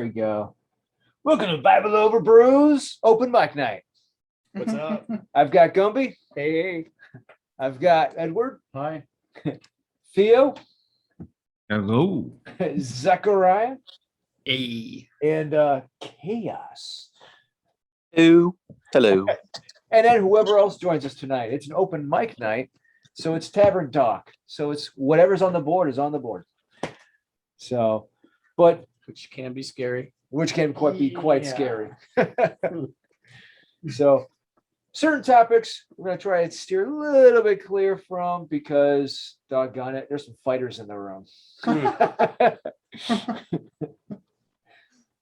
There we go. Welcome to Bible Over Brews open mic night. What's up? I've got Gumby. Hey. I've got Edward. Hi. Theo. Hello. Zechariah. Hey. And Chaos. Hello. Hello. And then whoever else joins us tonight. It's an open mic night. So it's Tavern talk. So it's whatever's on the board is on the board. So, but Which can be scary. which can be quite Yeah. scary. So certain topics we're going to try and steer a little bit clear from because, doggone it, there's some fighters in the room.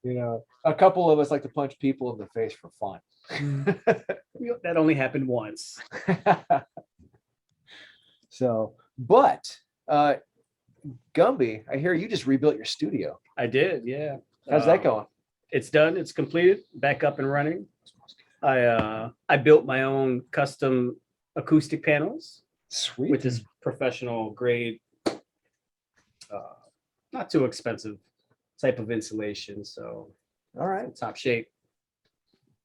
You know, a couple of us like to punch people in the face for fun. That only happened once. So, but Gumby, I hear you just rebuilt your studio. I did, yeah. How's that going? It's done. It's completed. Back up and running. I built my own custom acoustic panels Sweet. with this professional grade, not too expensive type of insulation. So All right. top shape.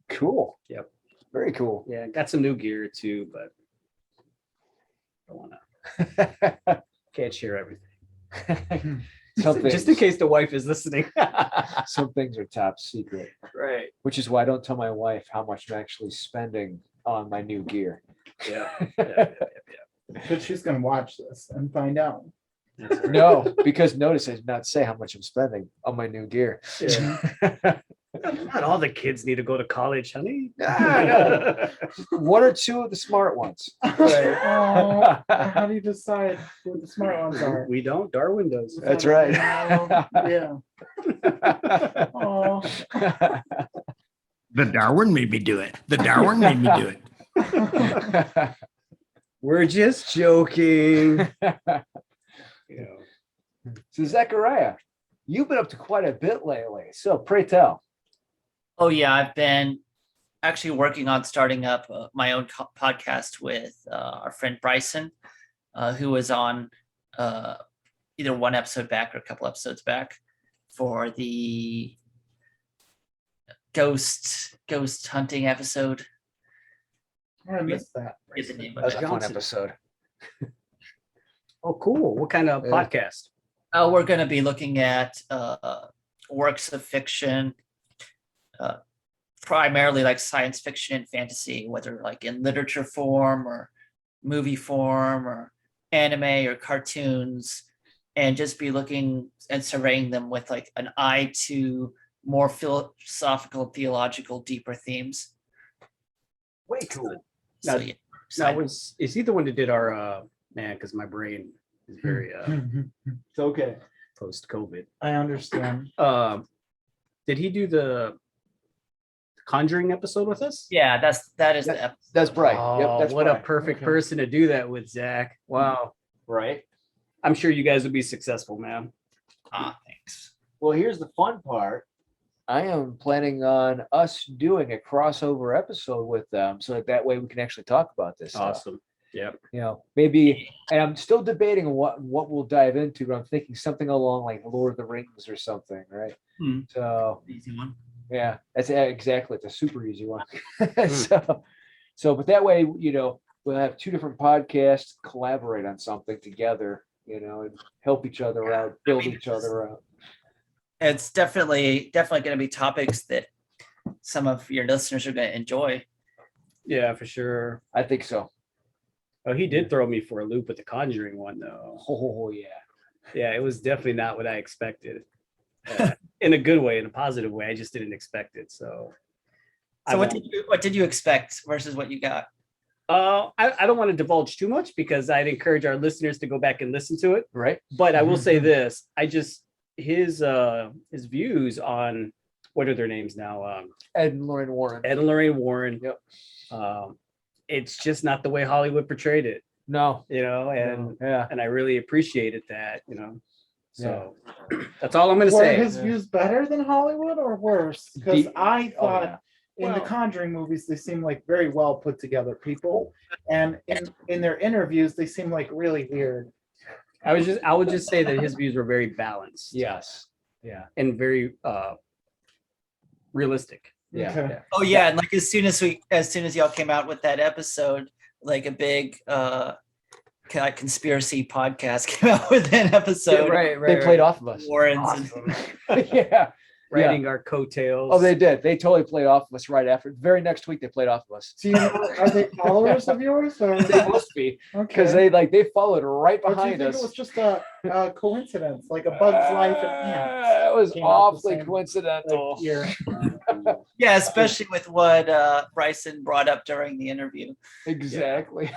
Cool. Yep. Very cool. Yeah, got some new gear too, but I don't wanna can't share everything. Some Just in things- case the wife is listening. Some things are top secret, Right. which is why I don't tell my wife how much I'm actually spending on my new gear. Yeah. Yeah. But she's gonna watch this and find out. That's right. No, because notice I did not say how much I'm spending on my new gear. Yeah. Not all the kids need to go to college, honey. No. One or two of the smart ones. Right. Oh, how do you decide who the smart ones are? We don't. Darwin does. That's right. Yeah. Oh, The Darwin made me do it. The Darwin made me do it. We're just joking. You know. So Zechariah, you've been up to quite a bit lately. So pray tell. Oh yeah, I've been actually working on starting up my own podcast with our friend Bryson, who was on either one episode back or a couple episodes back for the ghost hunting episode. I missed that. Is the name That of was it. a fun Johnson. episode. Oh, cool. What kind of Yeah. podcast? We're going to be looking at works of fiction, primarily like science fiction and fantasy, whether like in literature form or movie form or anime or cartoons, and just be looking and surveying them with like an eye to more philosophical, theological, deeper themes. Way cool. So Now- yeah, Now, is he the one that did our man? Because my brain is very It's okay. post COVID. I understand. Did he do the Conjuring episode with us? yeah, that is the episode. That's bright. Oh, Yep, that's what a bright. perfect Okay. person to do that with, Zach. Wow. Right. I'm sure you guys would be successful, man. Thanks. Well, here's the fun part. I am planning on us doing a crossover episode with them, so that way we can actually talk about this stuff. Awesome. Yep. You know, maybe, and I'm still debating on what we'll dive into, but I'm thinking something along like Lord of the Rings or something, right? Hmm. So Easy one. yeah, that's exactly. It's a super easy one. So, but that way, you know, we'll have two different podcasts collaborate on something together, you know, and help each other out, build each other out. It's definitely going to be topics that some of your listeners are going to enjoy. Yeah, for sure. I think so. Oh, he did throw me for a loop with the Conjuring one, though. Oh yeah. Yeah, it was definitely not what I expected. In a good way, in a positive way. I just didn't expect it. So, So what did you expect versus what you got? I don't want to divulge too much because I'd encourage our listeners to go back and listen to it. Right. But I will say this: his views on what are their names now? Ed and Lorraine Warren. Ed and Lorraine Warren. Yep. It's just not the way Hollywood portrayed it, No. you know, and Yeah. I really appreciated that, you know. So that's all I'm going to Were say. his views better than Hollywood or worse? Because Deep- I Oh, thought yeah. in the Well- Conjuring movies, they seem like very well put together people. And in their interviews, they seem like really weird. I would just say that his views were very balanced Yes. Yeah. and very realistic. Yeah. Okay. Oh yeah, and like as soon as y'all came out with that episode, like a big conspiracy podcast came out with an episode. They played off of us. Warrens and Yeah. Riding our coattails. Oh, they did. They totally played off of us right after. Very next week, they played off of us. So you know, are they followers of yours? Or? They must be, because Okay. they followed right Or do you behind think us. it was just a coincidence, like a bug's life and ants? It was came out the awfully same, coincidental. Year. yeah, especially with what Bryson brought up during the interview. Exactly.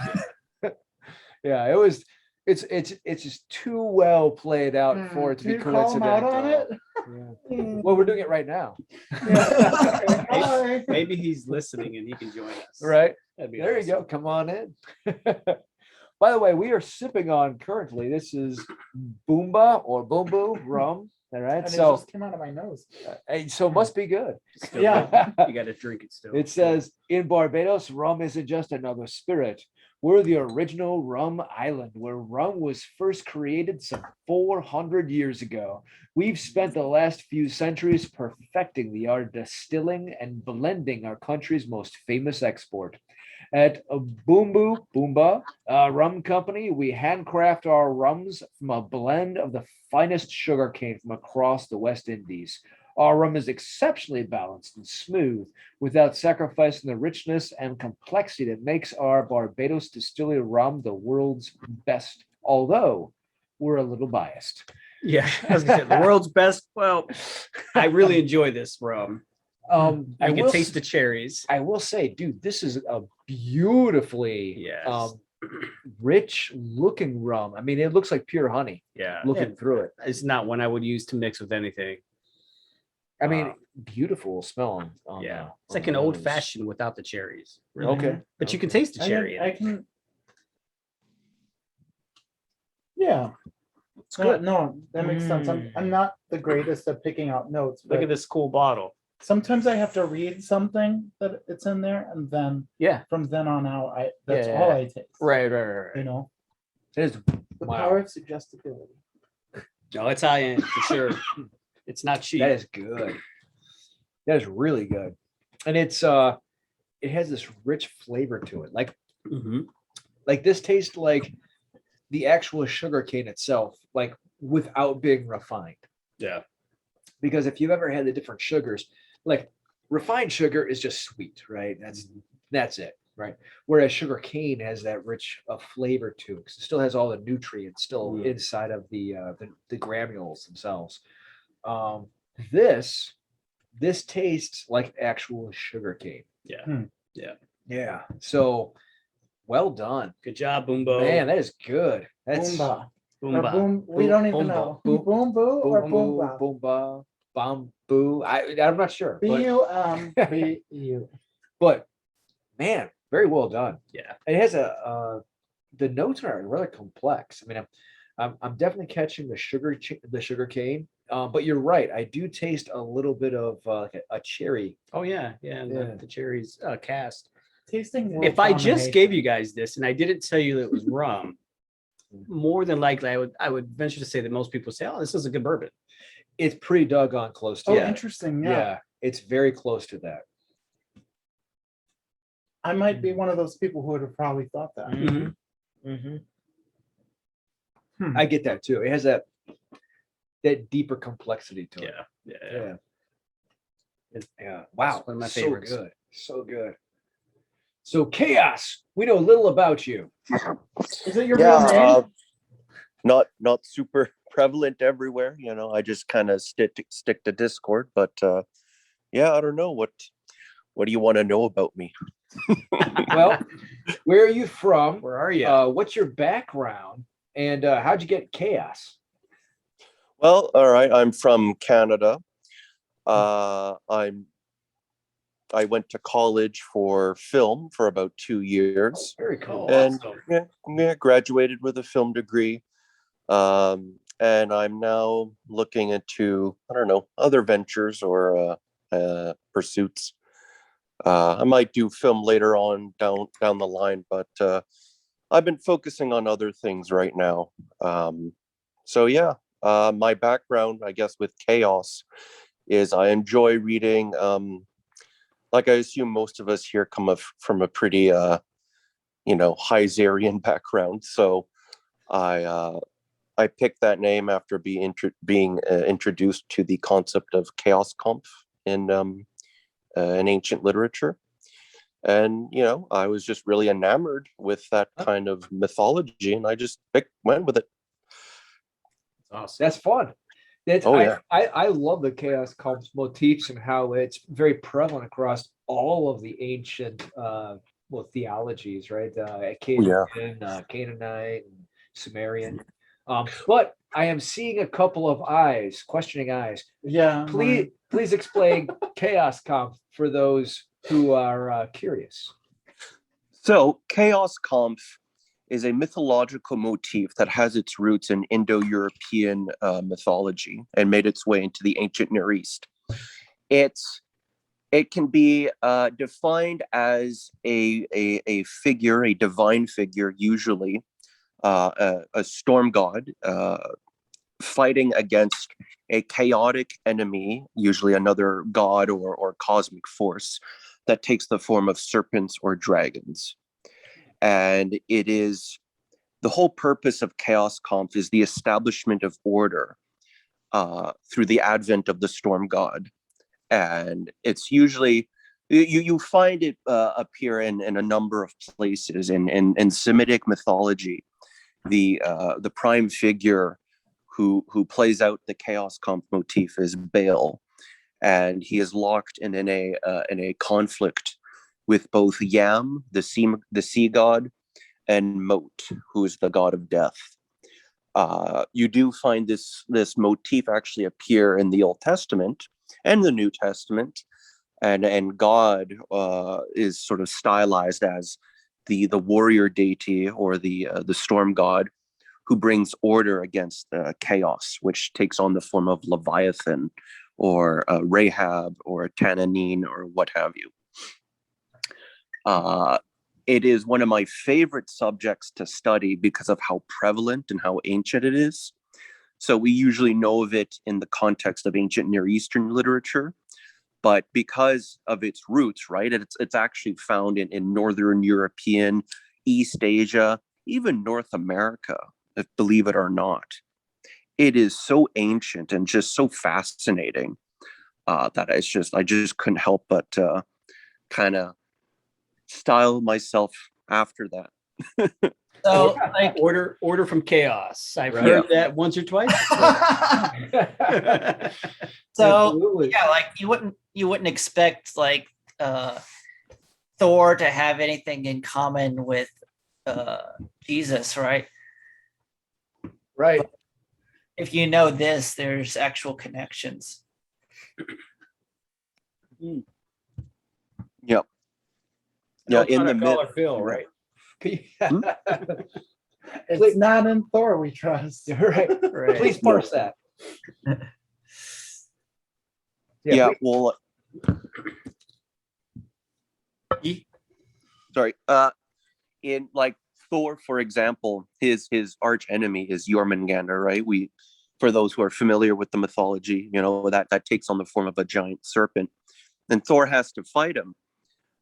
Yeah, it was. It's just too well played out for it to be Did you call him out coincidental. on it? Yeah. Well, we're doing it right now, Yeah. Okay. Hi. Maybe he's listening and he can join us. right? That'd be There you go. Come on in. By the way, we are sipping on currently. This is Boomba or Boombu rum. All right. And it So, just came out of my nose. so it must be good. Still Yeah. good. You got to drink it still. It says in Barbados, rum isn't just another spirit. We're the original rum island where rum was first created some 400 years ago. We've spent the last few centuries perfecting the art of distilling and blending our country's most famous export. At a Boomba Rum Company, we handcraft our rums from a blend of the finest sugarcane from across the West Indies. Our rum is exceptionally balanced and smooth without sacrificing the richness and complexity that makes our Barbados distillery rum the world's best, although we're a little biased. Yeah, as I said, the world's best. Well, I really enjoy this rum. I I can will taste the cherries. I will say, dude, this is a beautifully Yes. rich looking rum. I mean, it looks like pure honey Yeah, looking through it. it's not one I would use to mix with anything. I mean, beautiful smell on Yeah, it's on like the an old nose. fashioned without the cherries. Really. Okay. But you can taste the I cherry. can, in I it. can. Yeah. It's good. No, that makes sense. I'm not the greatest at picking out notes, Look but at this cool bottle. sometimes I have to read something that it's in there, and then Yeah. from then on out, that's Yeah, all yeah. I taste. Right. You know, It is. the Wow. power of suggestibility. No, it's high end for sure. It's not cheap. That is good. That is really good. And it has this rich flavor to it. Mhm. Like this tastes like the actual sugar cane itself, like without being refined. Yeah. Because if you've ever had the different sugars, like refined sugar is just sweet, right? That's it, right? Whereas sugar cane has that rich flavor to it, 'cause it still has all the nutrients still Mm. inside of the granules themselves. This tastes like actual sugar cane. Yeah. Yeah. So well done. Good job, Boombo. Man, that is good. That's Boomba. Or Boomba. boom. We don't even Boomba. know. Boom- Boom boo or boomba, boomba. boomba, bamboo. I'm not sure. But, BUMBU. but man, very well done. Yeah. It has the notes are rather complex. I mean, I'm definitely catching the sugar cane. But you're right. I do taste a little bit of like a cherry. Oh yeah. Yeah. And Yeah. the cherries cast. Tasting. world If I just domination. gave you guys this and I didn't tell you that it was rum, more than likely I would venture to say that most people say, "Oh, this is a good bourbon." It's pretty doggone close to Oh, that. interesting. Yeah. Yeah. It's very close to that. I might be one of those people who would have probably thought that. Mhm. Mhm. Hmm. I get that too. It has that deeper complexity to it. Yeah. Yeah. Yeah. Wow. one of my so favorites. good. So good. So Chaos, we know little about you. Is it your real name? Yeah, not super prevalent everywhere. I just kind of stick to Discord. But yeah, I don't know what do you want to know about me? Well, where are you from? Where are you? What's your background? And how'd you get Chaos? Well, all right, I'm from Canada. I went to college for film for about 2 years. Very cool. And yeah, graduated with a film degree. And I'm now looking into, I don't know, other ventures or pursuits. I might do film later on down the line, but I've been focusing on other things right now. So yeah, my background, I guess, with Chaos is I enjoy reading. Like I assume most of us here from a pretty Heiserian background, so I picked that name after being introduced to the concept of chaos comp in ancient literature. And, I was just really enamored with that kind of mythology, and I just went with it. Awesome. That's fun. Oh, yeah. I love the chaos comps motifs and how it's very prevalent across all of the ancient theologies, right? Canaanite and Sumerian. But I am seeing a couple of eyes, questioning eyes. Yeah. Please explain chaos comp for those who are curious. So, chaos comp is a mythological motif that has its roots in Indo-European mythology and made its way into the ancient Near East. It can be defined as a figure, a divine figure, usually a storm god, fighting against a chaotic enemy, usually another god or cosmic force that takes the form of serpents or dragons. And it is the whole purpose of chaos comp is the establishment of order through the advent of the storm god. And it's usually you find it appear in a number of places in Semitic mythology. The prime figure who plays out the chaos comp motif is Baal, and he is locked in a conflict with both Yam, the sea god, and Mot, who is the god of death. You do find this motif actually appear in the Old Testament and the New Testament, and God is sort of stylized as the warrior deity or the storm god who brings order against chaos, which takes on the form of Leviathan or Rahab or Tananine or what have you. It is one of my favorite subjects to study because of how prevalent and how ancient it is. So we usually know of it in the context of ancient Near Eastern literature, but because of its roots, right, it's actually found in Northern European, East Asia, even North America, believe it or not. It is so ancient and just so fascinating that I just couldn't help but kind of style myself after that. So like Order from chaos. I've Right. heard that once or twice. so Absolutely. yeah, like you wouldn't expect like Thor to have anything in common with Jesus, right? Right. If you know this, there's actual connections. Yep. Yeah, in the myth. Phil, right? It's not in Thor we trust. Right. Right. Please parse that. Yeah, please. well, sorry. In like Thor, for example, his arch enemy is Jormungandr, right? For those who are familiar with the mythology, that takes on the form of a giant serpent, and Thor has to fight him.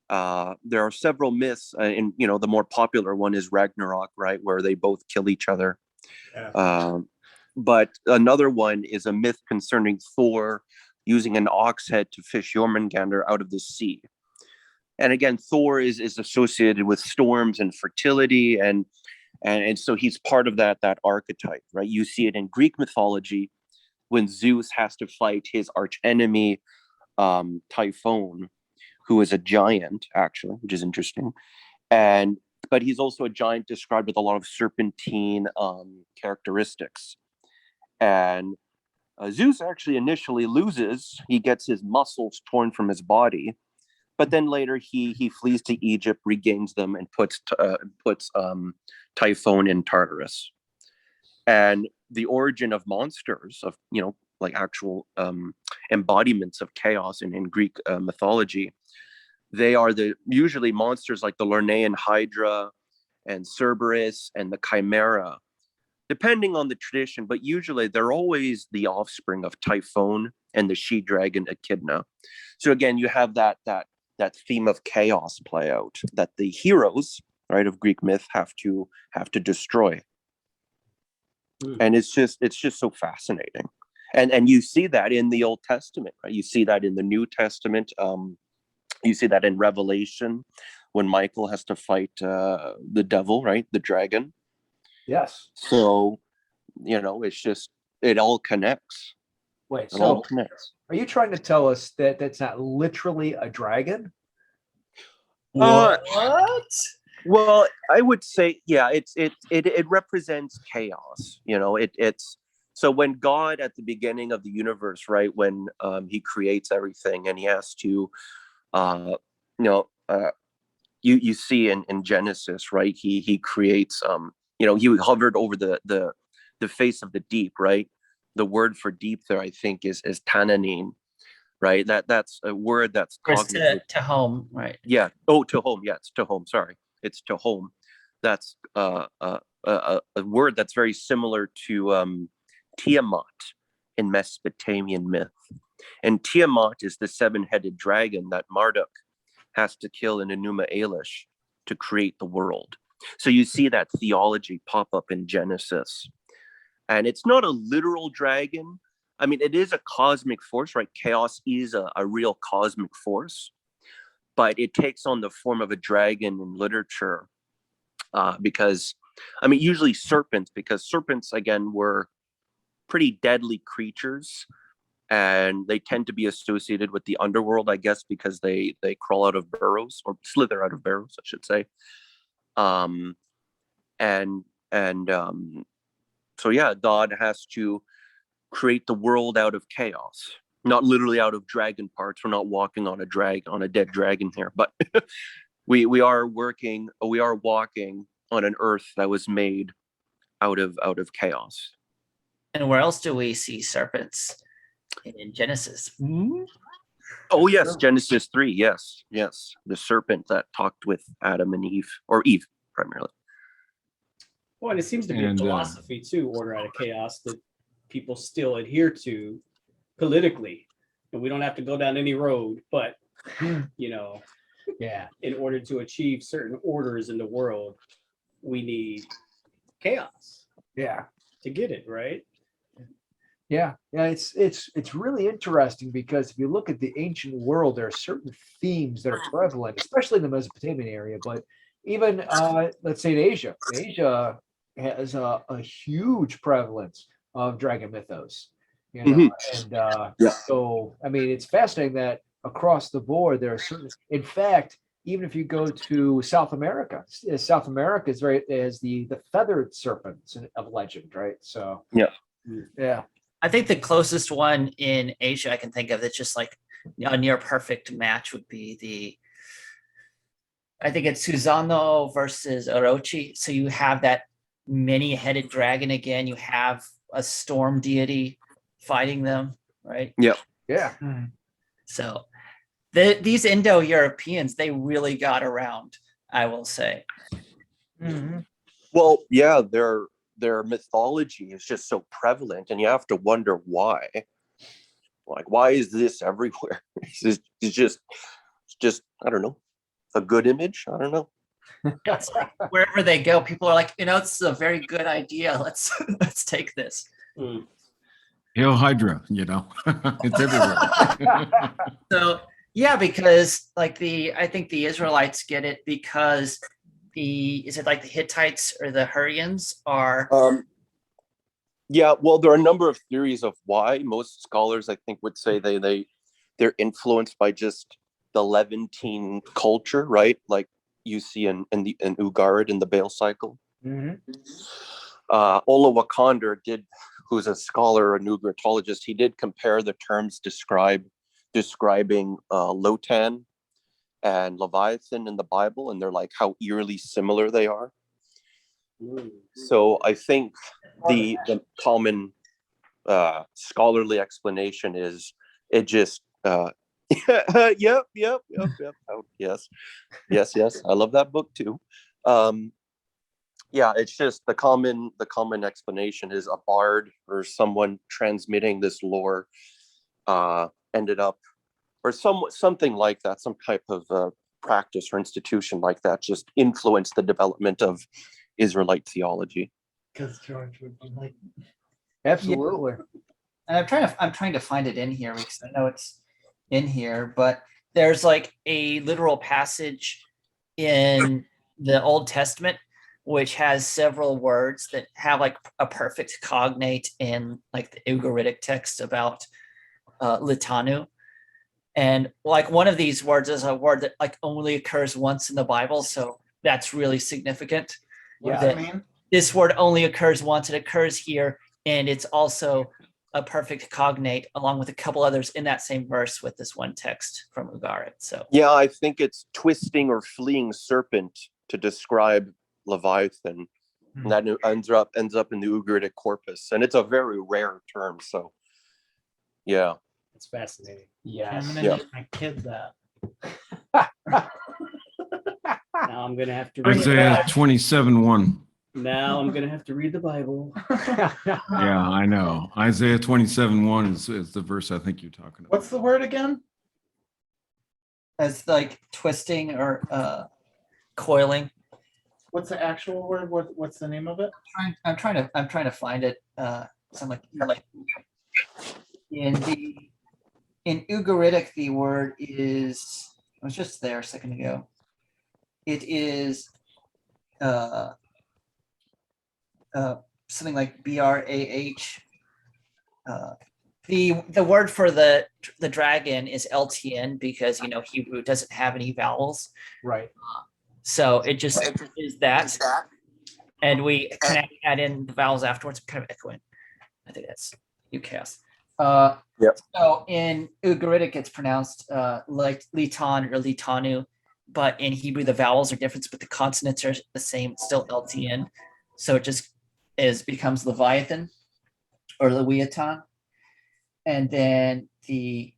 There are several myths, and the more popular one is Ragnarok, right, where they both kill each other. Yeah. But another one is a myth concerning Thor using an ox head to fish Jormungandr out of the sea. And again, Thor is associated with storms and fertility, and so he's part of that archetype, right? You see it in Greek mythology when Zeus has to fight his arch enemy, Typhon, who is a giant, actually, which is interesting. But he's also a giant described with a lot of serpentine characteristics. And Zeus actually initially loses. He gets his muscles torn from his body, but then later he flees to Egypt, regains them, and puts Typhon in Tartarus. And the origin of monsters, of like actual embodiments of chaos in Greek mythology, they are usually monsters like the Lernaean Hydra and Cerberus and the Chimera, depending on the tradition, but usually they're always the offspring of Typhon and the she dragon Echidna. So again, you have that theme of chaos play out that the heroes, right, of Greek myth have to destroy. And it's just so fascinating. And you see that in the Old Testament, right? You see that in the New Testament. You see that in Revelation when Michael has to fight the devil, right? The dragon. Yes. So, it's just, it all connects. Wait, It all so connects. are you trying to tell us that that's not literally a dragon? Uh, What? Well, I would say, yeah, it represents chaos. It's so when God at the beginning of the universe, right, when he creates everything and he has to, uh, you know, uh, you see in Genesis, right, he creates, he hovered over the face of the deep, right. The word for deep there, I think, is tananin, right. That's a word that's First cognitive. to home, right? Yeah. Oh, to home. Yeah, it's to home. Sorry, it's to home. That's a word that's very similar to Tiamat in Mesopotamian myth. And Tiamat is the seven-headed dragon that Marduk has to kill in Enuma Elish to create the world. So you see that theology pop up in Genesis. And it's not a literal dragon. I mean, it is a cosmic force, right? Chaos is a real cosmic force, but it takes on the form of a dragon in literature because, I mean, usually serpents, because serpents, again, were pretty deadly creatures, and they tend to be associated with the underworld, I guess, because they crawl out of burrows, or slither out of burrows, I should say. And so yeah, God has to create the world out of chaos, not literally out of dragon parts. We're not walking on a dead dragon here, but we are walking on an earth that was made out of chaos. And where else do we see serpents? In Genesis. Oh yes, Genesis 3. Yes, the serpent that talked with Adam and Eve, or Eve primarily. Well, and it seems to be a philosophy too, order out of chaos, that people still adhere to politically. And we don't have to go down any road, but Yeah. in order to achieve certain orders in the world, we need chaos Yeah. to get it, right? Yeah. It's really interesting because if you look at the ancient world, there are certain themes that are prevalent, especially in the Mesopotamian area, but even let's say in Asia. Asia has a huge prevalence of dragon mythos. And so I mean, it's fascinating that across the board there are certain, in fact, even if you go to South America is the feathered serpents of legend, right? So yeah. I think the closest one in Asia I can think of that's just like a near perfect match would be I think it's Susano versus Orochi. So you have that many-headed dragon again. You have a storm deity fighting them, right? Yeah. So these Indo-Europeans, they really got around, I will say. Well, yeah, their mythology is just so prevalent, and you have to wonder why. Like, why is this everywhere? It's just I don't know, a good image. I don't know. It's like wherever they go, people are like, it's a very good idea. Let's take this. Hail Hydra, it's everywhere. So yeah, because I think the Israelites get it because is it like the Hittites or the Hurrians are Yeah, well, there are a number of theories of why. Most scholars, I think, would say they're influenced by just the Levantine culture, right? Like you see in Ugarit in the Baal cycle. Ola Wakander who's a scholar, a Ugaritologist, he did compare the terms describing Lotan and Leviathan in the Bible, and they're like how eerily similar they are. So I think the common scholarly explanation is it just yep. Oh, yes. I love that book too. Yeah, it's just the common explanation is a bard or someone transmitting this lore ended up, or something like that, some type of practice or institution like that just influenced the development of Israelite theology. Because George would be like, Absolutely. And I'm trying to find it in here because I know it's in here, but there's like a literal passage in the Old Testament which has several words that have like a perfect cognate in like the Ugaritic text about litanu. And like one of these words is a word that like only occurs once in the Bible, so that's really significant. what does Yeah. it mean? This word only occurs once. It occurs here, and it's also a perfect cognate along with a couple others in that same verse with this one text from Ugarit. So Yeah, I think it's twisting or fleeing serpent to describe Leviathan. And that ends up in the Ugaritic corpus, and it's a very rare term. So, yeah, It's fascinating. I'm Yes. gonna Yeah. name my kid that. Now I'm gonna have to read. Isaiah 27:1. Now I'm gonna have to read the Bible. Yeah, I know. Isaiah 27:1 is the verse I think you're talking about. What's the word again? as like twisting or coiling. What's the actual word? What's the name of it? I'm trying to find it. So I'm like in Ugaritic, the word is, I was just there a second ago. It is something like BRAH. The word for the dragon is LTN because Hebrew doesn't have any vowels, Right. so it just is that, and we can add in the vowels afterwards. Kind of echoing. I think that's UCAS. Yep. So in Ugaritic, it's pronounced like Litan or Litanu, but in Hebrew, the vowels are different, but the consonants are the same. It's still LTN. So it just becomes Leviathan or Leviathan. And then the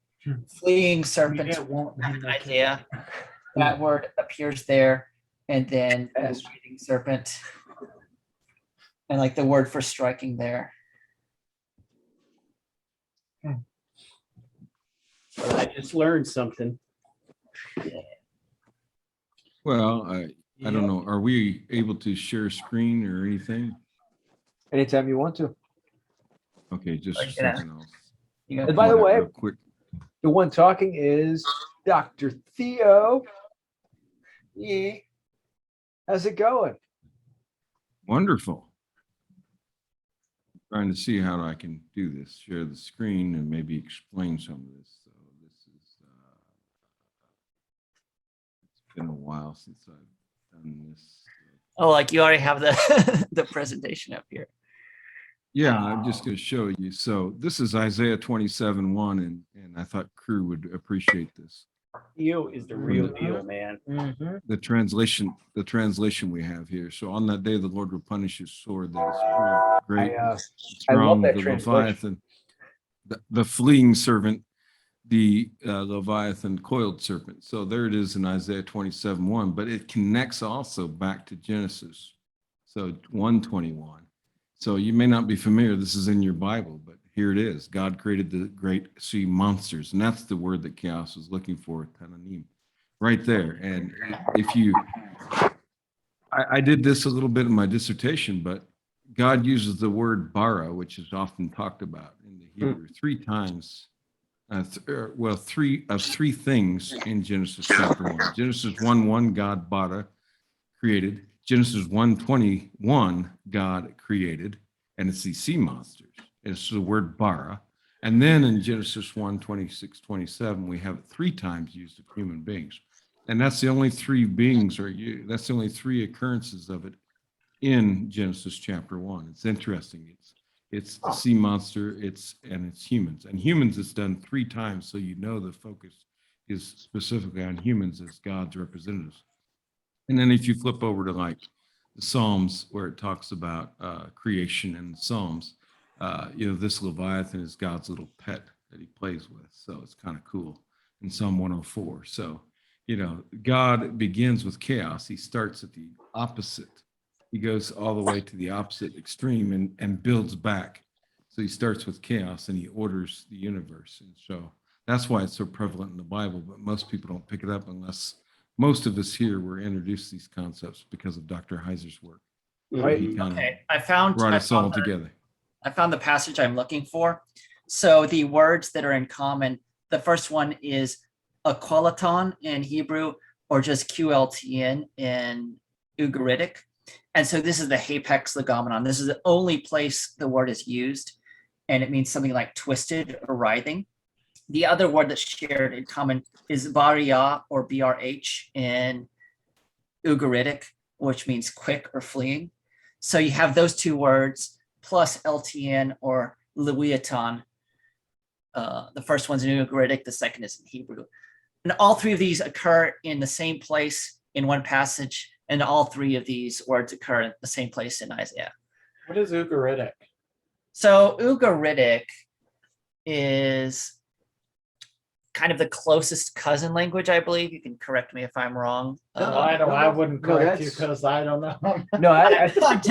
fleeing serpent, It won't name their kid Isaiah, that word appears there. And then the Yes. fleeing serpent, and like the word for striking there. But I just learned something. Well, I don't know. Are we able to share screen or anything? Anytime you want to. Okay, just a Like, yeah. second. I'll You And know, by the pull that way, real quick. the one talking is Dr. Theo. Yeah. How's it going? Wonderful. Trying to see how I can do this, share the screen and maybe explain some of this. So this is, it's been a while since I've done this. oh, like you already have the the presentation up here. Yeah, I'm just going to show you. So this is Isaiah 27:1, and I thought crew would appreciate this. Theo is the real deal, man. Mm-hmm. The translation we have here. So on that day, the Lord will punish his sword that is great, I love strong, that the translation. Leviathan, the fleeing servant, the Leviathan coiled serpent. So there it is in Isaiah 27:1, but it connects also back to Genesis. So 1:21. So you may not be familiar, this is in your Bible, but here it is. God created the great sea monsters, and that's the word that Chaos was looking for, Tananim, right there. And if you, I did this a little bit in my dissertation, but God uses the word bara, which is often talked about in the Hebrew, three times. Three things in Genesis chapter 1. Genesis 1:1, God bara, created. Genesis 1:21, God created, and it's these sea monsters. It's the word bara. And then in Genesis 1:26, 27, we have it three times used of human beings. And that's the only three beings, that's the only three occurrences of it in Genesis chapter 1. It's interesting. It's the sea monster, it's humans. And humans it's done three times, so the focus is specifically on humans as God's representatives. And then if you flip over to like the Psalms where it talks about creation in the Psalms, this Leviathan is God's little pet that he plays with. So it's kind of cool in Psalm 104. So, God begins with chaos. He starts at the opposite he goes all the way to the opposite extreme and builds back. So he starts with chaos and he orders the universe. And so that's why it's so prevalent in the Bible, but most people don't pick it up unless most of us here were introduced to these concepts because of Dr. Heiser's work. Right. He kind of Okay, I found brought us all together. I found the passage I'm looking for. So the words that are in common, the first one is aqualaton in Hebrew, or just QLTN in Ugaritic. And so this is the hapax legomenon. This is the only place the word is used, and it means something like twisted or writhing. The other word that's shared in common is baria, or BRH in Ugaritic, which means quick or fleeing. So you have those two words plus LTN or Lewiatan. The first one's in Ugaritic, the second is in Hebrew. And all three of these occur in the same place in one passage, and all three of these words occur in the same place in Isaiah. What is Ugaritic? So Ugaritic is kind of the closest cousin language, I believe. You can correct me if I'm wrong. I wouldn't no, correct you that's- because I don't know. No, I think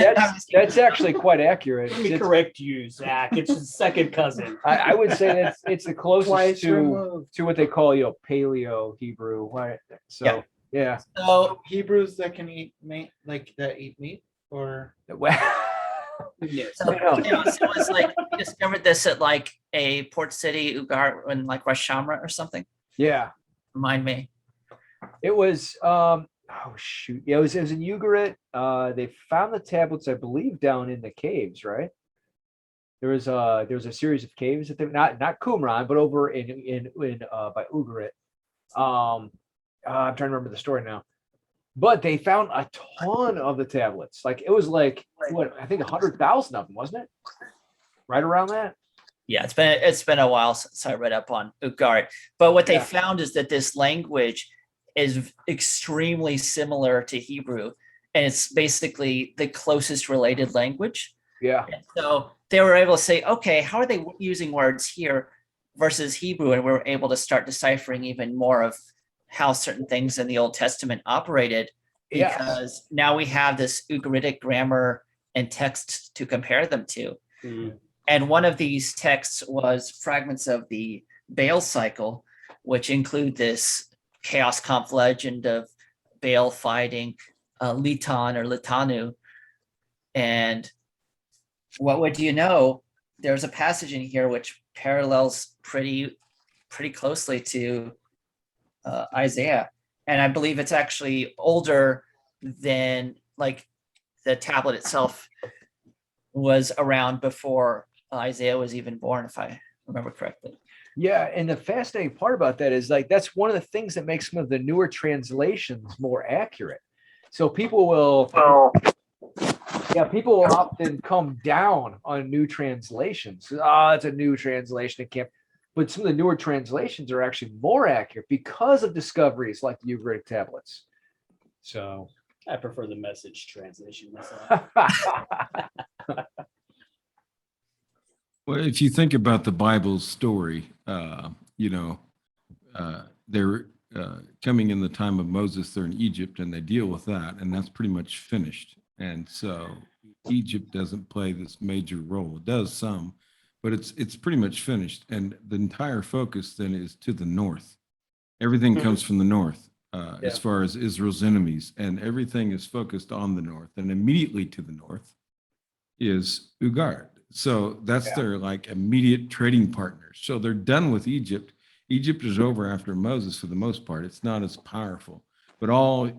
that's actually quite accurate. Let me It's- correct you, Zach. It's his second cousin. I would say that it's the closest Twice to removed. what they call, Paleo Hebrew. Right? So yeah. So Hebrews that can eat meat, like that eat meat, or Yes. So, Yeah. yeah, so it's like we discovered this at like a port city, Ugar, in like Rosh Hashanah or something. Yeah. Remind me. It was oh shoot. Yeah, it was in Ugarit. They found the tablets, I believe, down in the caves, right? There was a series of caves that they not Qumran, but over in by Ugarit. I'm trying to remember the story now. But they found a ton of the tablets. Like it was like what I think 100,000 of them, wasn't it? Right around that. Yeah, it's been a while since I read up on Ugarit. But what they Yeah. found is that this language is extremely similar to Hebrew, and it's basically the closest related language. Yeah. And so they were able to say, okay, how are they using words here versus Hebrew? And we're able to start deciphering even more of how certain things in the Old Testament operated, Yeah. because now we have this Ugaritic grammar and text to compare them to. Mm. And one of these texts was fragments of the Baal cycle, which include this chaos conf legend of Baal fighting Litan or Litanu. And what would you know? There's a passage in here which parallels pretty closely to Isaiah, and I believe it's actually older than like the tablet itself was around before Isaiah was even born, if I remember correctly. Yeah, and the fascinating part about that is like that's one of the things that makes some of the newer translations more accurate. So people will often come down on new translations. Oh, it's a new translation. It can't. But some of the newer translations are actually more accurate because of discoveries like the Ugaritic tablets. So I prefer the Message translation myself. Well, if you think about the Bible's story, they're coming in the time of Moses, they're in Egypt, and they deal with that, and that's pretty much finished. And so Egypt doesn't play this major role. It does some, but it's pretty much finished. And the entire focus then is to the north. Everything comes from the north, as far as Israel's enemies, and everything is focused on the north. And immediately to the north is Ugard. So that's their like immediate trading partners. So they're done with Egypt. Egypt is over after Moses for the most part. It's not as powerful, but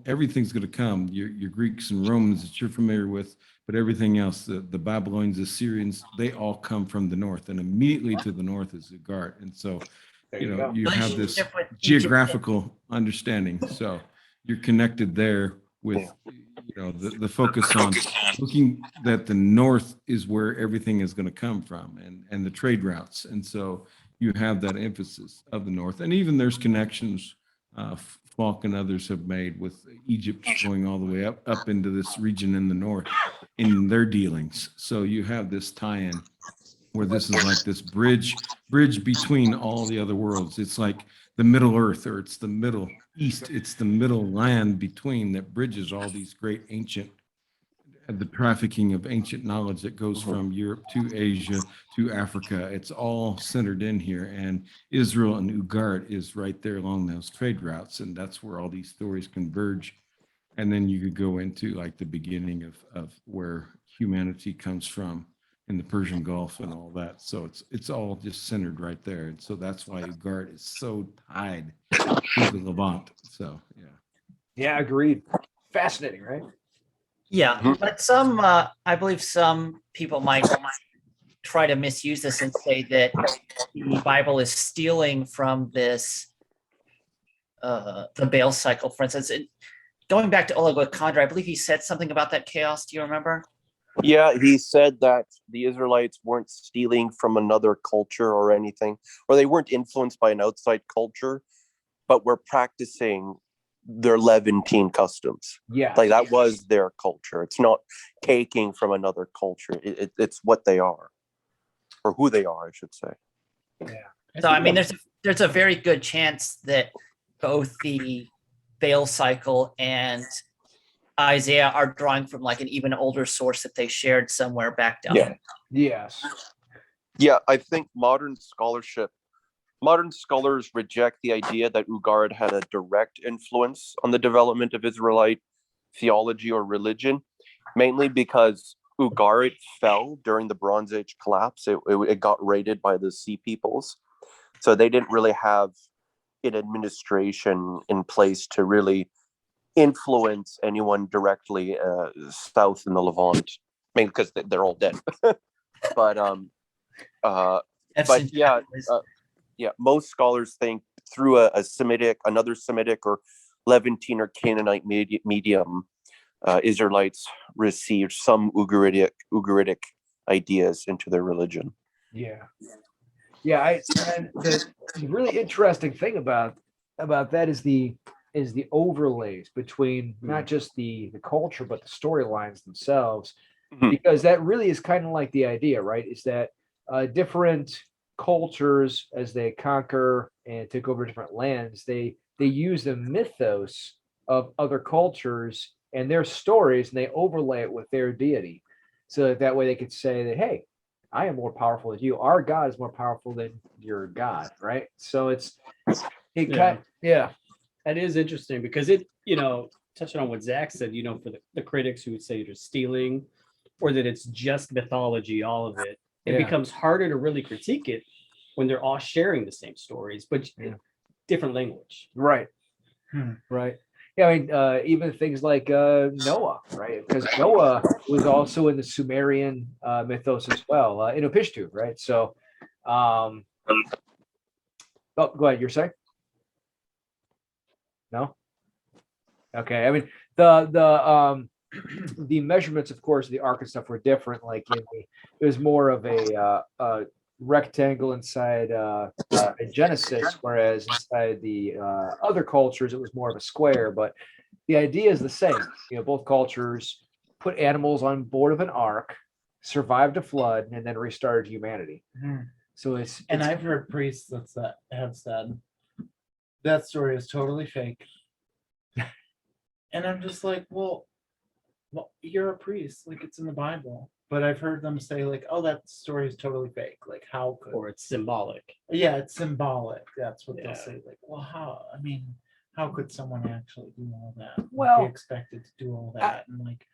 everything's going to come. Your Greeks and Romans that you're familiar with, but everything else, the Babylonians, the Syrians, they all come from the north, and immediately to the north is Ugard. And so, you have this Relationship with Egypt. geographical understanding. So you're connected there with, the focus on looking that the north is where everything is going to come from, and the trade routes. And so you have that emphasis of the north, and even there's connections Falk and others have made with Egypt going all the way up into this region in the north in their dealings. So you have this tie-in where this is like this bridge between all the other worlds. It's like the Middle Earth, or it's the Middle East. It's the middle land between that bridges all these great ancient the trafficking of ancient knowledge that goes Mhm. from Europe to Asia to Africa. It's all centered in here. And Israel and Ugarit is right there along those trade routes. And that's where all these stories converge. And then you could go into like the beginning of where humanity comes from in the Persian Gulf and all that. So it's all just centered right there. And so that's why Ugarit is so tied to the Levant. So, yeah. Yeah, agreed. Fascinating, right? Yeah, Mhm. but I believe some people might try to misuse this and say that the Bible is stealing from this, the Baal cycle, for instance. Going back to Oligocondra, I believe he said something about that chaos. Do you remember? Yeah, he said that the Israelites weren't stealing from another culture or anything, or they weren't influenced by an outside culture, but were practicing their Levantine customs. Yeah. Like that was their culture. It's not taking from another culture. It's what they are, or who they are, I should say. So I mean, there's a very good chance that both the Baal cycle and Isaiah are drawing from like an even older source that they shared somewhere back down. Yeah. Yes. Yeah, I think modern scholars reject the idea that Ugarit had a direct influence on the development of Israelite theology or religion, mainly because Ugarit fell during the Bronze Age collapse. It got raided by the Sea Peoples. So they didn't really have an administration in place to really influence anyone directly south in the Levant. I mean, because they're all dead. But Epson- yeah, most scholars think through another Semitic or Levantine or Canaanite medium, Israelites received some Ugaritic ideas into their religion. Yeah. Yeah. And the really interesting thing about that is the overlays between not just the culture but the storylines themselves, Mhm. because that really is kind of like the idea, right? Is that different cultures, as they conquer and take over different lands, they use the mythos of other cultures and their stories, and they overlay it with their deity, so that way they could say that, hey, I am more powerful than you. Our God is more powerful than your God, right? So yeah. That is interesting because touching on what Zach said, for the critics who would say you're stealing or that it's just mythology, all of it, it Yeah. becomes harder to really critique it when they're all sharing the same stories, but different language. Right. Right. Yeah, I mean, even things like Noah, right? Because Noah was also in the Sumerian mythos as well, Inupishtu, right? So, oh, go ahead. You're saying? No. Okay. I mean, the the measurements, of course, of the ark and stuff were different. Like it was more of a rectangle inside a Genesis, whereas inside the other cultures it was more of a square. But the idea is the same. Both cultures put animals on board of an ark, survived a flood, and then restarted humanity. So And I've heard priests that have said that story is totally fake. And I'm just like, well, you're a priest, like it's in the Bible. But I've heard them say like, oh, that story is totally fake. Like, how could? Or it's symbolic. Yeah, it's symbolic. That's what Yeah. they'll say. Like, well, how could someone actually do all that? Well, be expected to do all that, and like,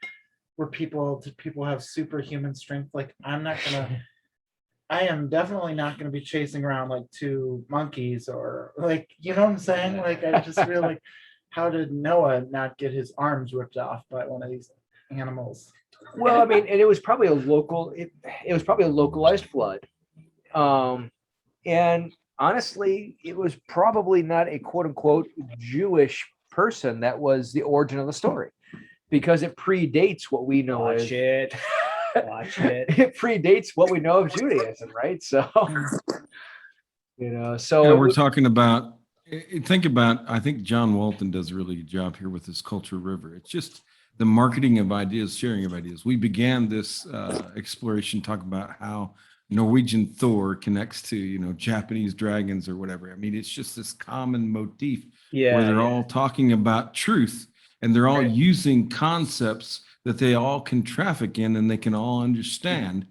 do people have superhuman strength? Like, I am definitely not gonna be chasing around like two monkeys or like, you know what I'm saying? Like, I just feel like, how did Noah not get his arms ripped off by one of these animals? Well, I mean, and it was probably it was probably a localized flood. And honestly, it was probably not a quote unquote Jewish person that was the origin of the story, because it predates what we know Watch as it. Watch it. it predates what we know of Judaism, right? So so Yeah, we're talking about, think about, I think John Walton does a really good job here with this Culture River. It's just the marketing of ideas, sharing of ideas. We began this exploration talking about how Norwegian Thor connects to, Japanese dragons or whatever. I mean, it's just this common motif where they're all talking about truth and they're all using concepts that they all can traffic in and they can all understand.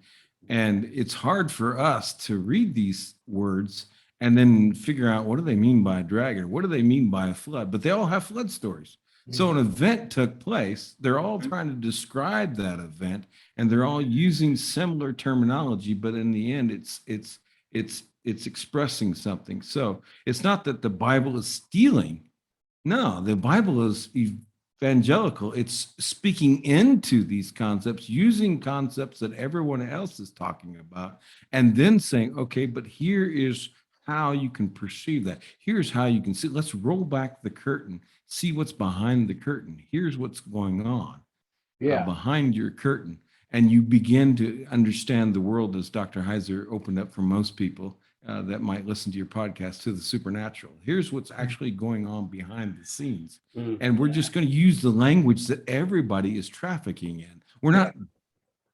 And it's hard for us to read these words and then figure out what do they mean by a dragon? What do they mean by a flood? But they all have flood stories. So an event took place. They're all trying to describe that event, and they're all using similar terminology. But in the end, it's expressing something. So it's not that the Bible is stealing. No, the Bible is evangelical. It's speaking into these concepts, using concepts that everyone else is talking about, and then saying, okay, but here is how you can perceive that. Here's how you can see. Let's roll back the curtain, see what's behind the curtain. Here's what's going on behind your curtain. And you begin to understand the world, as Dr. Heiser opened up for most people that might listen to your podcast, to the supernatural. Here's what's actually going on behind the scenes. And we're just going to use the language that everybody is trafficking in. We're not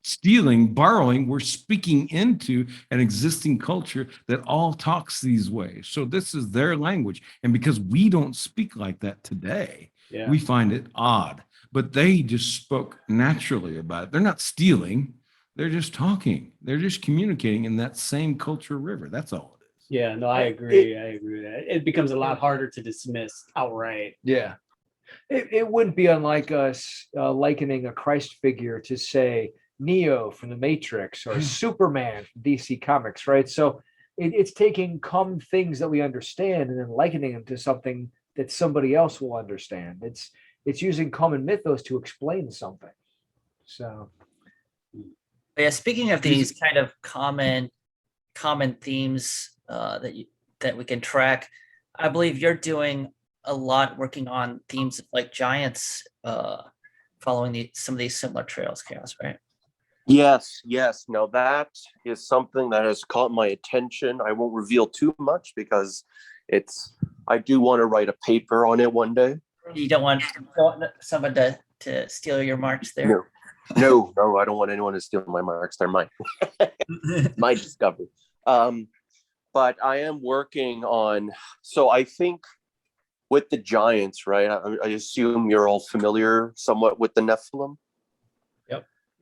stealing, borrowing, we're speaking into an existing culture that all talks these ways. So this is their language. And because we don't speak like that today, we find it odd. But they just spoke naturally about it. They're not stealing, they're just talking. They're just communicating in that same culture river. That's all it is. Yeah, no, I agree. I agree with that. It becomes a lot harder to dismiss outright. Yeah. It wouldn't be unlike us likening a Christ figure to, say, Neo from the Matrix or Superman from DC Comics, right? So it's taking common things that we understand and then likening them to something that somebody else will understand. It's using common mythos to explain something. So Yeah, speaking of these kind of common themes that we can track, I believe you're doing a lot working on themes like giants, following some of these similar trails, Chaos, right? Yes. Now that is something that has caught my attention. I won't reveal too much because I do want to write a paper on it one day. You don't want someone to steal your marks there. No, I don't want anyone to steal my marks. They're mine. My discovery. But I am working on, so I think with the giants, right? I assume you're all familiar somewhat with the Nephilim.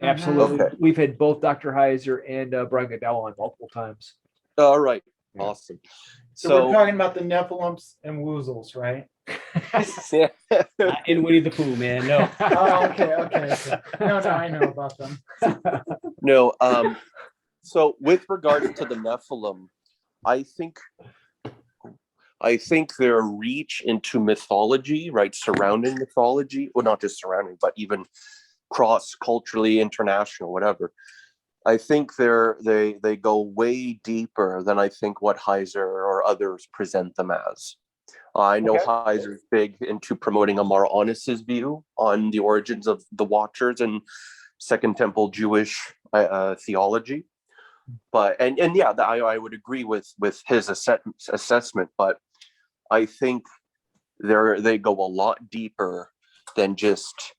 absolutely. Okay. We've had both Dr. Heiser and Brian Goodell on multiple times. All right. Yeah. Awesome. So we're talking about the Nephilims and Woozles, right? In Winnie the Pooh, man. No. Oh, okay. No, I know about them. No. So with regards to the Nephilim, I think their reach into mythology, right, surrounding mythology, well, not just surrounding, but even cross-culturally, international, whatever. I think they go way deeper than I think what Heiser or others present them as. I know Heiser's big into promoting Amar Honest's view on the origins of the Watchers and Second Temple Jewish theology. But I would agree with his assessment, but I think they go a lot deeper than just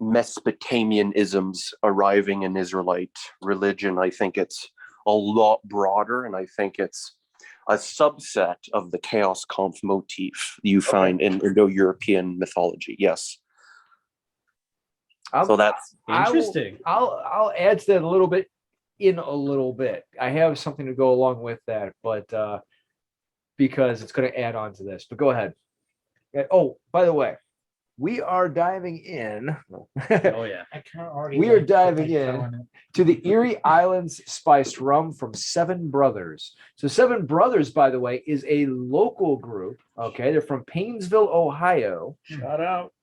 Mesopotamian isms arriving in Israelite religion. I think it's a lot broader, and I think it's a subset of the chaos conf motif you find in Indo-European mythology. Yes. So that's interesting. I'll add to that a little bit. I have something to go along with that, but because it's going to add on to this. But go ahead. Oh, by the way, we are diving in. Oh yeah. I kind of already. We are diving in to the Erie Islands spiced rum from Seven Brothers. So Seven Brothers, by the way, is a local group. Okay, they're from Painesville, Ohio. Shout out.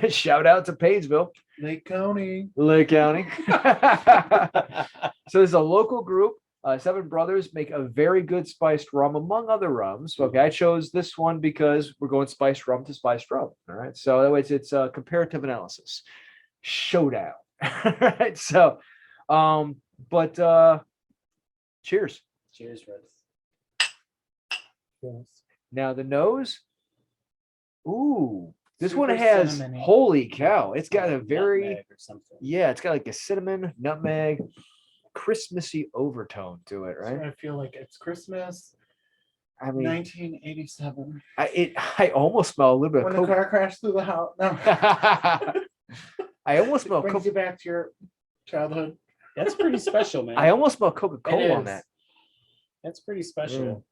Shout out to Painesville. Lake County. So there's a local group. Seven Brothers make a very good spiced rum, among other rums. Okay, I chose this one because we're going spiced rum to spiced rum. All right, so anyways, it's a comparative analysis showdown. All right, so, cheers. Cheers, Red. Now the nose. Ooh, this Super one has, cinnamony. holy cow! It's got a very, Nutmeg or something. yeah, it's got like a cinnamon, nutmeg, Christmassy overtone to it, So right? I feel like it's Christmas, I mean, 1987. I almost smell a little bit When of the coke. car crashed through the house. No. I almost smell Brings you back to your childhood. That's pretty special, man. I almost smell It Coca-Cola on is. that. That's pretty special. Mm.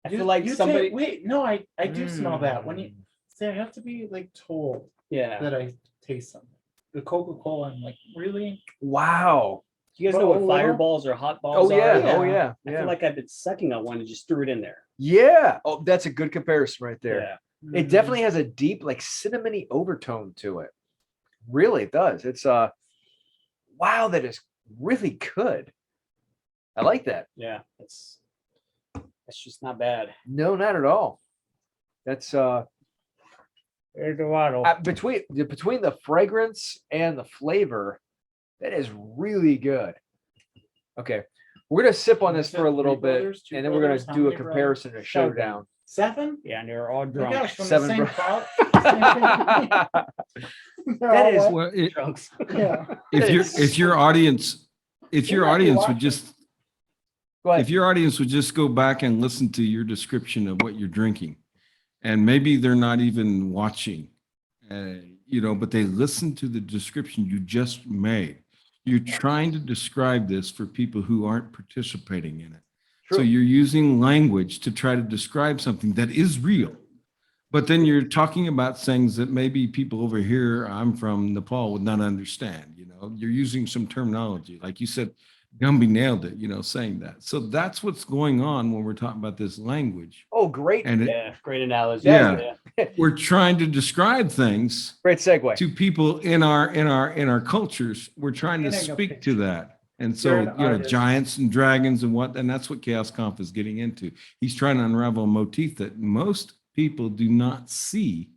I feel like somebody. wait, no, I do smell that when you Mm. say I have to be like told Yeah. that I taste something. The Coca-Cola, I'm like, really? Wow. You guys But know what a little- fireballs or hot balls Oh are? yeah. Yeah. Oh yeah. I Yeah. feel like I've been sucking on one and just threw it in there. Yeah. Oh, that's a good comparison right there. Yeah. It definitely has a deep, like cinnamony overtone to it. Really, it does. It's wow, that is really good. I like that. Yeah. That's just not bad. No, not at all. That's There's a waddle. between the fragrance and the flavor, that is really good. Okay. We're gonna sip on You this said for a little three bit, brothers, two and then we're gonna brothers, how do a many brothers? comparison and showdown. 7? Yeah, and they're all My drunk. gosh, from Seven the same bro- crowd. That is Well, Drunks. Yeah. if your audience would just Go ahead. if your audience would just go back and listen to your description of what you're drinking, and maybe they're not even watching, but they listen to the description you just made. You're trying to describe this for people who aren't participating in it. So True. you're using language to try to describe something that is real. But then you're talking about things that maybe people over here, I'm from Nepal, would not understand. You're using some terminology. Like you said, Gumby nailed it, saying that. So that's what's going on when we're talking about this language. Oh, great. And Yeah, great analogy. Yeah. We're trying to describe things Great segue. to people in our cultures. We're trying to Painting a speak to picture. that. And You're so, an artist. giants and dragons and that's what Chaos Conf is getting into. He's trying to unravel a motif that most people do not see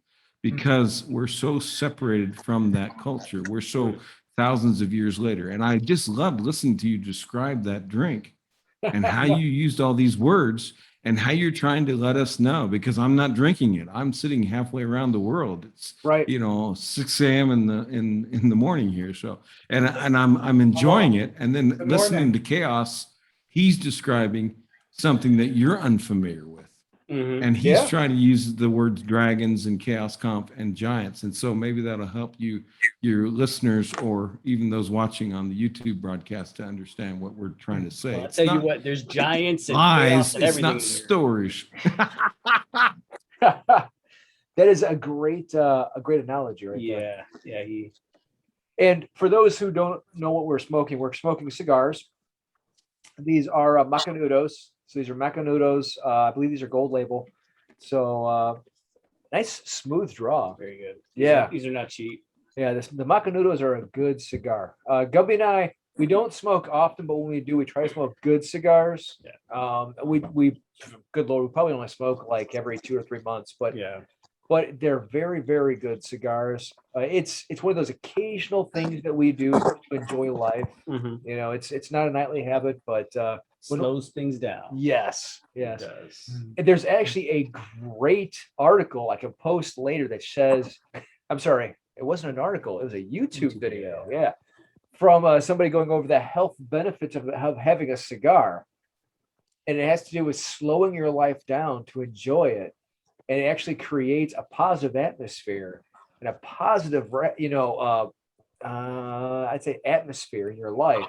because we're so separated from that culture. We're so thousands of years later. And I just love listening to you describe that drink and how you used all these words and how you're trying to let us know, because I'm not drinking it. I'm sitting halfway around the world. It's Right. 6 a.m. in the morning here. So and I'm enjoying it. And then Good listening morning. to Chaos, he's describing something that you're unfamiliar with. Mhm. And he's Yeah. trying to use the words dragons and chaos comp and giants. And so maybe that'll help your listeners, or even those watching on the YouTube broadcast, to understand what we're trying to say. Well, I'll It's tell you not what, there's giants and lies, chaos and it's everything. not in here. stories. That is a great analogy right there. Yeah. And for those who don't know what we're smoking cigars. These are Macanudos. So these are Macanudos. I believe these are gold label. So nice smooth draw. Very good. Yeah. These are not cheap. Yeah, the Macanudos are a good cigar. Gubby and I, we don't smoke often, but when we do, we try to smoke good cigars. Yeah. We good Lord, we probably only smoke like every 2 or 3 months, but they're very, very good cigars. It's one of those occasional things that we do to enjoy life. Mhm. It's not a nightly habit, but Slows things down. yes. It does. And there's actually a great article I can post later that says, I'm sorry, it wasn't an article, it was a YouTube video. Yeah. From somebody going over the health benefits of having a cigar. And it has to do with slowing your life down to enjoy it. And it actually creates a positive atmosphere and a positive, I'd say atmosphere in your life.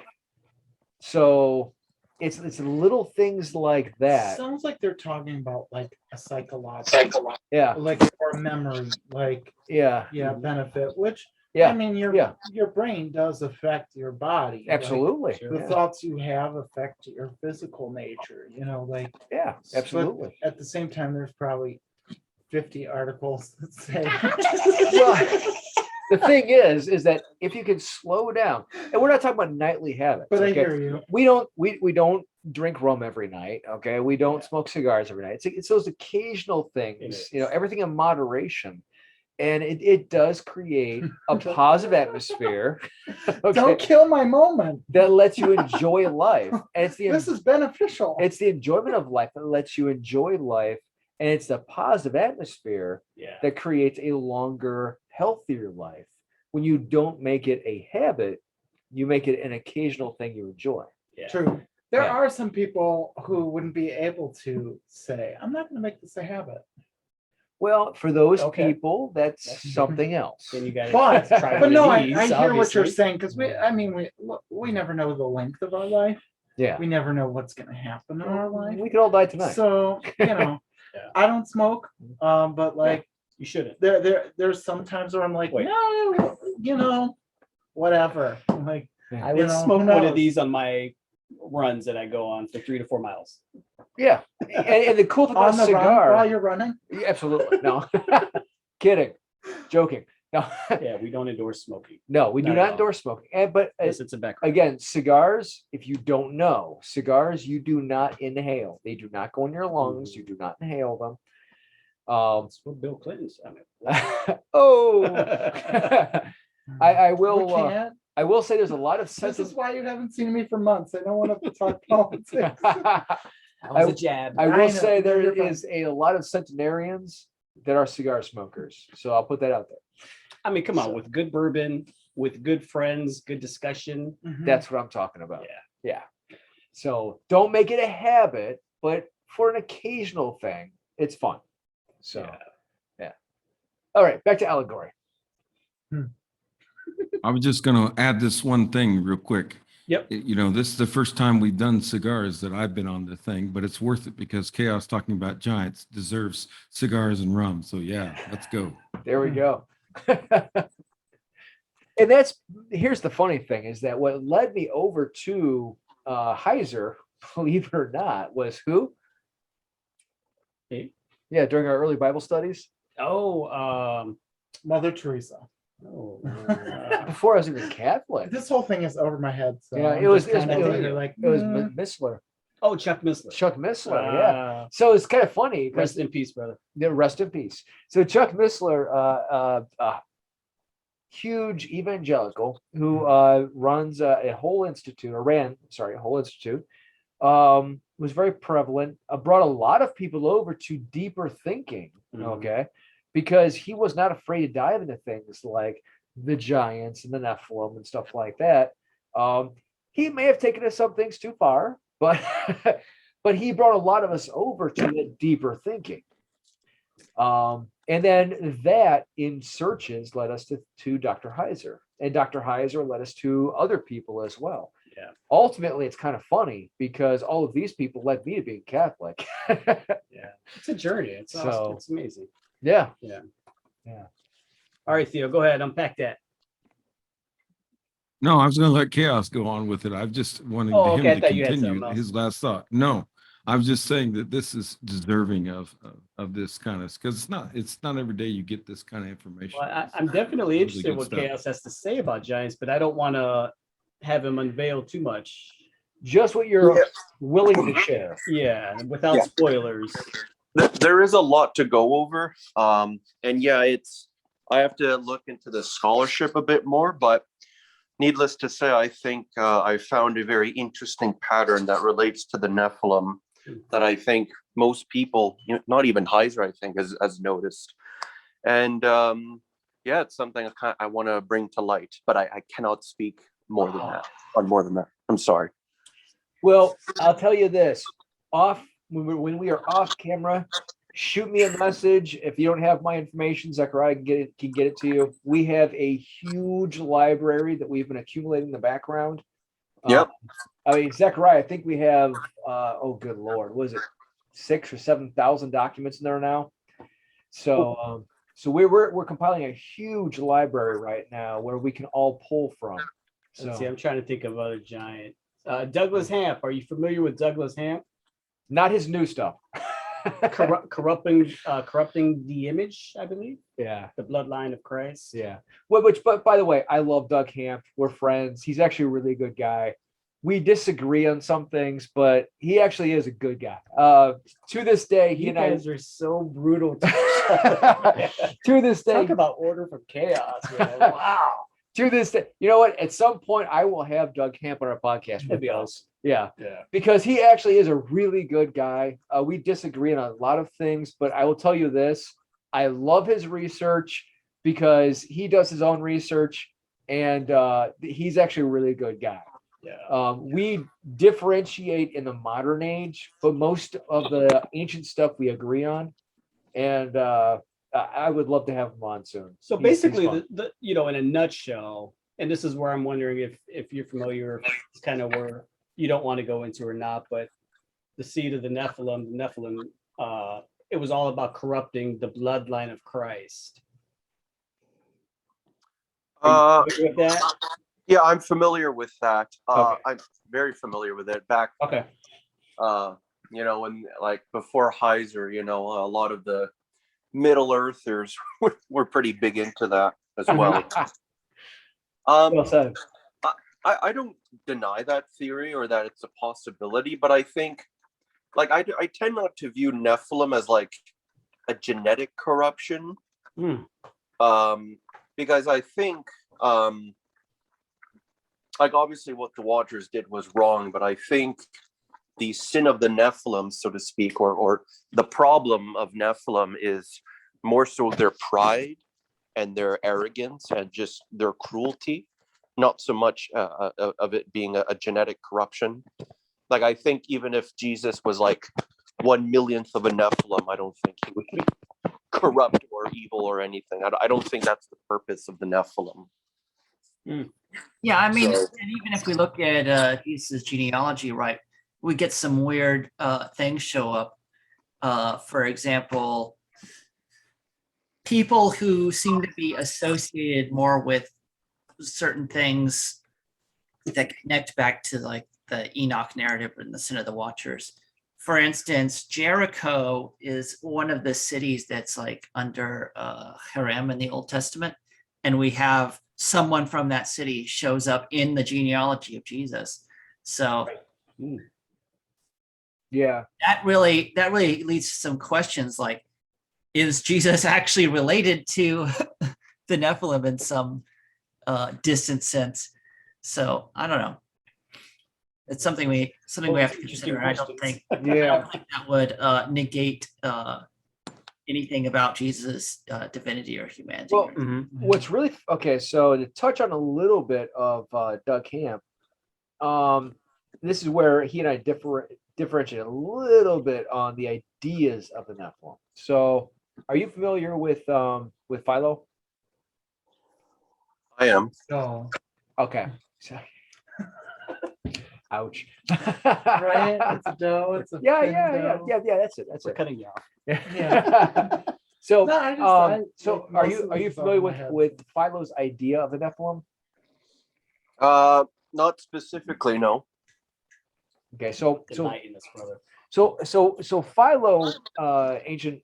So it's little things like that. Sounds like they're talking about like a psychological, Yeah. like or memory, like Yeah. benefit. Which Yeah. I mean, your brain does affect your body. like, Absolutely. the thoughts you have affect your physical nature. Like Yeah. Absolutely. But at the same time, there's probably 50 articles that say. Well, the thing is that if you can slow down, and we're not talking about nightly habits. But I okay? hear you. We don't drink rum every night. Okay. We don't smoke cigars every night. It's those occasional things, everything in moderation. And it does create a positive atmosphere. Okay, Don't kill my moment. that lets you enjoy life. And This is beneficial. it's the enjoyment of life that lets you enjoy life. And it's the positive atmosphere Yeah. that creates a longer, healthier life. When you don't make it a habit, you make it an occasional thing you enjoy. Yeah. True. There Yeah. are some people who wouldn't be able to say, I'm not going to make this a habit. Well, for those Okay. people, that's That's- something else. Then you got But, try but no, one I, of these, I hear what you're obviously. saying, because we never know the length of our life. Yeah. We never know what's gonna happen in our life. We could all die tonight. So, Yeah. I don't smoke, but like You shouldn't. there's some times where I'm like, Wait. no, whatever. I'm like, I you would know, smoke who one of knows? these on my runs that I go on for 3 to 4 miles. Yeah. And the cool thing about On a the run cigar. while you're running. Yeah, absolutely. No. Kidding. Joking. No. Yeah, we don't endorse smoking. No, we do Not at not all. endorse smoking. But Unless it's a background. again, cigars, if you don't know, cigars you do not inhale. They do not go in your lungs. You do not inhale them. That's what Bill Clinton's. I mean, Oh, I We will. can't. I will say there's a lot of This sensitive. is why you haven't seen me for months. I don't want to talk politics. that was a jab. I I will know, say there you're fine. is a lot of centenarians that are cigar smokers. So I'll put that out there. I mean, come on, So- with good bourbon, with good friends, good discussion. Mhm. That's what I'm talking about. Yeah. Yeah. So don't make it a habit, but for an occasional thing, it's fun. So yeah. All right, back to allegory. I was just going to add this one thing real quick. Yep. You know, this is the first time we've done cigars that I've been on the thing, but it's worth it because Chaos talking about giants deserves cigars and rum. So yeah, let's go. There we go. And that's here's the funny thing is that what led me over to Heiser, believe it or not, was who? Hey. Yeah, during our early Bible studies. Oh, Mother Teresa. oh, Before I was even Catholic. This whole thing is over my head. So Yeah, I'm it was- just kinda it was- over here like It was mm. oh, Chuck Missler. Chuck Missler, yeah. Uh, So it's kind of funny because Rest in peace, brother. rest in peace. So Chuck Missler, huge evangelical who runs a whole institute or ran, sorry, a whole institute, was very prevalent, brought a lot of people over to deeper thinking, Mhm. okay, because he was not afraid to dive into things like the giants and the Nephilim and stuff like that. He may have taken some things too far, but but he brought a lot of us over to the deeper thinking. And then that in searches led us to Dr. Heiser, and Dr. Heiser led us to other people as well. Yeah. Ultimately, it's kind of funny because all of these people led me to being Catholic. Yeah, it's a journey. It's So- awesome. It's amazing. Yeah. All right, Theo, go ahead. Unpack that. No, I was going to let Chaos go on with it. I just wanted Oh, okay, I him to thought you had continue something else. his last thought. No, I was just saying that this is deserving of this kind of, because it's not every day you get this kind of information. Well, I'm definitely Really interested in good what stuff. Chaos has to say about Giants, but I don't want to have him unveil too much. Just what you're willing to share. Yeah, without Yeah. spoilers. There is a lot to go over. And yeah, I have to look into the scholarship a bit more, but needless to say, I think I found a very interesting pattern that relates to the Nephilim that I think most people, not even Heiser, I think, has noticed. And yeah, it's something I want to bring to light, but I cannot speak more than that. On more than that, I'm sorry. Well, I'll tell you this: when we are off camera, shoot me a message. If you don't have my information, Zechariah can get it to you. We have a huge library that we've been accumulating in the background. Yep. I mean, Zechariah, I think we have. Oh, good Lord, was it 6,000 or 7,000 documents in there now? So, so we're compiling a huge library right now where we can all pull from. Let's see, So, I'm trying to think of other giant. Douglas Hamp. Are you familiar with Douglas Hamp? not his new stuff. Corrupting the image, I believe. Yeah. The bloodline of Christ. Yeah. Which, but by the way, I love Doug Hamp. We're friends. He's actually a really good guy. We disagree on some things, but he actually is a good guy. To this day, he You and I. guys are so brutal. To To this day, Talk about order from chaos. Man. Wow. to this day, you know what? At some point, I will have Doug Hamp on our podcast. That'd be with us. awesome. Yeah, Yeah. because he actually is a really good guy. We disagree on a lot of things, but I will tell you this: I love his research because he does his own research, and he's actually a really good guy. Yeah. We differentiate in the modern age, but most of the ancient stuff we agree on. And I would love to have him on soon. So He's basically, fun. the in a nutshell, and this is where I'm wondering if you're familiar, if it's kind of where you don't want to go into or not, but the seed of the Nephilim, it was all about corrupting the bloodline of Christ. Are you familiar with that? Yeah, I'm familiar with that. Okay. I'm very familiar with it. Back, Okay. when like before Heiser, a lot of the Middle Earthers were pretty big into that as well. Well said. I don't deny that theory or that it's a possibility, but I think, like, I tend not to view Nephilim as like a genetic corruption, because I think, like, obviously what the Watchers did was wrong, but I think the sin of the Nephilim, so to speak, or the problem of Nephilim is more so their pride and their arrogance and just their cruelty, not so much of it being a genetic corruption. Like, I think even if Jesus was like 1/1,000,000th of a Nephilim, I don't think he would be corrupt or evil or anything. I don't think that's the purpose of the Nephilim. Yeah, I mean, So- and even if we look at Jesus' genealogy, right, we get some weird things show up. For example, people who seem to be associated more with certain things that connect back to like the Enoch narrative and the Sin of the Watchers. For instance, Jericho is one of the cities that's like under Harem in the Old Testament, and we have someone from that city shows up in the genealogy of Jesus. So Yeah. that really leads to some questions like, is Jesus actually related to the Nephilim in some distant sense? So I don't know. It's something we have to consider. I don't think Yeah. that would negate anything about Jesus' divinity or humanity. Well, what's really okay, so to touch on a little bit of Doug Hamp, this is where he and I differentiate a little bit on the ideas of the Nephilim. So, are you familiar with Philo? I am. No. Okay. So, ouch. Right? It's a dough. It's a Yeah, thin yeah. dough. That's it. That's We're it. cutting you off. Yeah. So, No, I just- so like, are most you of are you this is off familiar my with head. Philo's idea of the Nephilim? Not specifically, no. Okay, so Denying this, brother. so Philo, ancient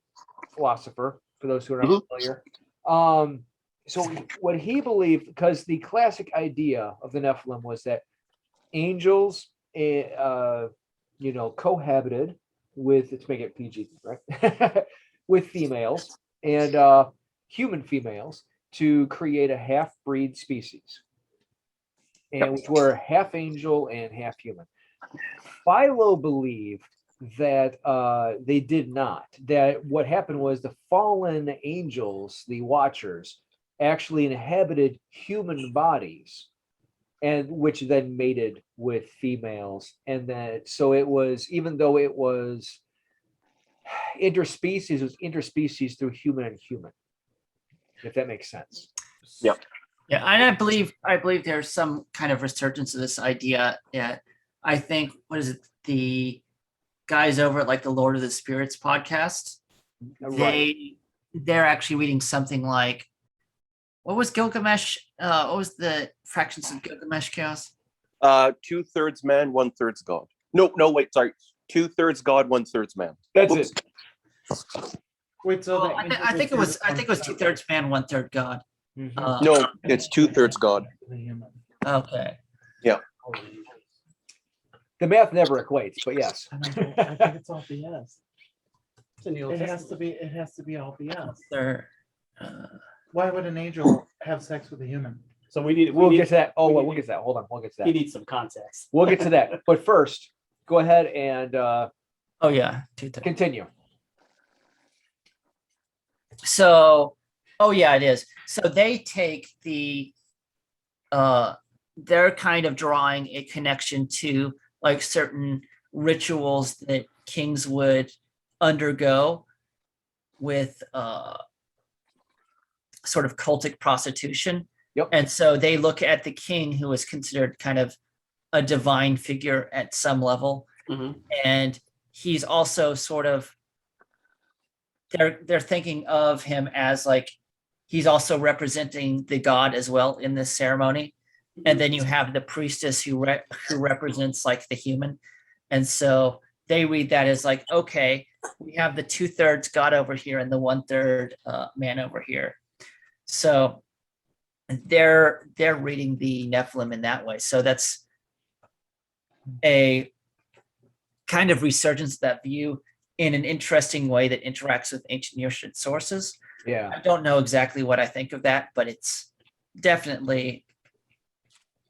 philosopher, for those who are not familiar. So what he believed, because the classic idea of the Nephilim was that angels, cohabited with, let's make it PG, right, with females and human females to create a half-breed species, and which were half angel and half human. Philo believed that they did not. That what happened was the fallen angels, the Watchers, actually inhabited human bodies, and which then mated with females. And that so it was, even though it was interspecies, it was interspecies through human and human. If that makes sense. Yep. Yeah, and I believe there's some kind of resurgence of this idea. Yeah, I think, what is it, the guys over at like the Lord of the Spirits podcast, Right. they're actually reading something like, what was Gilgamesh? What was the fractions of Gilgamesh chaos? 2/3 man, 1/3 God. No, wait, sorry. 2/3 God, 1/3 man. That's Whoops. it. Wait, so Well, I think it was 2/3 man, 1/3 God. No, it's 2/3 God. Okay. The math never equates, but yes. I think it's all BS. It's in the Old It has to Testament. be. It has to be all BS. They're, Why would an angel have sex with a human? So we need. We'll we get need to that. Oh, we well, need- we'll get to that. Hold on, we'll get to He that. needs some context. We'll get to that. But first, go ahead and oh yeah, 2/3. continue. So, oh yeah, it is. So they take they're kind of drawing a connection to like certain rituals that kings would undergo with sort of cultic prostitution. Yep. And so they look at the king, who is considered kind of a divine figure at some level. Mhm. And he's also sort of, they're thinking of him as like, he's also representing the god as well in this ceremony. And then you have the priestess who represents like the human. And so they read that as like, okay, we have the 2/3 god over here and the 1/3 man over here. So they're reading the Nephilim in that way. So that's a kind of resurgence of that view in an interesting way that interacts with ancient Near Eastern sources. Yeah. I don't know exactly what I think of that, but it's definitely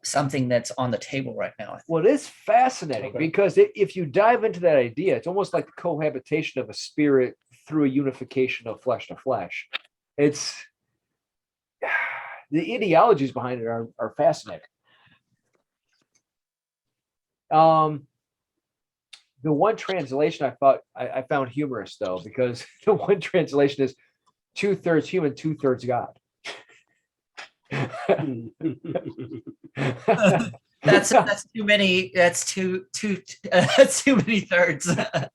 something that's on the table right now. Well, it is fascinating Okay. because if you dive into that idea, it's almost like the cohabitation of a spirit through a unification of flesh to flesh. It's the ideologies behind it are fascinating. The one translation I found humorous though, because the one translation is 2/3 human, 2/3 God. That's too many. That's too that's too many thirds.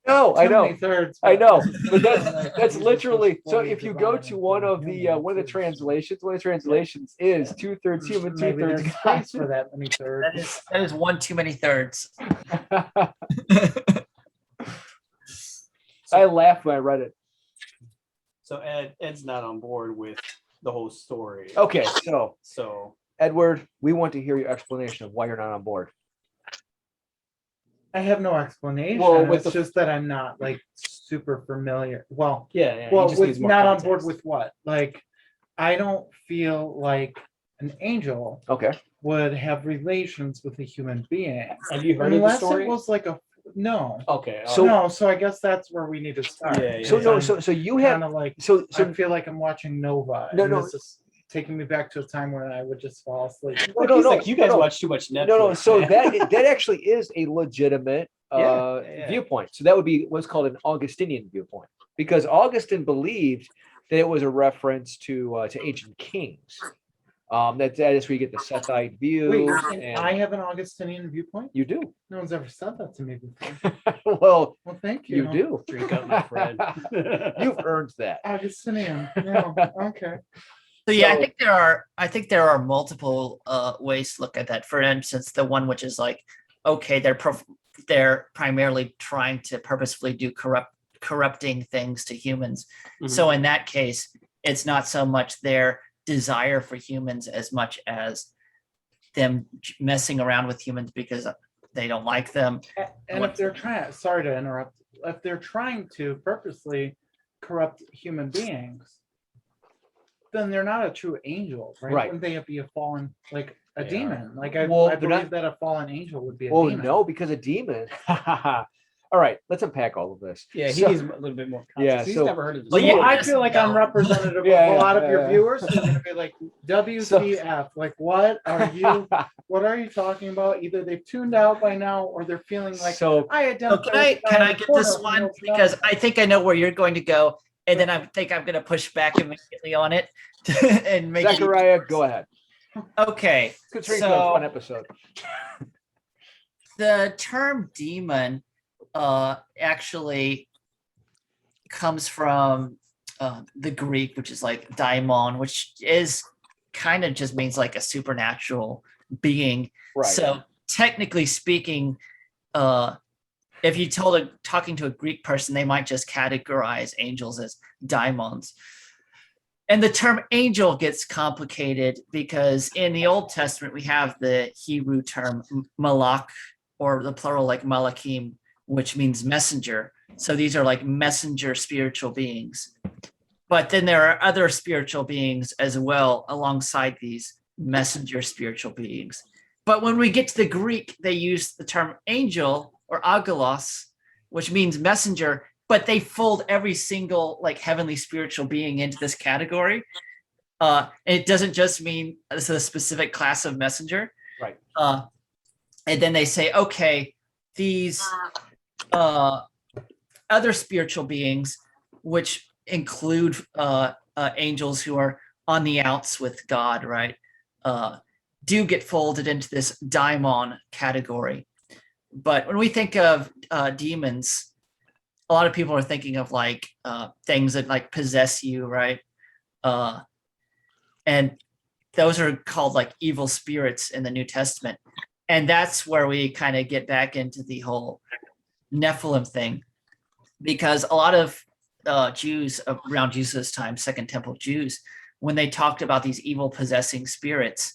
No, I Too know. many thirds, I but- know, but that's Jesus was literally so. fully If you go divine to and one fully of the human, one of the too. translations is 2/3 human, Maybe 2/3 there's God. space for that many thirds. That is one too many thirds. I laughed when I read it. So Ed's not on board with the whole story. Okay, So Edward, we want to hear your explanation of why you're not on board. I have no explanation. Well, with It's the- just that I'm not like super familiar. Well, yeah, he well, just with needs more not on board context. with what? Like, I don't feel like an angel Okay, would have relations with a human being. Have you heard of the Unless story? it was like a no. Okay. So- No, so I guess that's where we need to start. Yeah, yeah, so no, yeah. so you have kind of like so I feel like I'm watching Nova. No, and no. This is taking me back to a time when I would just fall asleep. Like, no, he's no, like, you guys no. watch too much Netflix. no, so man." that actually is a legitimate Yeah. viewpoint. So that would be what's called an Augustinian viewpoint, because Augustine believed that it was a reference to ancient kings. That is where you get the Sethite view. Wait, and and I have an Augustinian viewpoint? you do. No one's ever said that to me before. Well, Well, thank you. you do. Drink up, my friend. You've earned that. Augustinian. Yeah, okay. So yeah, So- I think there are multiple ways to look at that. For instance, the one which is like, okay, they're primarily trying to purposefully do corrupting things to humans. Mhm. So in that case, it's not so much their desire for humans as much as them messing around with humans because they don't like them. And if they're trying, sorry to interrupt, if they're trying to purposely corrupt human beings, then they're not a true angel, right? Right. Wouldn't they be a fallen, like a They demon? Like I Well, they're believe not- that a fallen angel would be a Well, demon. no, because a demon. All right, let's unpack all of this. Yeah, he So- needs a little bit more context. Yeah, He's so- never heard of this. Well, Well, yeah, I feel like I'm no. representative Yeah, of a yeah, lot of yeah, your yeah. viewers who are gonna be like, WTF, like what are you talking about? Either they've tuned out by now or they're feeling like So I So identify. can I with the guy in the get corner this who one knows because nothing." I think I know where you're going to go, and then I think I'm going to push back immediately on it and make it. Zechariah, go ahead. Okay, Let's turn into a So- fun episode. the term demon actually comes from the Greek, which is like daimon, which is kind of just means like a supernatural being. Right. So technically speaking, if you talking to a Greek person, they might just categorize angels as daimons. And the term angel gets complicated because in the Old Testament, we have the Hebrew term malach, or the plural like malachim, which means messenger. So these are like messenger spiritual beings. But then there are other spiritual beings as well alongside these messenger spiritual beings. But when we get to the Greek, they use the term angel or agolos, which means messenger, but they fold every single like heavenly spiritual being into this category. And it doesn't just mean this is a specific class of messenger. Right. And then they say, okay, these other spiritual beings, which include angels who are on the outs with God, right? Do get folded into this daimon category. But when we think of demons, a lot of people are thinking of like things that like possess you, right? And those are called like evil spirits in the New Testament. And that's where we kind of get back into the whole Nephilim thing, because a lot of Jews around Jesus' time, Second Temple Jews, when they talked about these evil possessing spirits,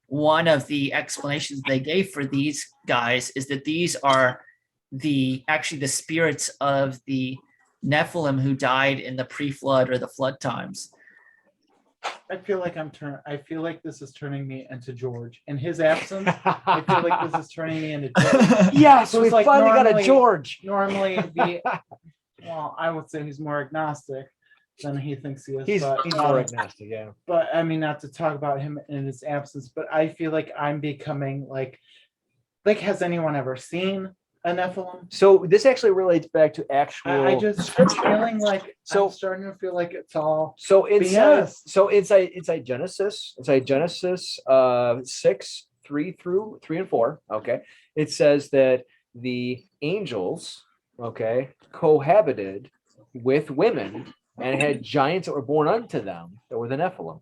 one of the explanations they gave for these guys is that these are actually the spirits of the Nephilim who died in the pre-flood or the flood times. I feel like this is turning me into George. In his absence, I feel like this is turning me into George. Yeah, so we It's like finally got a normally- George. Normally, well, I would say he's more agnostic than he thinks he is. He's but, more agnostic, yeah. but I mean, not to talk about him in his absence, but I feel like I'm becoming like, has anyone ever seen a Nephilim? So this actually relates back to actual. I'm feeling like So- I'm starting to feel like it's all So inside, BS. so inside Genesis 6:3-4. Okay, it says that the angels, okay, cohabited with women and had giants that were born unto them that were the Nephilim.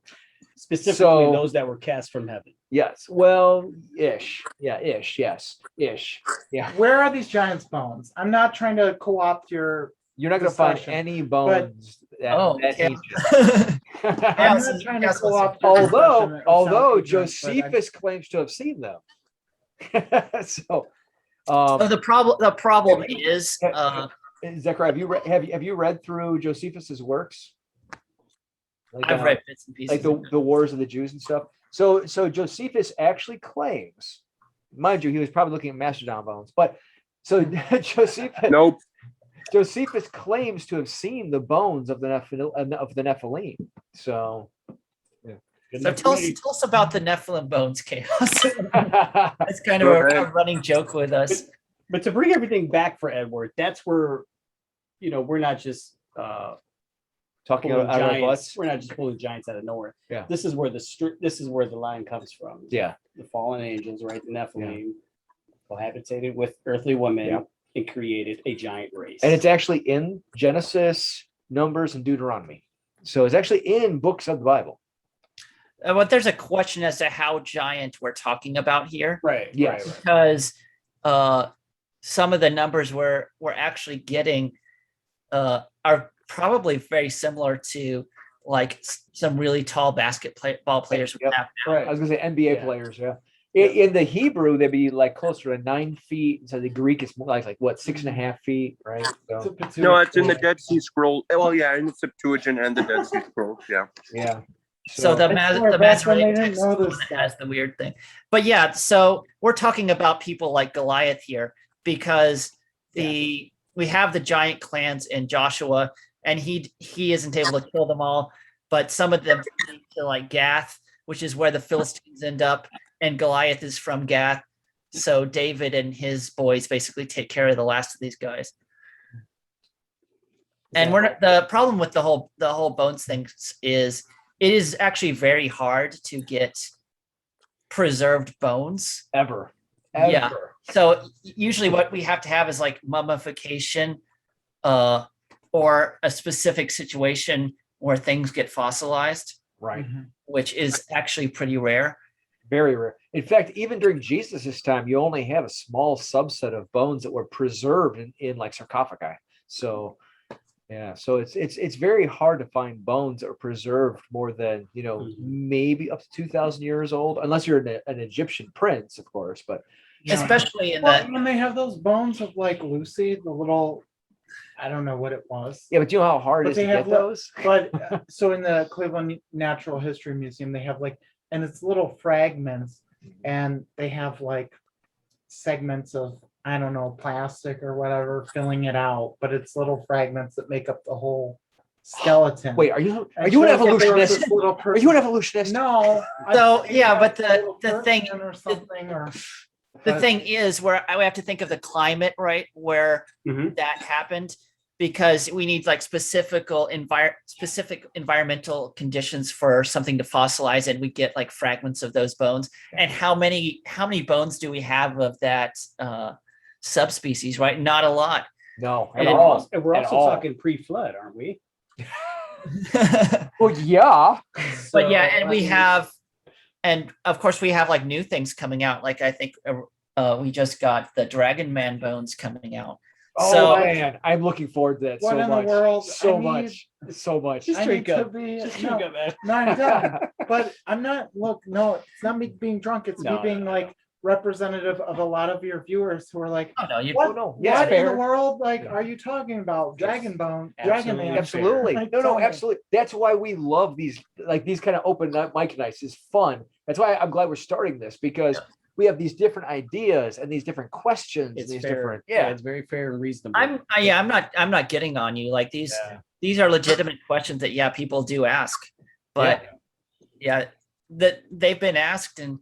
Specifically, So- those that were cast from heaven. Yes, well, ish, yeah, ish, yes, ish, yeah. Where are these giants' bones? I'm not trying to co-opt your. You're not going to find Discussion, any bones that, Oh, that yeah. ancient. I'm so not trying you to guys co-opt. must- your discussion. It although sounds ignorant, but Josephus claims to have seen them. So, So the problem is Zechariah, have you read through Josephus's works? Like, I've read bits and pieces. like the wars of the Jews and stuff. So Josephus actually claims, mind you, he was probably looking at mastodon bones, but so Josephus Nope. Josephus claims to have seen the bones of the Nephilim. So So tell us about the Nephilim bones, Chaos. That's kind Go of ahead. a running joke with us. But to bring everything back for Edward, that's where, we're not just talking pulling out of our giants. butts. We're not just pulling giants out of nowhere. Yeah. This is where the line comes from. Yeah. The fallen angels, right? The Nephilim cohabitated with earthly women Yeah. and created a giant race. And it's actually in Genesis, Numbers, and Deuteronomy. So it's actually in books of the Bible. But there's a question as to how giant we're talking about here, right. Yes. Right. because some of the numbers we're actually getting are probably very similar to like some really tall basketball players we Yep. have now. Right. I was gonna say NBA Yeah. players, yeah. In the Hebrew, they'd be like closer to 9 feet. So the Greek is more like what, 6.5 feet, right? So No, it's in the Dead Sea Scroll. Well, yeah, in the Septuagint and the Dead Sea Scrolls. Yeah. yeah. So the I swear, back when they Masoretic didn't text know is the this one that stuff. has the weird thing. But yeah, so we're talking about people like Goliath here because we have the giant clans in Joshua, and he isn't able to kill them all, but some of them lead to like Gath, which is where the Philistines end up, and Goliath is from Gath. So David and his boys basically take care of the last of these guys. And the problem with the whole bones thing is it is actually very hard to get preserved bones. Ever. Yeah. So usually what we have to have is like mummification or a specific situation where things get fossilized, Right. which is actually pretty rare. Very rare. In fact, even during Jesus's time, you only have a small subset of bones that were preserved in like sarcophagi. So yeah, so it's very hard to find bones that are preserved more than, maybe up to 2,000 years old, unless you're an Egyptian prince, of course. But Especially in Well, the when they have those bones of like Lucy, the little, I don't know what it was. yeah, but you know how hard it But is to they get have those? But so in the Cleveland Natural History Museum, they have like, and it's little fragments, and they have like segments of, I don't know, plastic or whatever, filling it out, but it's little fragments that make up the whole skeleton. Wait, are you And an shows that there was evolutionist? this little Are you an person- evolutionist? No. So, I think yeah, but that's a little the thing- person or something, or thing is where I have to think of the climate, right, where Mhm. that happened. because we need like specific environmental conditions for something to fossilize, and we get like fragments of those bones. And how many bones do we have of that subspecies? Right, not a lot. No, And at it- all. And we're At also all. talking pre-flood, aren't we? Well, yeah. But yeah, So, and we have, and of course we have like new things coming out. Like I think we just got the Dragon Man bones coming out. Oh So man, I'm looking forward to that What so in the much. world? So I much. So much. Just I drink need to up. be Just no, drink up, man. no, I'm done. But I'm not. Look, no, it's not me being drunk. It's No, me being no, like representative of a lot of your viewers who are like, oh no, you what? no, yeah, what in the fair. world? Like, Yeah. are you talking about? Dragon Bone, Absolutely. Dragon Man. Absolutely. Like, No, tell me. absolutely. That's why we love these kind of open mic nights is fun. That's why I'm glad we're starting this, because we have these different ideas and these different questions. It's these fair. different, It's very fair and reasonable. I'm not getting on you. Like these are legitimate questions that people do ask. But that they've been asked, and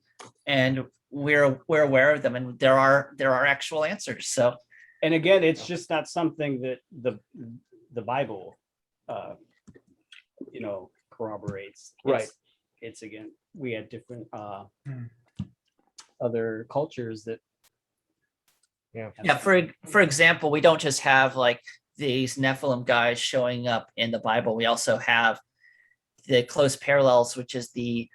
we're aware of them, and there are actual answers. So And again, it's just not something that the Bible, corroborates. Right. It's again, we had different other cultures that. yeah, for example, we don't just have like these Nephilim guys showing up in the Bible. We also have the close parallels, which is the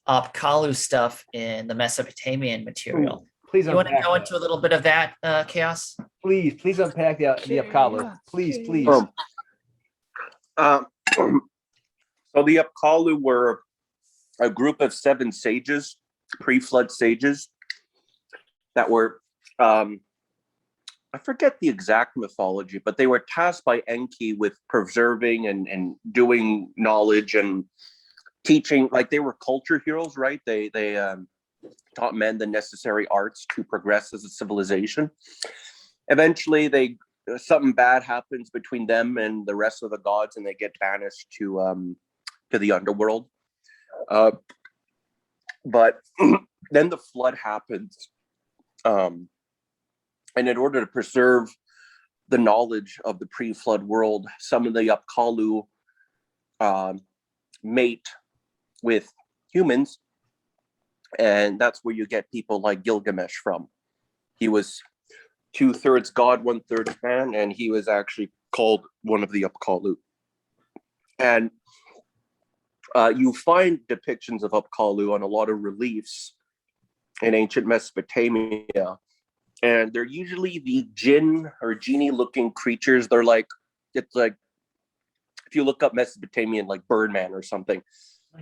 Apkallu stuff in the Mesopotamian material. Ooh, please You want to unpack go that. into a little bit of that, Chaos? Please unpack the Apkallu. Please. So the Apkallu were a group of 7 sages, pre-flood sages, that were, I forget the exact mythology, but they were tasked by Enki with preserving and doing knowledge and teaching. Like, they were culture heroes, right? They taught men the necessary arts to progress as a civilization. Eventually, something bad happens between them and the rest of the gods, and they get banished to the underworld. But then the flood happens, and in order to preserve the knowledge of the pre-flood world, some of the Apkallu mate with humans, and that's where you get people like Gilgamesh from. He was 2/3 god, 1/3 man, and he was actually called one of the Apkallu. And you find depictions of Apkallu on a lot of reliefs in ancient Mesopotamia, and they're usually the jinn or genie-looking creatures. It's like if you look up Mesopotamian, like Birdman or something,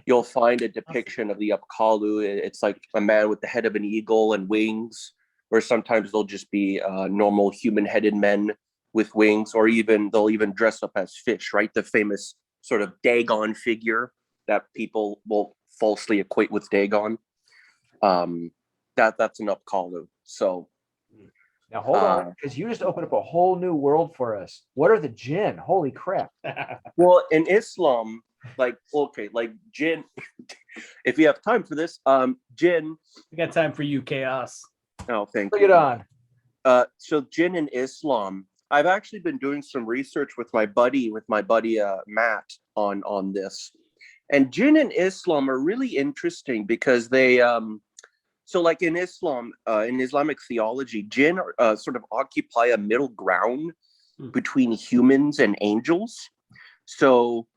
you'll find a depiction of the Apkallu. It's like a man with the head of an eagle and wings, or sometimes they'll just be normal human-headed men with wings, or they'll even dress up as fish, right? The famous sort of Dagon figure that people will falsely equate with Dagon. That's an Apkallu. So Now hold on, because you just opened up a whole new world for us. What are the jinn? Holy crap! well, in Islam, like jinn, if you have time for this, jinn. We got time for you, Chaos. Oh, thank Bring you. it on. So jinn in Islam, I've actually been doing some research with my buddy Matt on this, and jinn in Islam are really interesting because they so like in Islam, in Islamic theology, jinn sort of occupy a middle ground between humans and angels. So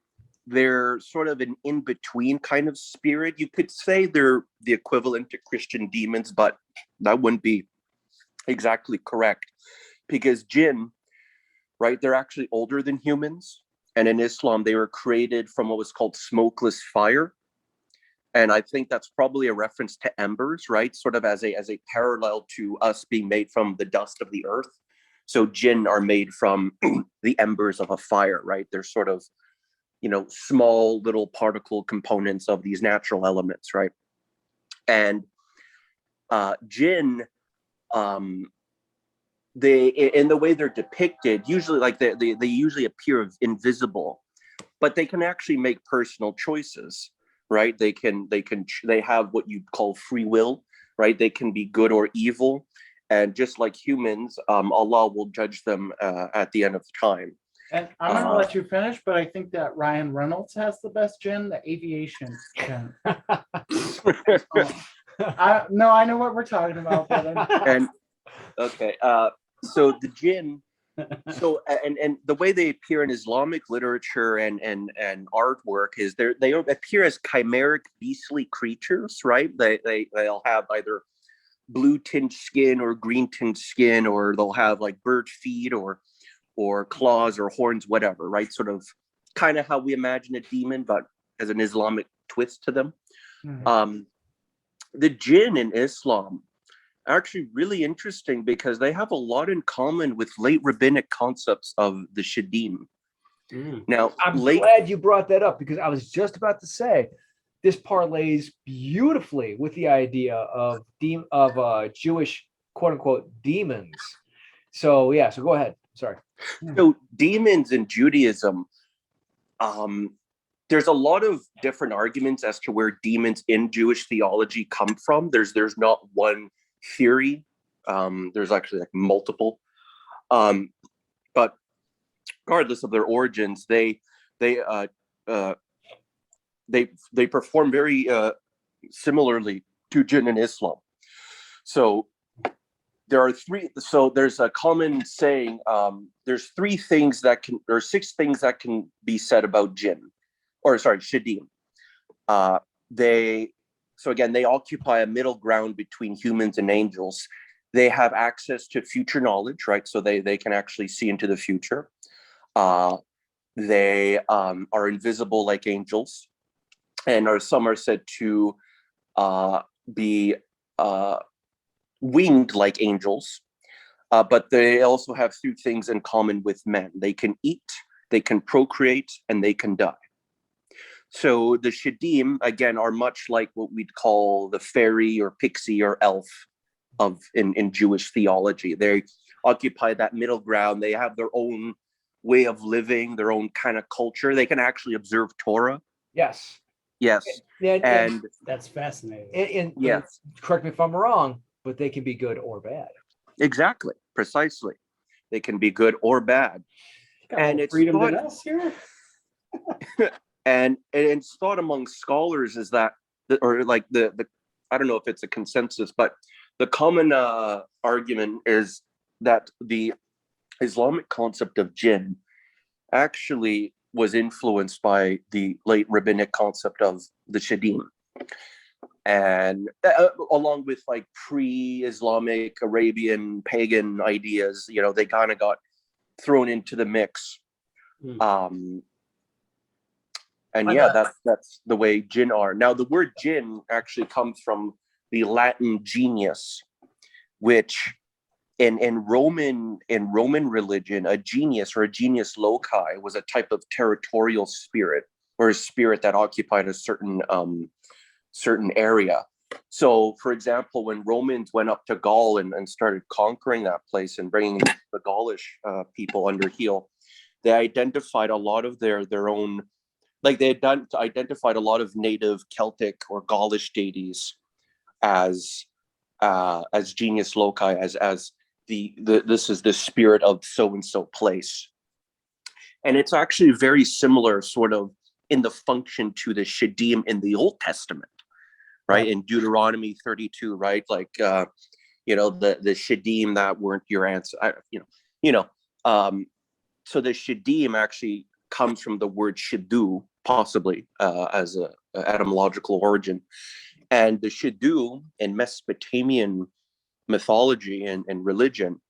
they're sort of an in-between kind of spirit. You could say they're the equivalent to Christian demons, but that wouldn't be exactly correct, because jinn, right, they're actually older than humans. And in Islam, they were created from what was called smokeless fire. And I think that's probably a reference to embers, right? Sort of as a parallel to us being made from the dust of the earth. So jinn are made from the embers of a fire, right? They're sort of, small little particle components of these natural elements, right? And jinn, they, in the way they're depicted, usually like they usually appear invisible, but they can actually make personal choices, right? They have what you call free will, right? They can be good or evil, and just like humans, Allah will judge them at the end of time. And I'm gonna let you finish, but I think that Ryan Reynolds has the best gin, the aviation gin. I know what we're talking about, but And okay, so the jinn. So and the way they appear in Islamic literature and artwork is they appear as chimeric beastly creatures, right? They'll have either blue tinged skin or green tinged skin, or they'll have like bird feet or claws or horns, whatever, right? Sort of kind of how we imagine a demon, but as an Islamic twist to them. The jinn in Islam are actually really interesting because they have a lot in common with late rabbinic concepts of the shadim. Now, I'm glad you brought that up because I was just about to say this parlays beautifully with the idea of Jewish quote unquote demons. So yeah, so go ahead. Sorry. So demons in Judaism, there's a lot of different arguments as to where demons in Jewish theology come from. There's not one theory. There's actually like multiple. But regardless of their origins, they perform very similarly to jinn in Islam. So there are three. So there's a common saying. There's six things that can be said about jinn, or sorry, shadim. They occupy a middle ground between humans and angels. They have access to future knowledge, right? So they can actually see into the future. They are invisible like angels, and some are said to be winged like angels. But they also have two things in common with men. They can eat, they can procreate, and they can die. So the shadim, again, are much like what we'd call the fairy or pixie or elf in Jewish theology. They occupy that middle ground. They have their own way of living, their own kind of culture. They can actually observe Torah. Yes. Yes. And that's fascinating. And yes. Correct me if I'm wrong, but they can be good or bad. Exactly. Precisely. They can be good or bad. And it's freedom to us here. And it's thought among scholars is that, or like the I don't know if it's a consensus, but the common argument is that the Islamic concept of jinn actually was influenced by the late rabbinic concept of the shadim, and along with like pre-Islamic Arabian pagan ideas, they kind of got thrown into the mix. And yeah, that's the way jinn are. Now, the word jinn actually comes from the Latin genius, which in Roman religion, a genius or a genius loci was a type of territorial spirit, or a spirit that occupied a certain area. So, for example, when Romans went up to Gaul and started conquering that place and bringing the Gaulish people under heel, they identified a lot of their own. Like they had identified a lot of native Celtic or Gaulish deities as genius loci, as this is the spirit of so and so place, and it's actually very similar, sort of in the function to the shadim in the Old Testament, right? In Deuteronomy 32, right? Like the shadim that weren't your ancestors, so the shadim actually comes from the word shiddu, possibly as a etymological origin. And the shiddu in Mesopotamian mythology and religion,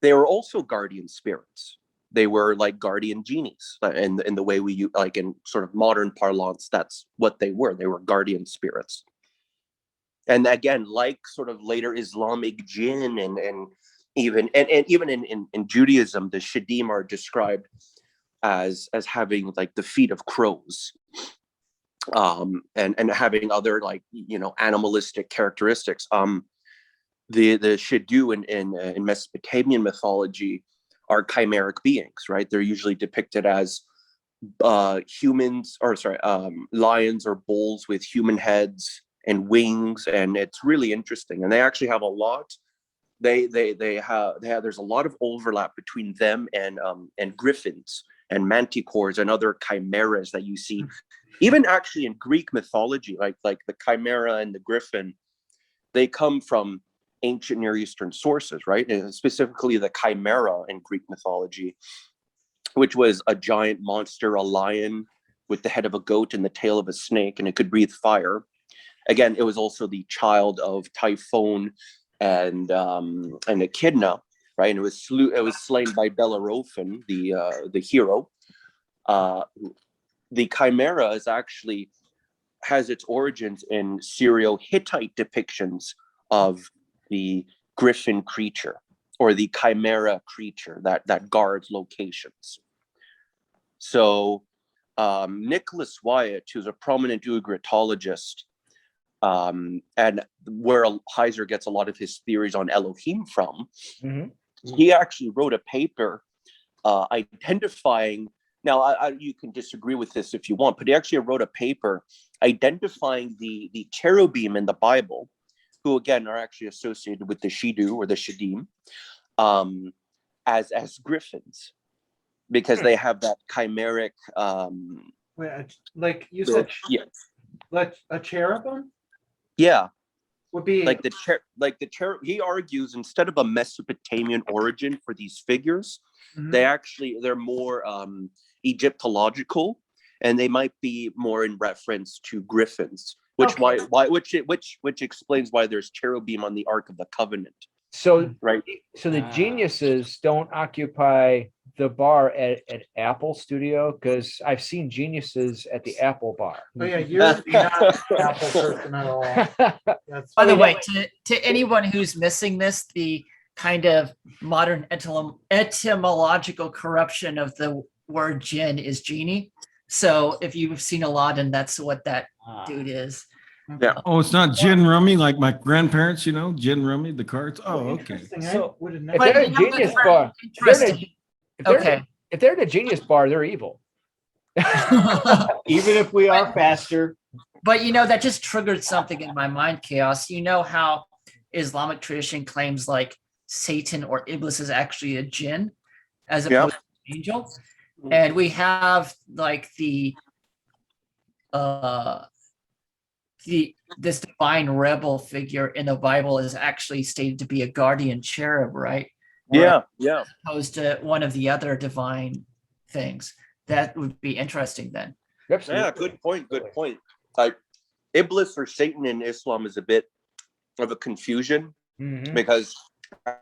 they were also guardian spirits. They were like guardian genies in the way we like in sort of modern parlance. That's what they were. They were guardian spirits. And again, like sort of later Islamic jinn and even in Judaism, the shadim are described as having like the feet of crows, and having other like animalistic characteristics. The shiddu in Mesopotamian mythology are chimeric beings, right? They're usually depicted as lions or bulls with human heads and wings, and it's really interesting. And they actually have a lot. They have there's a lot of overlap between them and griffins and manticores and other chimeras that you see, even actually in Greek mythology, like the chimera and the griffin, they come from ancient Near Eastern sources, right? And specifically the chimera in Greek mythology, which was a giant monster, a lion with the head of a goat and the tail of a snake, and it could breathe fire. Again, it was also the child of Typhon and Echidna, right? And it was slain by Bellerophon, the hero. The chimera is actually has its origins in Syro-Hittite depictions of the griffin creature or the chimera creature that guards locations. So Nicholas Wyatt, who's a prominent Ugritologist, and where Heiser gets a lot of his theories on Elohim from, he actually wrote a paper identifying. Now, you can disagree with this if you want, but he actually wrote a paper identifying the cherubim in the Bible, who again are actually associated with the Shidu or the Shadim, as griffins, because they have that chimeric. Wait, like you said, like a cherubim Yeah, would be like the cherub. He argues instead of a Mesopotamian origin for these figures, they're more Egyptological, and they might be more in reference to griffins, which explains why there's cherubim on the Ark of the Covenant. So right. So the geniuses don't occupy the bar at Apple Studio, because I've seen geniuses at the Apple bar. Oh yeah, you're not an Apple person at all. That's By the way, to anyone who's missing this, the kind of modern etymological corruption of the word jinn is genie. So if you've seen Aladdin, that's what that dude is. Yeah. Oh, it's not gin rummy like my grandparents, gin rummy, the cards. Oh, okay. interesting. So, I would have If never. they're But a you know, genius that's bar, Interesting. if they're in a genius bar, they're evil. Even if we are faster. But that just triggered something in my mind, Chaos. You know how Islamic tradition claims like Satan or Iblis is actually a jinn as opposed to an angel? And we have like this divine rebel figure in the Bible is actually stated to be a guardian cherub, right? Yeah. As opposed to one of the other divine things. That would be interesting then. Yeah, good point. Like Iblis or Satan in Islam is a bit of a confusion because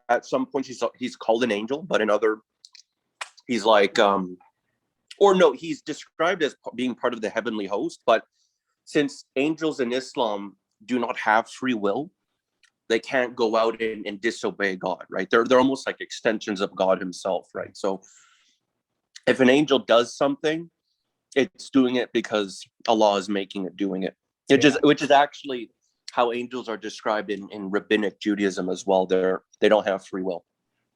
at some points he's called an angel, but in other he's like he's described as being part of the heavenly host. But since angels in Islam do not have free will, they can't go out and disobey God, right? They're almost like extensions of God himself, right? So if an angel does something, it's doing it because Allah is making it doing it. Which is actually how angels are described in rabbinic Judaism as well. They don't have free will.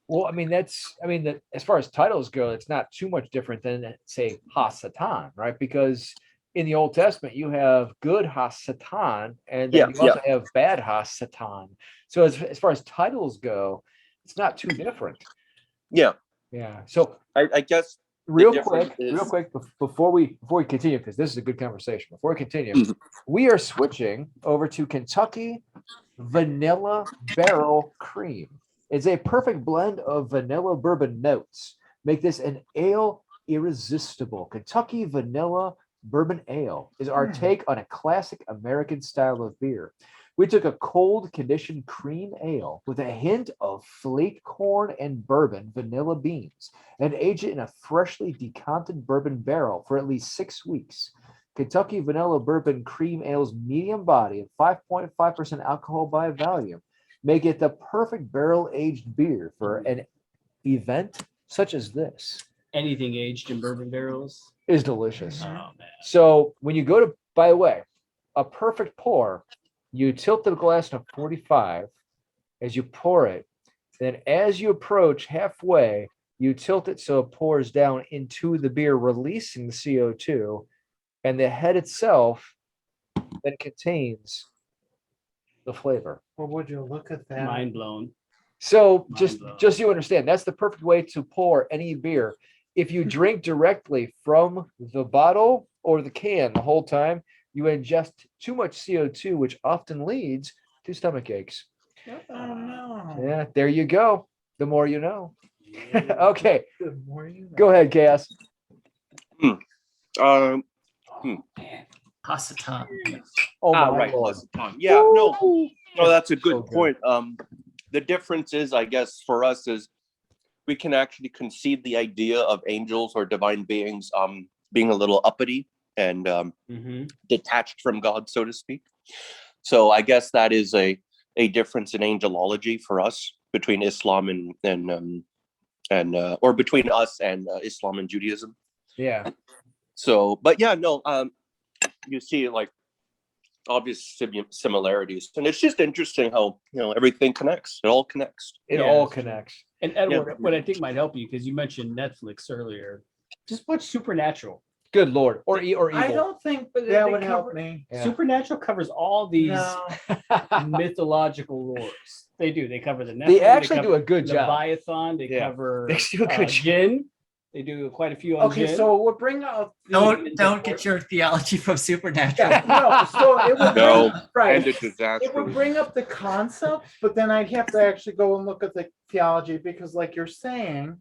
Well, as far as titles go, it's not too much different than, say, Ha-Satan, right? Because in the Old Testament, you have good Ha-Satan, and then you also have bad Ha-Satan. So as far as titles go, it's not too different. Yeah. Yeah. So I guess real quick, before we continue, because this is a good conversation. Before we continue, we are switching over to Kentucky Vanilla Barrel Cream. It's a perfect blend of vanilla bourbon notes. Make this an ale irresistible. Kentucky Vanilla Bourbon Ale is our take on a classic American style of beer. We took a cold conditioned cream ale with a hint of flake corn and bourbon vanilla beans and aged it in a freshly decanted bourbon barrel for at least 6 weeks. Kentucky Vanilla Bourbon Cream Ale's medium body and 5.5% alcohol by volume make it the perfect barrel-aged beer for an event such as this. Anything aged in bourbon barrels is delicious. Oh man. So when you go to, by the way, a perfect pour, you tilt the glass to 45 as you pour it. Then as you approach halfway, you tilt it so it pours down into the beer, releasing the CO2, and the head itself then contains the flavor. Well, would you look at that? Mind blown. So Mind just blown. just so you understand, that's the perfect way to pour any beer. if you drink directly from the bottle or the can the whole time, you ingest too much CO2, which often leads to stomach aches. Oh, no. Yeah, there you go. The more you know. Okay, The more you know. go ahead, Chaos. Um, Hasatan. Oh my right. lord. Yeah, no, Woo! no, that's a good So good. point. The difference is, I guess, for us is we can actually concede the idea of angels or divine beings being a little uppity and detached from God, so to speak. So I guess that is a difference in angelology for us between Islam and or between us and Islam and Judaism. Yeah. So, but yeah, no, you see like obvious similarities, and it's just interesting how everything connects. It all connects. It Yeah, all that's true. connects. And Edward, what I think might help you, because you mentioned Netflix earlier, just watch Supernatural. Good lord. Or evil. I don't think But that they would help cover- me. Yeah. Supernatural covers all these No. mythological lores. They do. They cover the Nephilim. They actually cover do a good job. Leviathan. They Yeah. cover They do a good job. Jinn. They do quite a few on Okay, Jinn. so we'll bring up. Don't get your theology from Supernatural. Yeah, no, so it would No, bring, right. And a disaster. It would bring up the concept, but then I'd have to actually go and look at the theology because, like you're saying,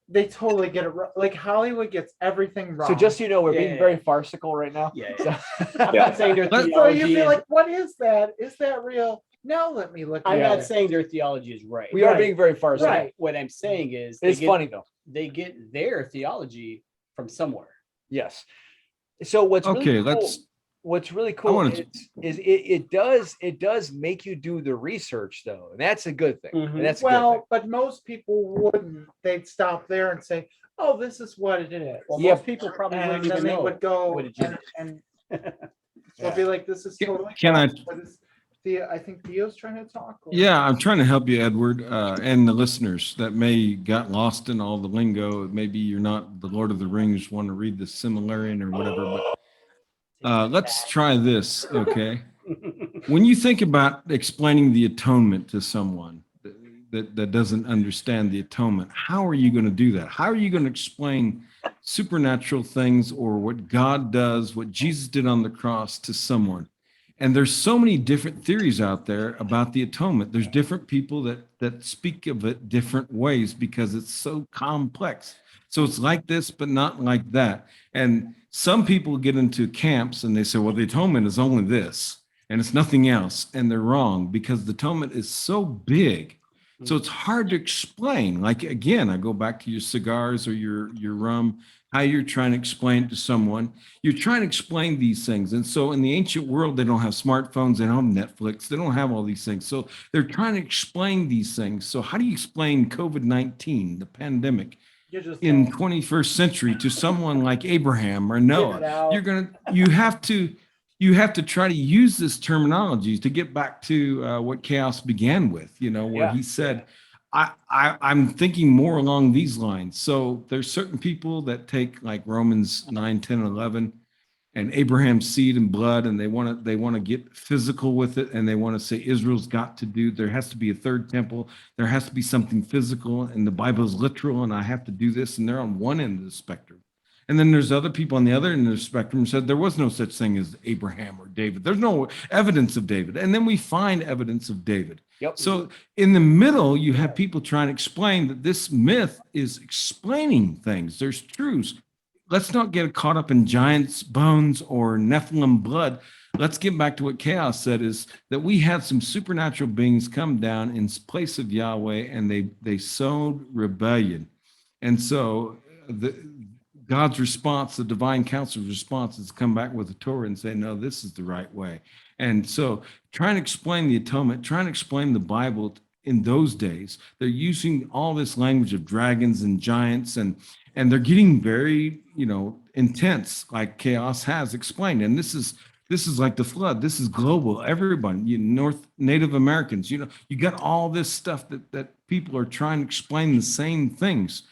they totally get it wrong. Like Hollywood gets everything wrong. So just so you know, we're being Yeah. very farcical right now. Yeah. So- I'm not saying their Let- so theology. you'd be is- like, "What is that? Is that real?" No, let me look. I'm at not it. saying their theology is right. we are Right. being very farcical. Right. What I'm saying is It's funny though. they get their theology from somewhere. Yes. So what's really Okay, cool, let's. what's really cool wanna- is it does make you do the research though, and that's a good thing. Mhm. And that's a good thing. Well, but most people wouldn't. They'd stop there and say, "Oh, this is what it is." Well, Yeah. most people probably And wouldn't then even they know would go what a Jinn and is. they'll be like, "This is totally." Can I- false, but it's I think Theo's trying to talk. or- Yeah, I'm trying to help you, Edward, and the listeners that may got lost in all the lingo. Maybe you're not the Lord of the Rings, want to read the Similarian or whatever, but let's try this, okay? When you think about explaining the atonement to someone that doesn't understand the atonement, how are you going to do that? How are you going to explain supernatural things or what God does, what Jesus did on the cross to someone? And there's so many different theories out there about the atonement. There's different people that speak of it different ways because it's so complex. So it's like this, but not like that. And some people get into camps and they say, well, the atonement is only this and it's nothing else. And they're wrong because the atonement is so big. So it's hard to explain. Like, again, I go back to your cigars or your rum, how you're trying to explain it to someone. You're trying to explain these things. And so in the ancient world, they don't have smartphones, they don't have Netflix, they don't have all these things. So they're trying to explain these things. So how do you explain COVID-19, the pandemic, You just in don't. 21st century to someone like Abraham or Get it Noah? out. You have to try to use this terminology to get back to what Chaos began with, where Yeah. he said, I'm thinking more along these lines. So there's certain people that take like Romans 9, 10, 11 and Abraham's seed and blood, and they want to get physical with it. And they want to say Israel's got to do, there has to be a third temple. There has to be something physical, and the Bible is literal, and I have to do this. And they're on one end of the spectrum. And then there's other people on the other end of the spectrum who said there was no such thing as Abraham or David. There's no evidence of David. And then we find evidence of David. Yep. So in the middle, you have people trying to explain that this myth is explaining things. There's truths. Let's not get caught up in giants' bones or Nephilim blood. Let's get back to what Chaos said, is that we had some supernatural beings come down in place of Yahweh, and they sowed rebellion. And so God's response, the divine counsel's response, is to come back with the Torah and say, no, this is the right way. And so trying to explain the atonement, trying to explain the Bible in those days, they're using all this language of dragons and giants, and they're getting very, intense, like Chaos has explained. And this is like the flood. This is global. Everyone, Native Americans, you got all this stuff that people are trying to explain the same things.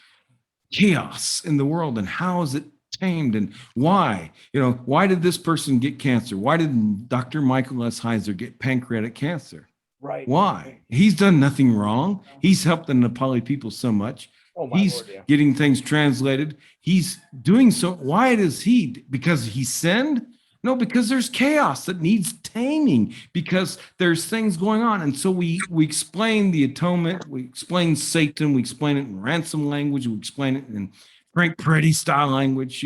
Chaos in the world, and how is it tamed, and why? Why did this person get cancer? Why did Dr. Michael S. Heiser get pancreatic cancer? Right. Why? He's done nothing wrong. He's helped the Nepali people so much. Oh, my He's Lord, yeah. getting things translated. He's doing so. Why does he? Because he sinned? No, because there's chaos that needs taming, because there's things going on. And so we explain the atonement, we explain Satan, we explain it in ransom language, we explain it in Frank Peretti style language,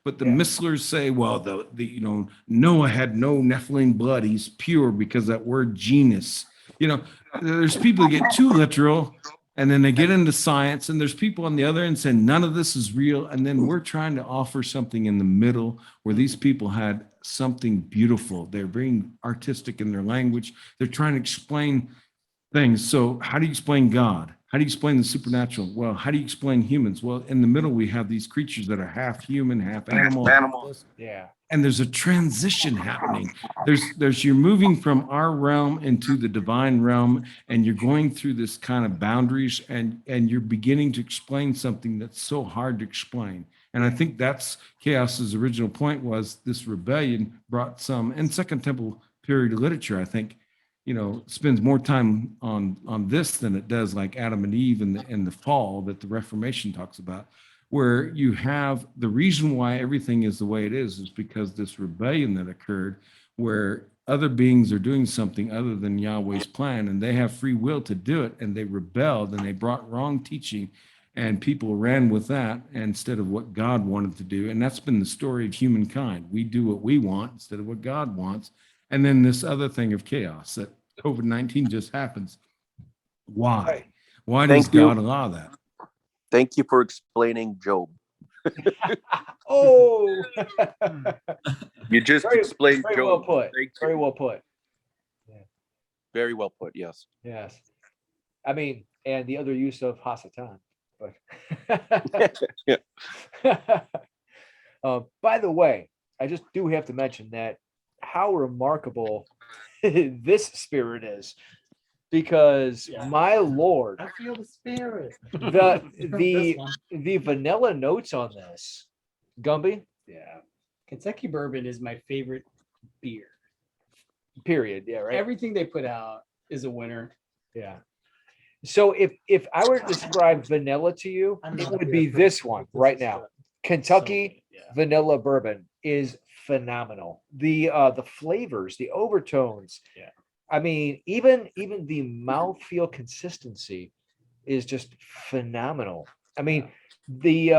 but the Misslers say, well, Noah had no Nephilim blood. He's pure because that word genus, there's people that get too literal. And then they get into science, and there's people on the other end saying none of this is real. And then we're trying to offer something in the middle where these people had something beautiful. They're being artistic in their language. They're trying to explain things. So how do you explain God? How do you explain the supernatural? Well, how do you explain humans? Well, in the middle, we have these creatures that are half human, half animal. Yeah. And there's a transition happening. There's you're moving from our realm into the divine realm, and you're going through this kind of boundaries, and you're beginning to explain something that's so hard to explain. And I think that's Chaos's original point, was this rebellion brought some, and Second Temple period literature, I think, spends more time on this than it does like Adam and Eve and the fall that the Reformation talks about, where you have the reason why everything is the way it is because this rebellion that occurred, where other beings are doing something other than Yahweh's plan, and they have free will to do it, and they rebelled and they brought wrong teaching, and people ran with that instead of what God wanted to do. And that's been the story of humankind. We do what we want instead of what God wants. And then this other thing of chaos that COVID-19 just happens. Why? Why does Thank you. God allow that? Thank you for explaining Job. Oh, You just Very- explained very Job. well put. Thank you. very well put. Very well put. Yes. Yes. I mean, and the other use of Hasatan, but Yeah. by the way, I just do have to mention that how remarkable this spirit is, because Yeah. my Lord, I feel the spirit. the This one. the vanilla notes on this, Gumby, Yeah. Kentucky bourbon is my favorite beer. period. Yeah, right. Everything they put out is a winner. Yeah. So if I were to describe vanilla to you, I'm it not a would beer be person, this but one this right is now. good. Kentucky So, yeah. vanilla bourbon is phenomenal. The flavors, the overtones. Yeah. I mean, even the mouthfeel consistency is just phenomenal. I mean, the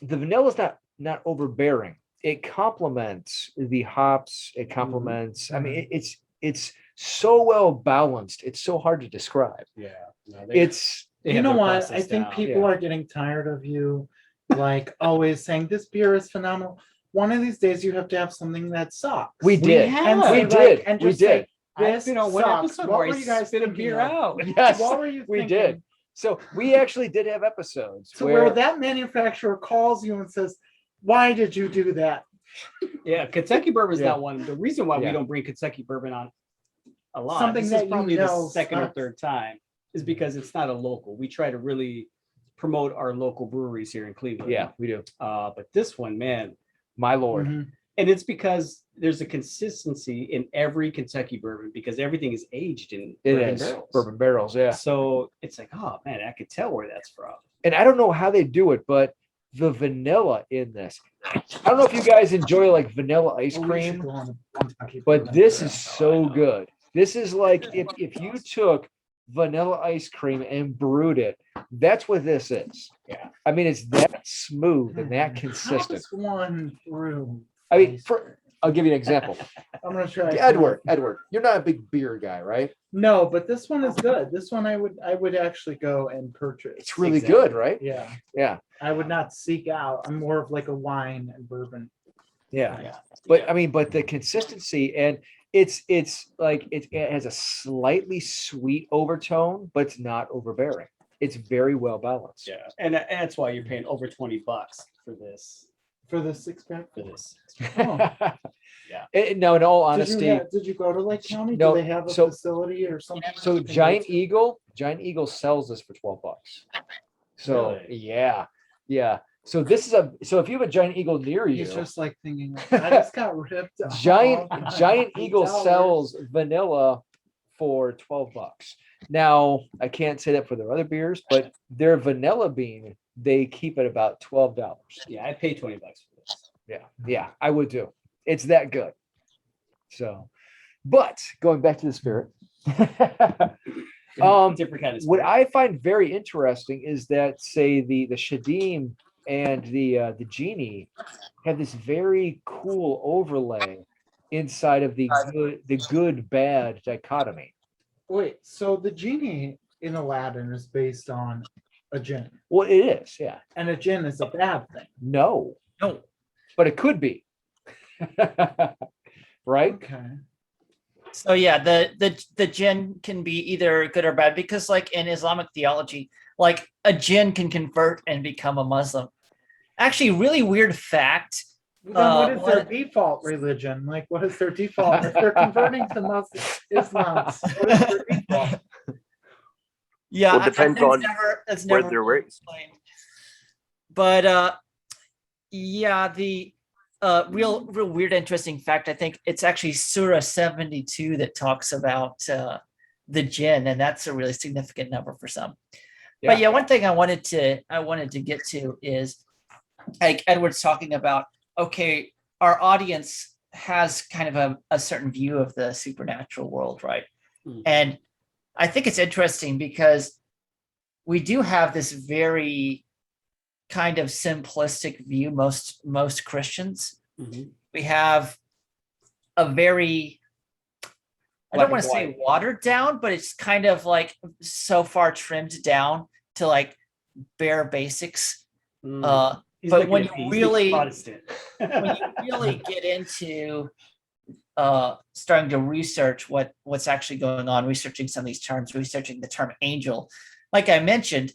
vanilla is not overbearing. It complements the hops. It complements. I mean, it's so well balanced. It's so hard to describe. Yeah. No, It's they You have know their what? I process think down. people Yeah. are getting tired of you, like always saying this beer is phenomenal. One of these days, you have to have something that sucks. we did. And have. say, We like, did. and We just say, did. this I've been on one sucks. episode What where were I you guys spit a thinking beer of? out. Yes, What were you we thinking? did. So we actually did have episodes So where where that manufacturer calls you and says, "Why did you do that?" Yeah, Kentucky bourbon is Yeah. not one. The reason why Yeah. we don't bring Kentucky bourbon on a lot, Something this that is you probably know the second or sucks. third time, is because it's not a local. We try to really promote our local breweries here in Cleveland. yeah, we do. But this one, man, My Lord. Mhm. and it's because there's a consistency in every Kentucky bourbon because everything is aged in It bourbon is barrels. bourbon barrels, yeah. So it's like, oh man, I could tell where that's from. And I don't know how they do it, but the vanilla in this. I don't know if you guys enjoy like vanilla ice Well, we should cream, go on a Kentucky but Bourbon. this Yeah. is so good. This is like if you took vanilla ice cream and brewed it, that's what this is. Yeah. I mean, it's that smooth and that How consistent. does one brew? I mean, ice I'll give you an example. I'm gonna try. Edward, you're not a big beer guy, right? No, but this one is good. This one I would actually go and purchase. It's really Exactly. good, right? Yeah, Yeah, I would not seek out. I'm more of like a wine and bourbon. yeah. Yeah. But I mean, but the consistency and it's like it has a slightly sweet overtone, but it's not overbearing. It's very well balanced. Yeah. And that's why you're paying over $20 for this. For the 6-pack. For this. Oh. Yeah. No, in all honesty, Did you go to Lake County? No, Do they have a so- facility or something? so you can go Giant to? Eagle sells this for $12. So Really? yeah. So this is so if you have a Giant Eagle near you, He's just like thinking, I just got ripped. off. Giant Eagle $8. sells vanilla for $12. Now, I can't say that for their other beers, but their vanilla bean, they keep at about $12. Yeah, I paid $20 for this. Yeah, I would too. It's that good. So, but going back to the spirit, Different kind of what spirit. I find very interesting is that, say, the Shadim and the genie have this very cool overlay inside of the good bad dichotomy. Wait, so the genie in Aladdin is based on a jinn, Well, it is, yeah. and a jinn is a bad thing. No, No. but it could be. Right? Okay. So yeah, the jinn can be either good or bad because like in Islamic theology, like a jinn can convert and become a Muslim. Actually, really weird fact. Then what is their what- default religion? Like, what is their default? If they're converting to Muslim Islam, what is their default? Yeah, Well, it depends on that's where never they're really raised. explained. But yeah, the real weird interesting fact, I think it's actually Surah 72 that talks about the jinn, and that's a really significant number for some. But yeah, one thing I wanted to get to is like Edward's talking about, okay, our audience has kind of a certain view of the supernatural world, right? Mm. And I think it's interesting because we do have this very kind of simplistic view, most Christians. Mhm. We have a very, I Black don't want to and say white. watered down, but it's kind of like so far trimmed down to like bare basics. Mm. He's But looking when at you me. He's really- Protestant. When you really get into starting to research what's actually going on, researching some of these terms, researching the term angel, like I mentioned,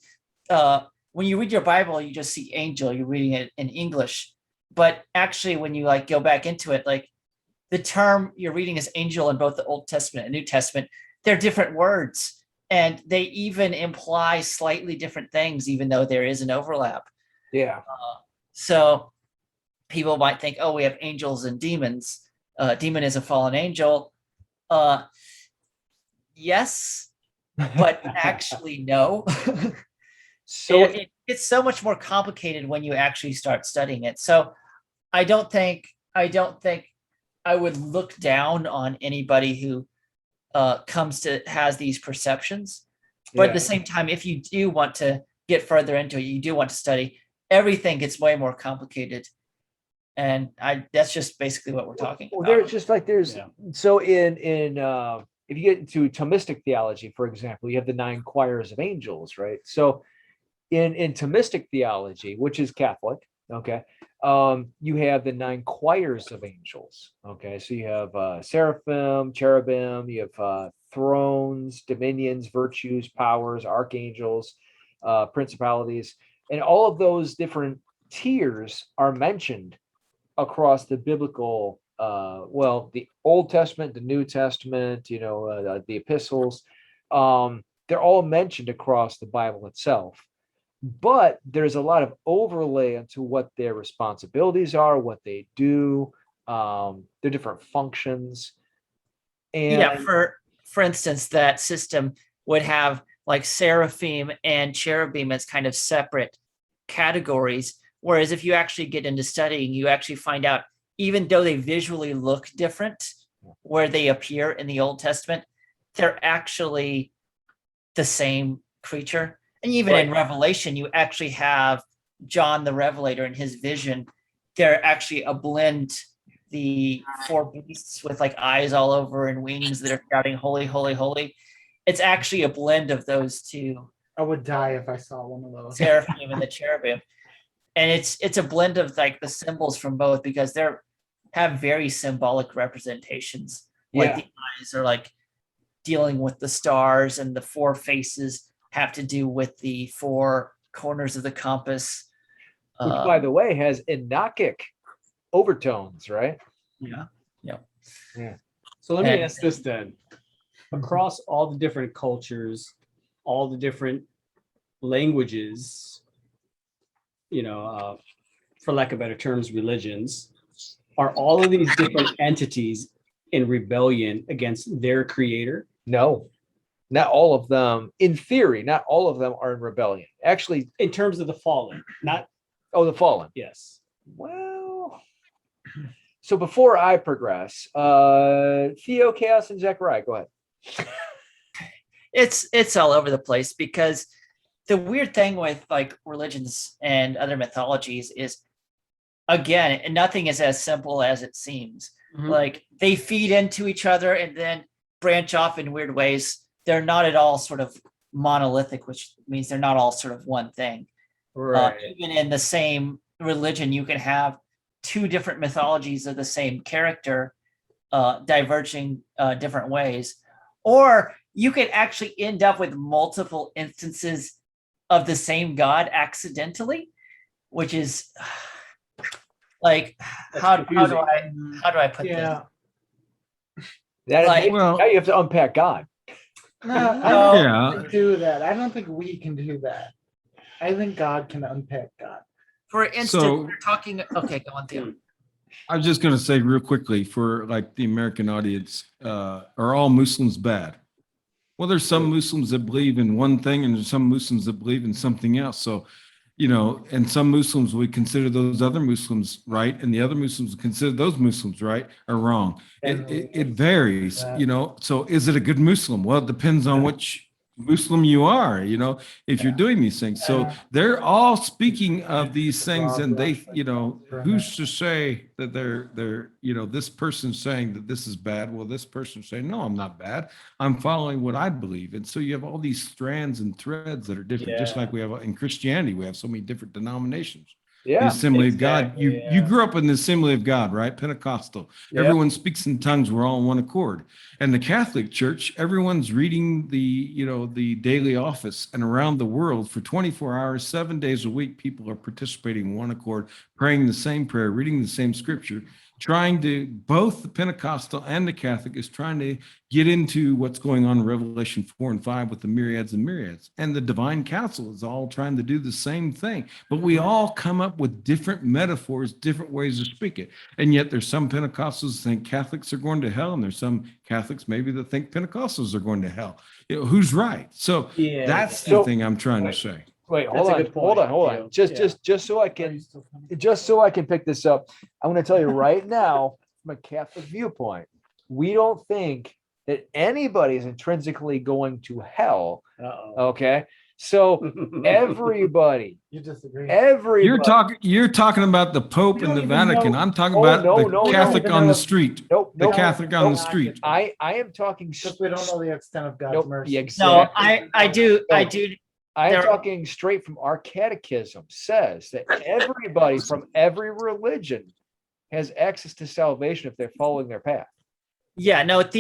when you read your Bible, you just see angel, you're reading it in English. But actually, when you like go back into it, like the term you're reading is angel in both the Old Testament and New Testament, they're different words. And they even imply slightly different things, even though there is an overlap. Yeah. So people might think, oh, we have angels and demons. Demon is a fallen angel. Yes, but actually no. So It's so much more complicated when you actually start studying it. So I don't think I would look down on anybody who has these perceptions. But at the same time, if you do want to get further into it, you do want to study, everything gets way more complicated. And that's just basically what we're talking Well, about. there's just like Yeah. so in if you get into Thomistic theology, for example, you have the 9 choirs of angels, right? So in Thomistic theology, which is Catholic, okay, you have the 9 choirs of angels. Okay, so you have seraphim, cherubim, you have thrones, dominions, virtues, powers, archangels, principalities, and all of those different tiers are mentioned across the biblical, the Old Testament, the New Testament, the epistles. They're all mentioned across the Bible itself. But there's a lot of overlay into what their responsibilities are, what they do, their different functions. And Yeah, for instance, that system would have like seraphim and cherubim as kind of separate categories. Whereas if you actually get into studying, you actually find out, even though they visually look different where they appear in the Old Testament, they're actually the same creature. And even in Revelation, you actually have John the Revelator and his vision. They're actually a blend, the 4 beasts with like eyes all over and wings that are shouting, holy, holy, holy. It's actually a blend of those two. I would die if I saw one of those. Seraphim and the cherubim. And it's a blend of like the symbols from both, because they're have very symbolic representations. Like the eyes are like dealing with the stars, and the 4 faces have to do with the 4 corners of the compass. which, by the way, has Enochic overtones, right? Yeah. So let me And- ask this then. Across all the different cultures, all the different languages, for lack of better terms, religions, are all of these different entities in rebellion against their creator? No, not all of them. In theory, not all of them are in rebellion. Actually, In terms of the fallen, not oh, the fallen. yes. Well, so before I progress, Theo, Chaos, and Zechariah, go ahead. It's all over the place because the weird thing with like religions and other mythologies is, again, nothing is as simple as it seems. Mhm. Like they feed into each other and then branch off in weird ways. They're not at all sort of monolithic, which means they're not all sort of one thing. Even in the same religion, you can have two different mythologies of the same character, diverging different ways, or you could actually end up with multiple instances of the same god accidentally, which is like That's how do confusing. I put Yeah. That, Like- Well- now you have to unpack God. No, I No. don't Yeah. think we do that. I don't think we can do that. I think God can unpack God. For instance, So- we're talking. Okay, go on, Theo. I was just going to say real quickly for like the American audience, are all Muslims bad? Well, there's some Muslims that believe in one thing and there's some Muslims that believe in something else. So, you know, and some Muslims would consider those other Muslims right, and the other Muslims would consider those Muslims right or wrong. It varies, you know. So is it a good Muslim? Well, it depends on which Muslim you are, you know, if you're doing these things. So they're all speaking of these things, and they, you know, who's to say that they're, you know, this person's saying that this is bad. Well, this person's saying, no, I'm not bad. I'm following what I believe. And so you have all these strands and threads that are different, just like we have in Christianity, we have so many different denominations. The Yeah. Assembly of God. exactly, You yeah. grew up in the Assembly of God, right? Pentecostal. Yep. Everyone speaks in tongues. We're all in one accord. And the Catholic Church, everyone's reading the, you know, the daily office, and around the world for 24 hours, 7 days a week, people are participating in one accord, praying the same prayer, reading the same scripture, trying to, both the Pentecostal and the Catholic is trying to get into what's going on in Revelation 4 and 5 with the myriads and myriads. And the divine council is all trying to do the same thing. But we all come up with different metaphors, different ways to speak it. And yet there's some Pentecostals that think Catholics are going to hell, and there's some Catholics maybe that think Pentecostals are going to hell. You know, who's right? So Yeah. that's the So- thing I'm trying to say. Wait, That's hold a on, good hold point, on. Theo. Just so I can, pick this up, I'm going to tell you right now, from a Catholic viewpoint, we don't think that anybody is intrinsically going to hell. Uh-oh. Okay, so everybody, You disagree? everybody. You're talking about the Pope You and the don't even Vatican. know- I'm talking Oh, about no, the no, no. Catholic You don't on even the know- street. Nope, The nope. Catholic on the nope. street. I am talking. Because we don't know the extent of God's Nope, mercy. yeah, No, exactly. I do. I'm There- talking straight from our catechism, says that everybody from every religion has access to salvation if they're following their path. Yeah, no, what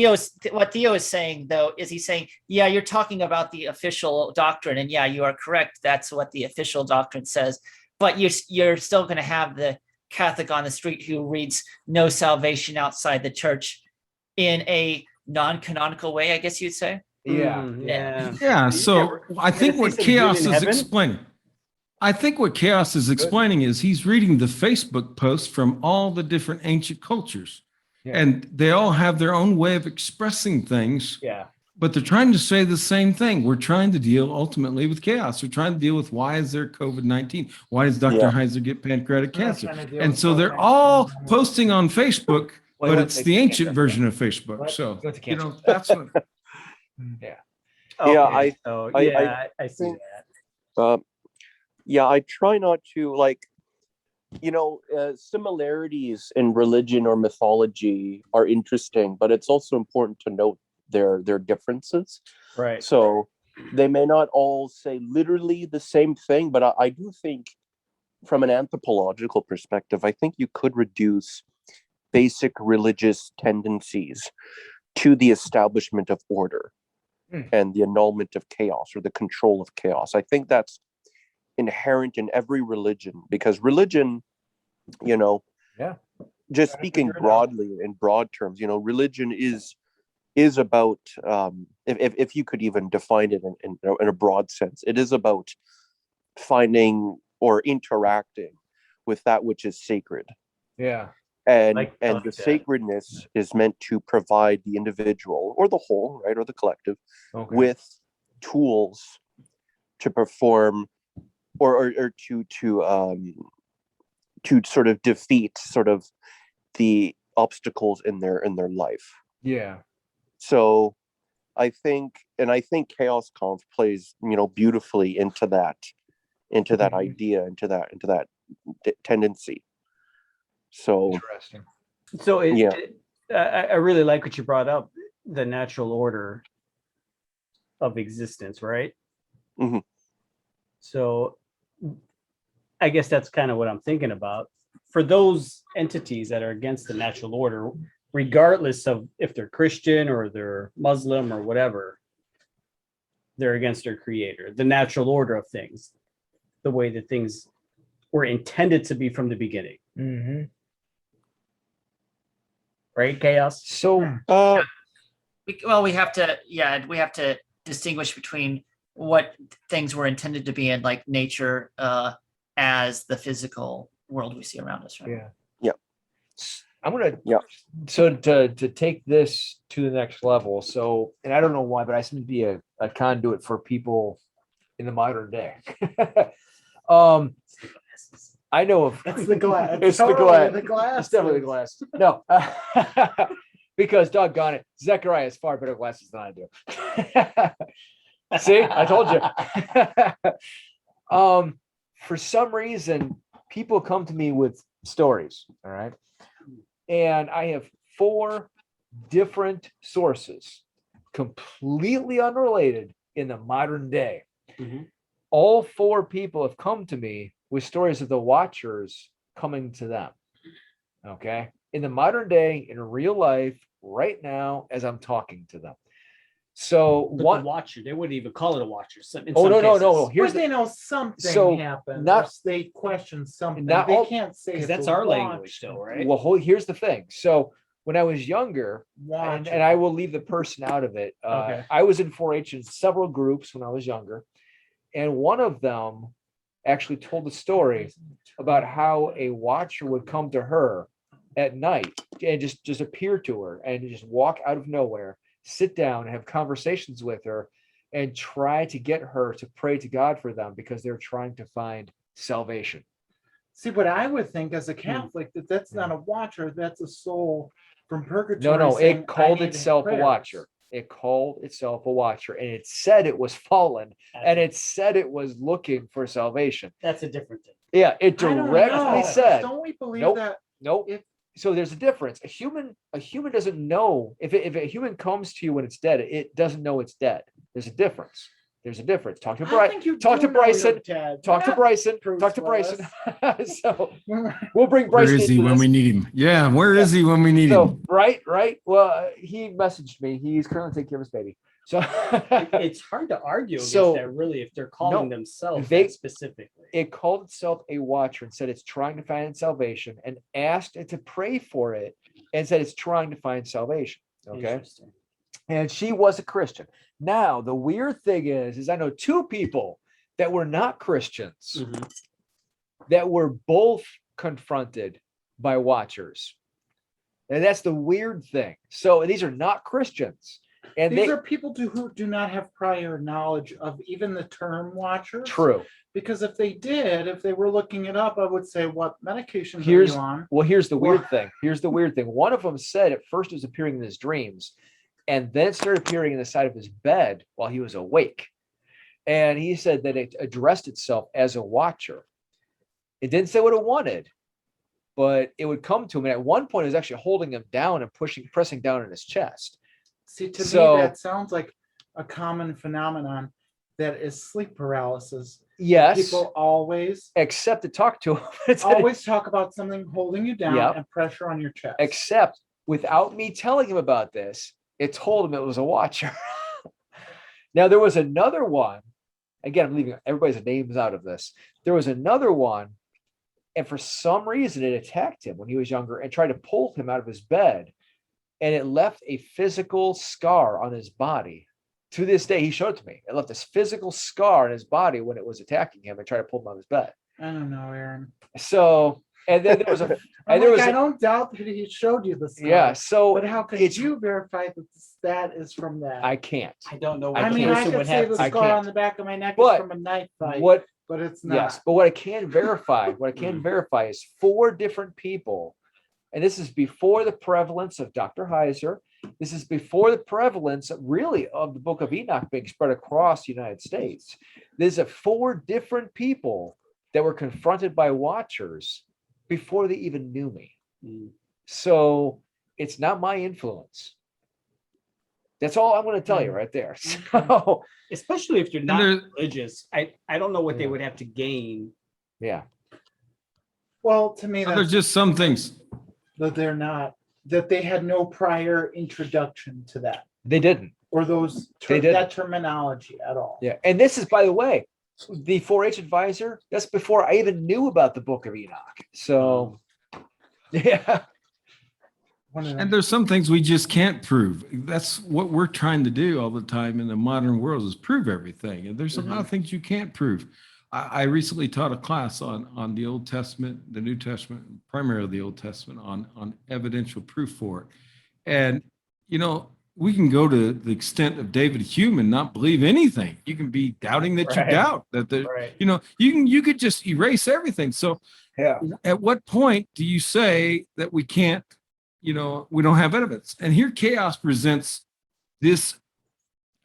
Theo is saying though is he's saying, yeah, you're talking about the official doctrine, and yeah, you are correct. That's what the official doctrine says. But you're still going to have the Catholic on the street who reads no salvation outside the church in a non-canonical way, I guess you'd say. Yeah. Yeah. Yeah, so I think see what some good Chaos in is heaven? explaining. I think what Chaos is explaining is he's reading the Facebook posts from all the different ancient cultures. Yeah. And they all have their own way of expressing things, Yeah. but they're trying to say the same thing. We're trying to deal ultimately with chaos. We're trying to deal with why is there COVID-19? Why does Dr. Yeah. Heiser get pancreatic We're not cancer? trying to deal And with so they're COVID-19. all posting on Facebook, Well, but he it's went the to ancient cancer. version of Facebook. What? So, He went to you know, cancer. that's what. Yeah, Okay, so, I yeah, I see think- that. yeah, I try not to like, you know, similarities in religion or mythology are interesting, but it's also important to note their differences. Right. So they may not all say literally the same thing, but I do think from an anthropological perspective, I think you could reduce basic religious tendencies to the establishment of order and the annulment of chaos or the control of chaos. I think that's inherent in every religion, because religion, you know, Yeah. just Gotta speaking figure it out. broadly in broad terms, you know, religion is about if you could even define it in a broad sense, it is about finding or interacting with that which is sacred. Yeah. And Like and the that. sacredness is meant to provide the individual or the whole, right, or the collective Okay. with tools to perform or to sort of defeat sort of the obstacles in their life. Yeah. So I think Chaos Conf plays, beautifully into that Mhm. idea, into that tendency. So Interesting. So Yeah. I really like what you brought up, the natural order of existence, right? Mhm. So I guess that's kind of what I'm thinking about. For those entities that are against the natural order, regardless of if they're Christian or they're Muslim or whatever, they're against their creator, the natural order of things, the way that things were intended to be from the beginning, Mhm. right? Chaos. So We have to distinguish between what things were intended to be in like nature as the physical world we see around us, right? yeah. Yeah. I'm gonna Yeah. so to take this to the next level. So, and I don't know why, but I seem to be a conduit for people in the modern day. I know of It's the glass. It's the Totally glass. the glasses. It's definitely the glass. No, because doggone it, Zechariah has far better glasses than I do. See, I told you. For some reason, people come to me with stories. All right, and I have 4 different sources, completely unrelated in the modern day. Mhm. All 4 people have come to me with stories of the Watchers coming to them. Okay. In the modern day, in real life, right now, as I'm talking to them. So But what? the Watcher, they wouldn't even call it a Watcher. In Oh, some no. cases. Here's But they know something so happened. not- Or they question something. not They all- can't say Because it's that's a our watch. language, though, right? well, here's the thing. So when I was younger, Watch and I will leave the person out of it. Okay. I was in 4-H in several groups when I was younger, and one of them actually told a story about how a watcher would come to her at night and just appear to her and just walk out of nowhere, sit down and have conversations with her and try to get her to pray to God for them because they're trying to find salvation. See, what I would think as a Hmm. Catholic, that's not a watcher, that's a soul from purgatory. No, saying, it called "I need itself a prayers." watcher. It called itself a watcher, and it said it was fallen, and it said it was looking for salvation. That's a different thing. Yeah, it I don't directly know. said, Don't we believe Nope. that? nope. If- So there's a difference. A human doesn't know if a human comes to you when it's dead, it doesn't know it's dead. There's a difference. Talk to I Bryson. think you Talk do to know you're Bryson. dead. Talk to Yeah. Bryson. Bruce Talk to Bryson. Willis. So we'll bring Where Bryson is he into when this. we need him? Yeah, where is he when we need So him? right. Well, he messaged me. He's currently taking care of his baby. So It's hard to argue against So- that, really, if they're calling No, themselves they- that specifically. it called itself a watcher and said it's trying to find salvation and asked it to pray for it and said it's trying to find salvation. Okay. Interesting. And she was a Christian. Now, the weird thing is I know 2 people that were not Christians Mhm. that were both confronted by watchers. And that's the weird thing. So these are not Christians. And These they are people who do not have prior knowledge of even the term watchers. true. Because if they did, if they were looking it up, I would say, what medications Here's are you on? well, here's the weird Well- thing. Here's the weird thing. One of them said at first it was appearing in his dreams, and then it started appearing in the side of his bed while he was awake. And he said that it addressed itself as a watcher. It didn't say what it wanted, but it would come to him. And at one point, it was actually holding him down and pressing down in his chest. See, to So- me, that sounds like a common phenomenon that is sleep paralysis. Yes, People always except to talk to him. It's always talk about something holding you down Yep. and pressure on your chest. except without me telling him about this, it told him it was a watcher. Now, there was another one. Again, I'm leaving everybody's names out of this. There was another one, and for some reason, it attacked him when he was younger and tried to pull him out of his bed. And it left a physical scar on his body. To this day, he showed it to me. It left this physical scar on his body when it was attacking him and tried to pull him out of his bed. I don't know, Aaron. So And then there was a, I'm and there like, was, I don't doubt that he showed you the scar. yeah, so But how could it's- you verify that that is from that? I can't. I don't know. I What I mean, the I person could would say have the to- I scar can't. on the back of my neck But is from a knife fight, What, but it's yes, not. but what I can verify, what I can verify is 4 different people. And this is before the prevalence of Dr. Heiser. This is before the prevalence really of the Book of Enoch being spread across the United States. There's 4 different people that were confronted by watchers before they even knew me. Mm. So it's not my influence. That's all I'm going to tell you right there. So Especially if you're And not there- religious. I don't know what they Yeah. would have to gain. yeah, Well, to me, There's that's just some things. that they're not, that they had no prior introduction to that they didn't. or those They didn't. that terminology at all. Yeah, and this is, by the way, the 4-H advisor. That's before I even knew about the Book of Enoch. So, yeah, One of them. And there's some things we just can't prove. That's what we're trying to do all the time in the modern world is prove everything. And there's a lot of things you can't prove. I recently taught a class on the Old Testament, the New Testament, primarily the Old Testament, on evidential proof for it. And, you know, we can go to the extent of David Hume and not believe anything. You can be doubting that Right. you doubt that the, Right. you know, you could just erase everything. So yeah, at what point do you say that we can't, you know, we don't have evidence? And here chaos presents this,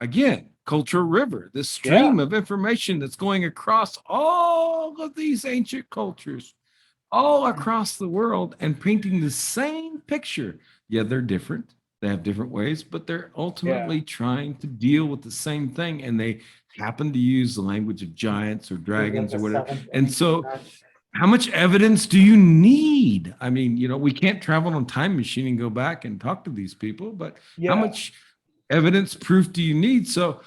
again, cultural river, this stream of information that's going across all of these ancient cultures, all across the world, and painting the same picture. Yeah, they're different. They have different ways, but they're ultimately trying to deal with the same thing. And they happen to use the language of giants or dragons or whatever. And so how much evidence do you need? I mean, you know, we can't travel on a time machine and go back and talk to these people, but yeah. how much evidence proof do you need? So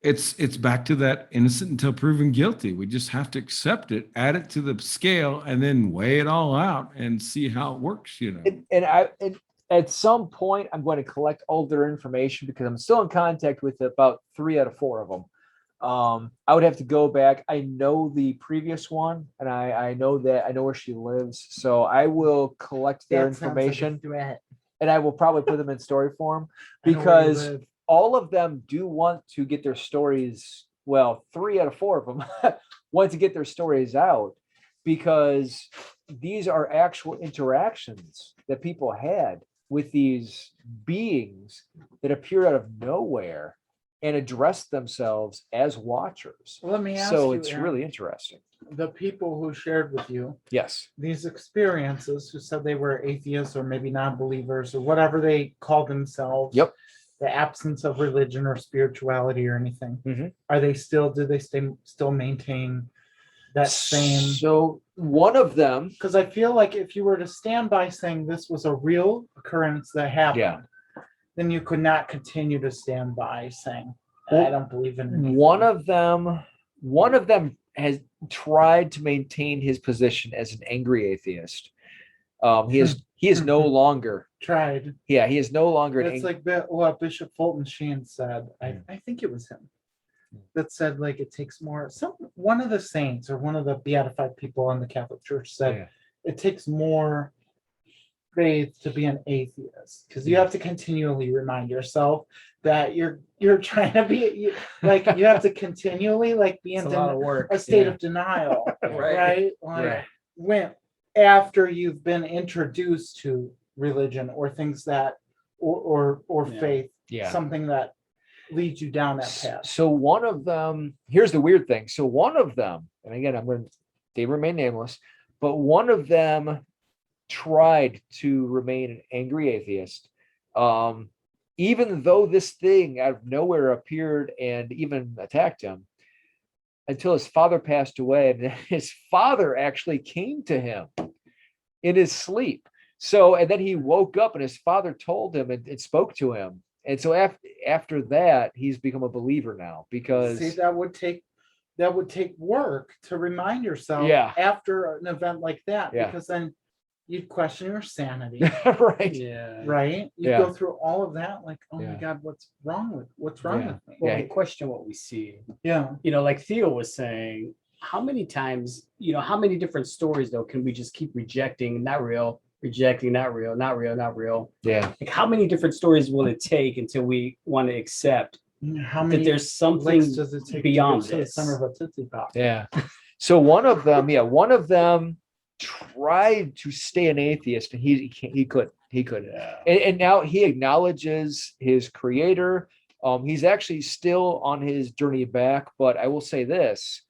it's back to that innocent until proven guilty. We just have to accept it, add it to the scale, and then weigh it all out and see how it works, you know. And at some point, I'm going to collect all their information because I'm still in contact with about 3 out of 4 of them. I would have to go back. I know the previous one, and I know where she lives, so I will collect their information, and I will probably put them in story form because all of them do want to get their stories. Well, 3 out of 4 of them want to get their stories out because these are actual interactions that people had with these beings that appeared out of nowhere and addressed themselves as watchers. Let me ask So you, it's Aaron, really interesting. the people who shared with you Yes. these experiences, who said they were atheists or maybe non-believers or whatever they call themselves. Yep. The absence of religion or spirituality or anything. Mhm. Are they still? Do they still maintain that same? So one of them, Because I feel like if you were to stand by saying this was a real occurrence that happened, Yeah. then you could not continue to stand by saying, Well, I don't believe in anything." one of them has tried to maintain his position as an angry atheist. He is no longer. tried. Yeah, he is no longer an It's like what Bishop Fulton Sheen said. I think it was him that said like it takes more. One of the saints or one of the beatified people in the Catholic Church said Yeah. it takes more faith to be an atheist because you have to continually remind yourself that you're trying to be like you have to continually like be It's in a lot of work. a state Yeah. of denial, Right. right? Like Right. when after you've been introduced to religion or things that or Yeah. faith, Yeah. something that leads you down that path. So one of them, here's the weird thing. So one of them, and again, they remain nameless, but one of them tried to remain an angry atheist. Even though this thing out of nowhere appeared and even attacked him until his father passed away. And his father actually came to him in his sleep. So, and then he woke up and his father told him and spoke to him. And so after that, he's become a believer now because See, that would take work to remind yourself Yeah. after an event like that, Yeah. because then you'd question your sanity, right. Yeah. right? You Yeah. go through all of that, like, oh my Yeah. God, what's wrong Yeah. with me? Well, Yeah. we question what we see. Yeah. You know, like Theo was saying, how many times, how many different stories though can we just keep rejecting? Not real, rejecting, not real, not real, not real. Yeah. Like how many different stories will it take until we want to accept How that many there's something licks does it take beyond to get to the this? center of a Tootsie Pop? Yeah. So one of them tried to stay an atheist, and he couldn't. And now he acknowledges his creator. He's actually still on his journey back, but I will say this.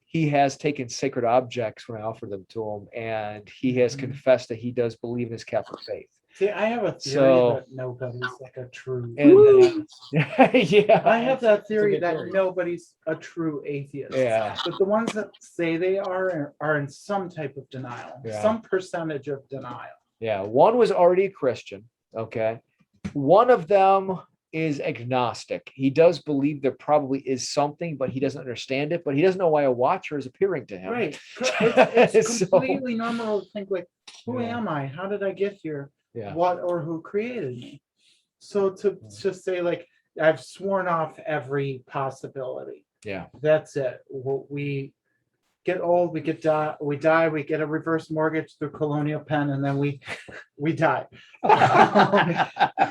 He has taken sacred objects when I offered them to him, and he has confessed that he does believe in his Catholic faith. See, I have a theory So- that nobody's like a true And- atheist. Yeah. I have that theory good that theory. nobody's a true atheist. Yeah. But the ones that say they are in some type of denial, Yeah. some percentage of denial. Yeah. One was already a Christian. Okay. One of them is agnostic. He does believe there probably is something, but he doesn't understand it. But he doesn't know why a watcher is appearing to him. Right. It's So- completely normal to think like, who Yeah. am I? How did I get here? Yeah. What or who created me? So to just say like I've sworn off every possibility. Yeah. That's it. We get old, we die, we get a reverse mortgage through Colonial Penn, and then we die.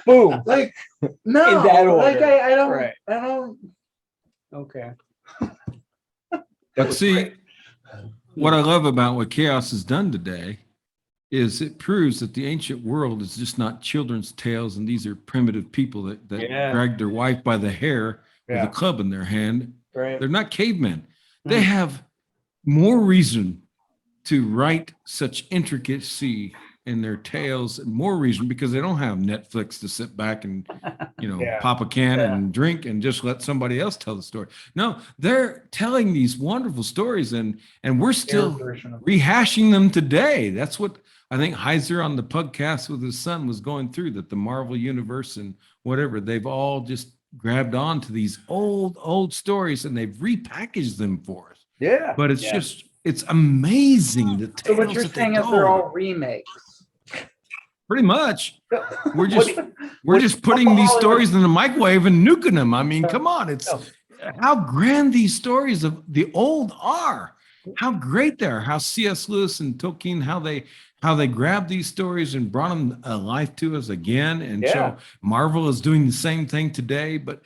Boom. Like no, In that like order. I don't, Right. I don't. Okay. But see, what I love about what Chaos has done today is it proves that the ancient world is just not children's tales, and these are primitive people that Yeah. drag their wife by the hair with Yeah. a club in their hand. Right. They're not cavemen. They have more reason to write such intricacy in their tales, and more reason because they don't have Netflix to sit back and, Yeah. pop a can Yeah. and drink and just let somebody else tell the story. No, they're telling these wonderful stories, and we're still Their version of rehashing them today. That's what I think Heiser on the podcast with his son was going through, that the Marvel universe and whatever, they've all just grabbed on to these old stories and they've repackaged them for us. Yeah. But it's Yeah. just, it's amazing the So what tales you're that they saying is they're all told. remakes. Pretty much. We're What- just putting these stories in the microwave and nuking them. I mean, come on. It's No. how grand these stories of the old are. How great they are. How C.S. Lewis and Tolkien, how they grabbed these stories and brought them life to us again. And Yeah. so Marvel is doing the same thing today, but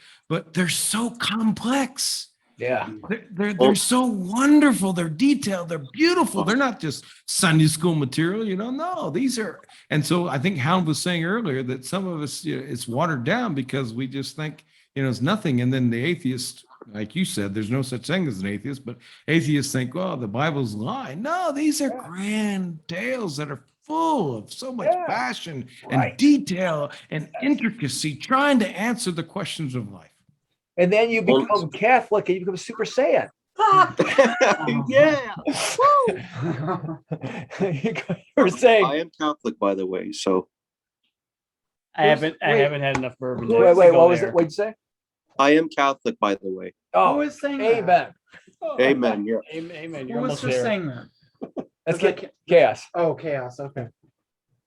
they're so complex. Yeah. They're so wonderful. They're detailed. They're beautiful. They're not just Sunday school material, No, these are. And so I think Hound was saying earlier that some of us, it's watered down because we just think, it's nothing. And then the atheist, like you said, there's no such thing as an atheist, but atheists think, well, the Bible's lying. No, these are grand tales that are full of so much Yeah. passion Right. and detail and intricacy, trying to answer the questions of life. And then you Well- become Catholic and you become Super Saiyan. Yeah. You were saying, I am Catholic, by the way. So I haven't Wait. had enough bourbon. Wait, yet wait, to wait, go what was there. it? What'd you say? I am Catholic, by the way. Who Oh, was saying that? amen. Amen. Yeah. Amen. Who You're was almost just there. saying that? Let's Was get that chaos. Oh, chaos. Okay.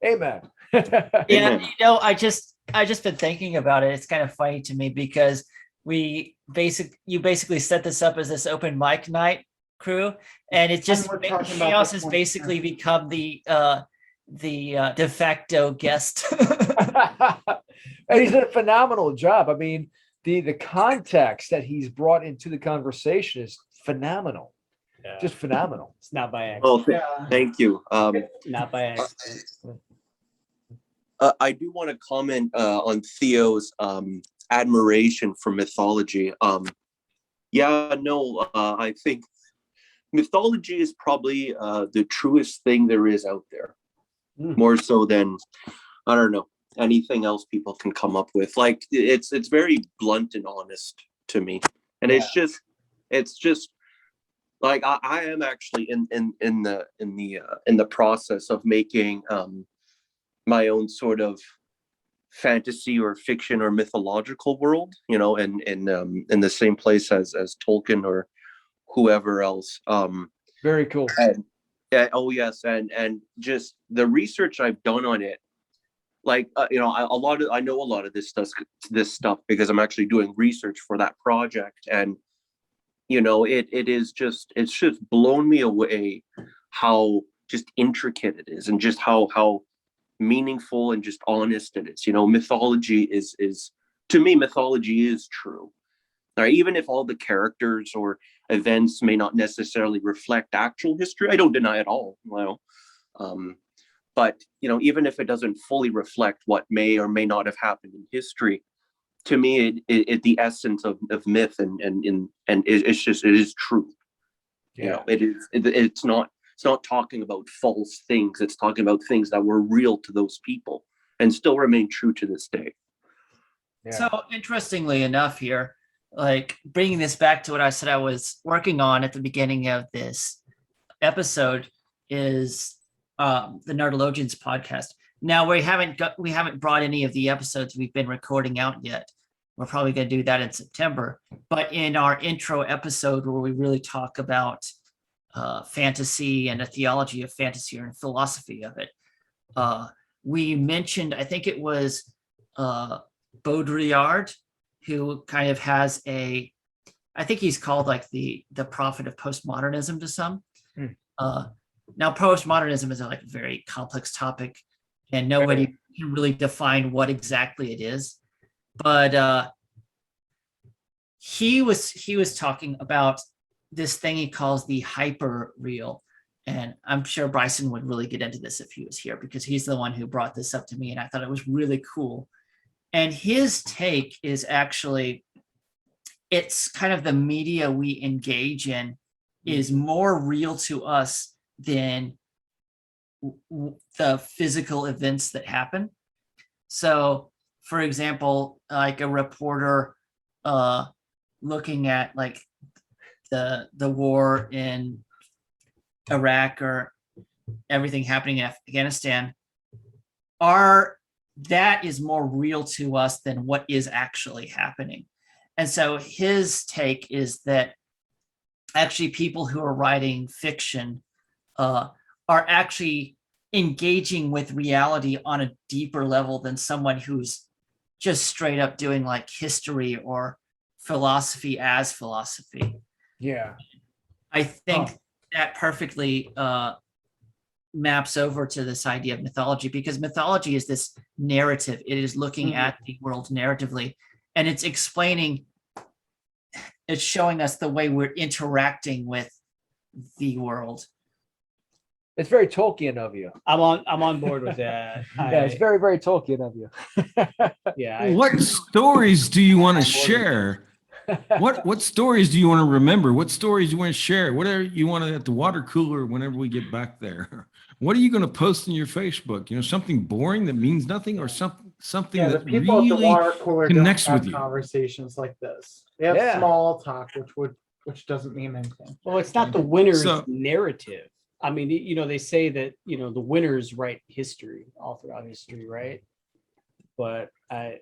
Amen. Yeah, Amen. I just been thinking about it. It's kind of funny to me because you basically set this up as this open mic night crew, and it just we're talking about Chaos the has 20th basically become the de facto guest. And he's done a phenomenal job. I mean, the context that he's brought into the conversation is phenomenal. Yeah. Just phenomenal. It's not by accident. Well, Yeah. thank you. Not by accident. I do want to comment on Theo's admiration for mythology. I think mythology is probably the truest thing there is out there, more so than, I don't know, anything else people can come up with. Like it's very blunt and honest to me, and it's just like I am actually in the process of making my own sort of fantasy or fiction or mythological world, in the same place as Tolkien or whoever else. Very cool. And oh yes, and just the research I've done on it, like I know a lot of this stuff because I'm actually doing research for that project, and it's just blown me away how just intricate it is, and just how meaningful and just honest it is. Mythology is to me, mythology is true. All right, even if all the characters or events may not necessarily reflect actual history, I don't deny it all. But even if it doesn't fully reflect what may or may not have happened in history, to me, the essence of myth and it is true. Yeah. It's not talking about false things. It's talking about things that were real to those people and still remain true to this day. Yeah. So interestingly enough here, like bringing this back to what I said I was working on at the beginning of this episode is the Nerdologians podcast. Now we haven't brought any of the episodes we've been recording out yet. We're probably going to do that in September. But in our intro episode where we really talk about fantasy and a theology of fantasy or philosophy of it, we mentioned, I think it was Baudrillard, who kind of has I think he's called like the prophet of postmodernism to some. Now postmodernism is like a very complex topic and nobody can really define what exactly it is. But he was talking about this thing he calls the hyper real. And I'm sure Bryson would really get into this if he was here, because he's the one who brought this up to me and I thought it was really cool. And his take is actually, it's kind of the media we engage in is more real to us than the physical events that happen. So, for example, like a reporter looking at like the war in Iraq or everything happening in Afghanistan, that is more real to us than what is actually happening. And so his take is that actually people who are writing fiction are actually engaging with reality on a deeper level than someone who's just straight up doing like history or philosophy as philosophy. Yeah. I think that perfectly maps over to this idea of mythology, because mythology is this narrative. It is looking at the world narratively, and it's showing us the way we're interacting with the world. It's very Tolkien of you. I'm on board with that. Yeah, it's very, very Tolkien of you. What stories do you want to share? What stories do you want to remember? What stories do you want to share? Whatever you want to at the water cooler whenever we get back there. What are you going to post in your Facebook? Something boring that means nothing, or something Yeah, the that people at the really water cooler don't connects have with you. conversations like this. They have Yeah. small talk, which doesn't mean anything. Well, it's not the winner's So- narrative. I mean, they say that, the winners write history all throughout history, right? But I've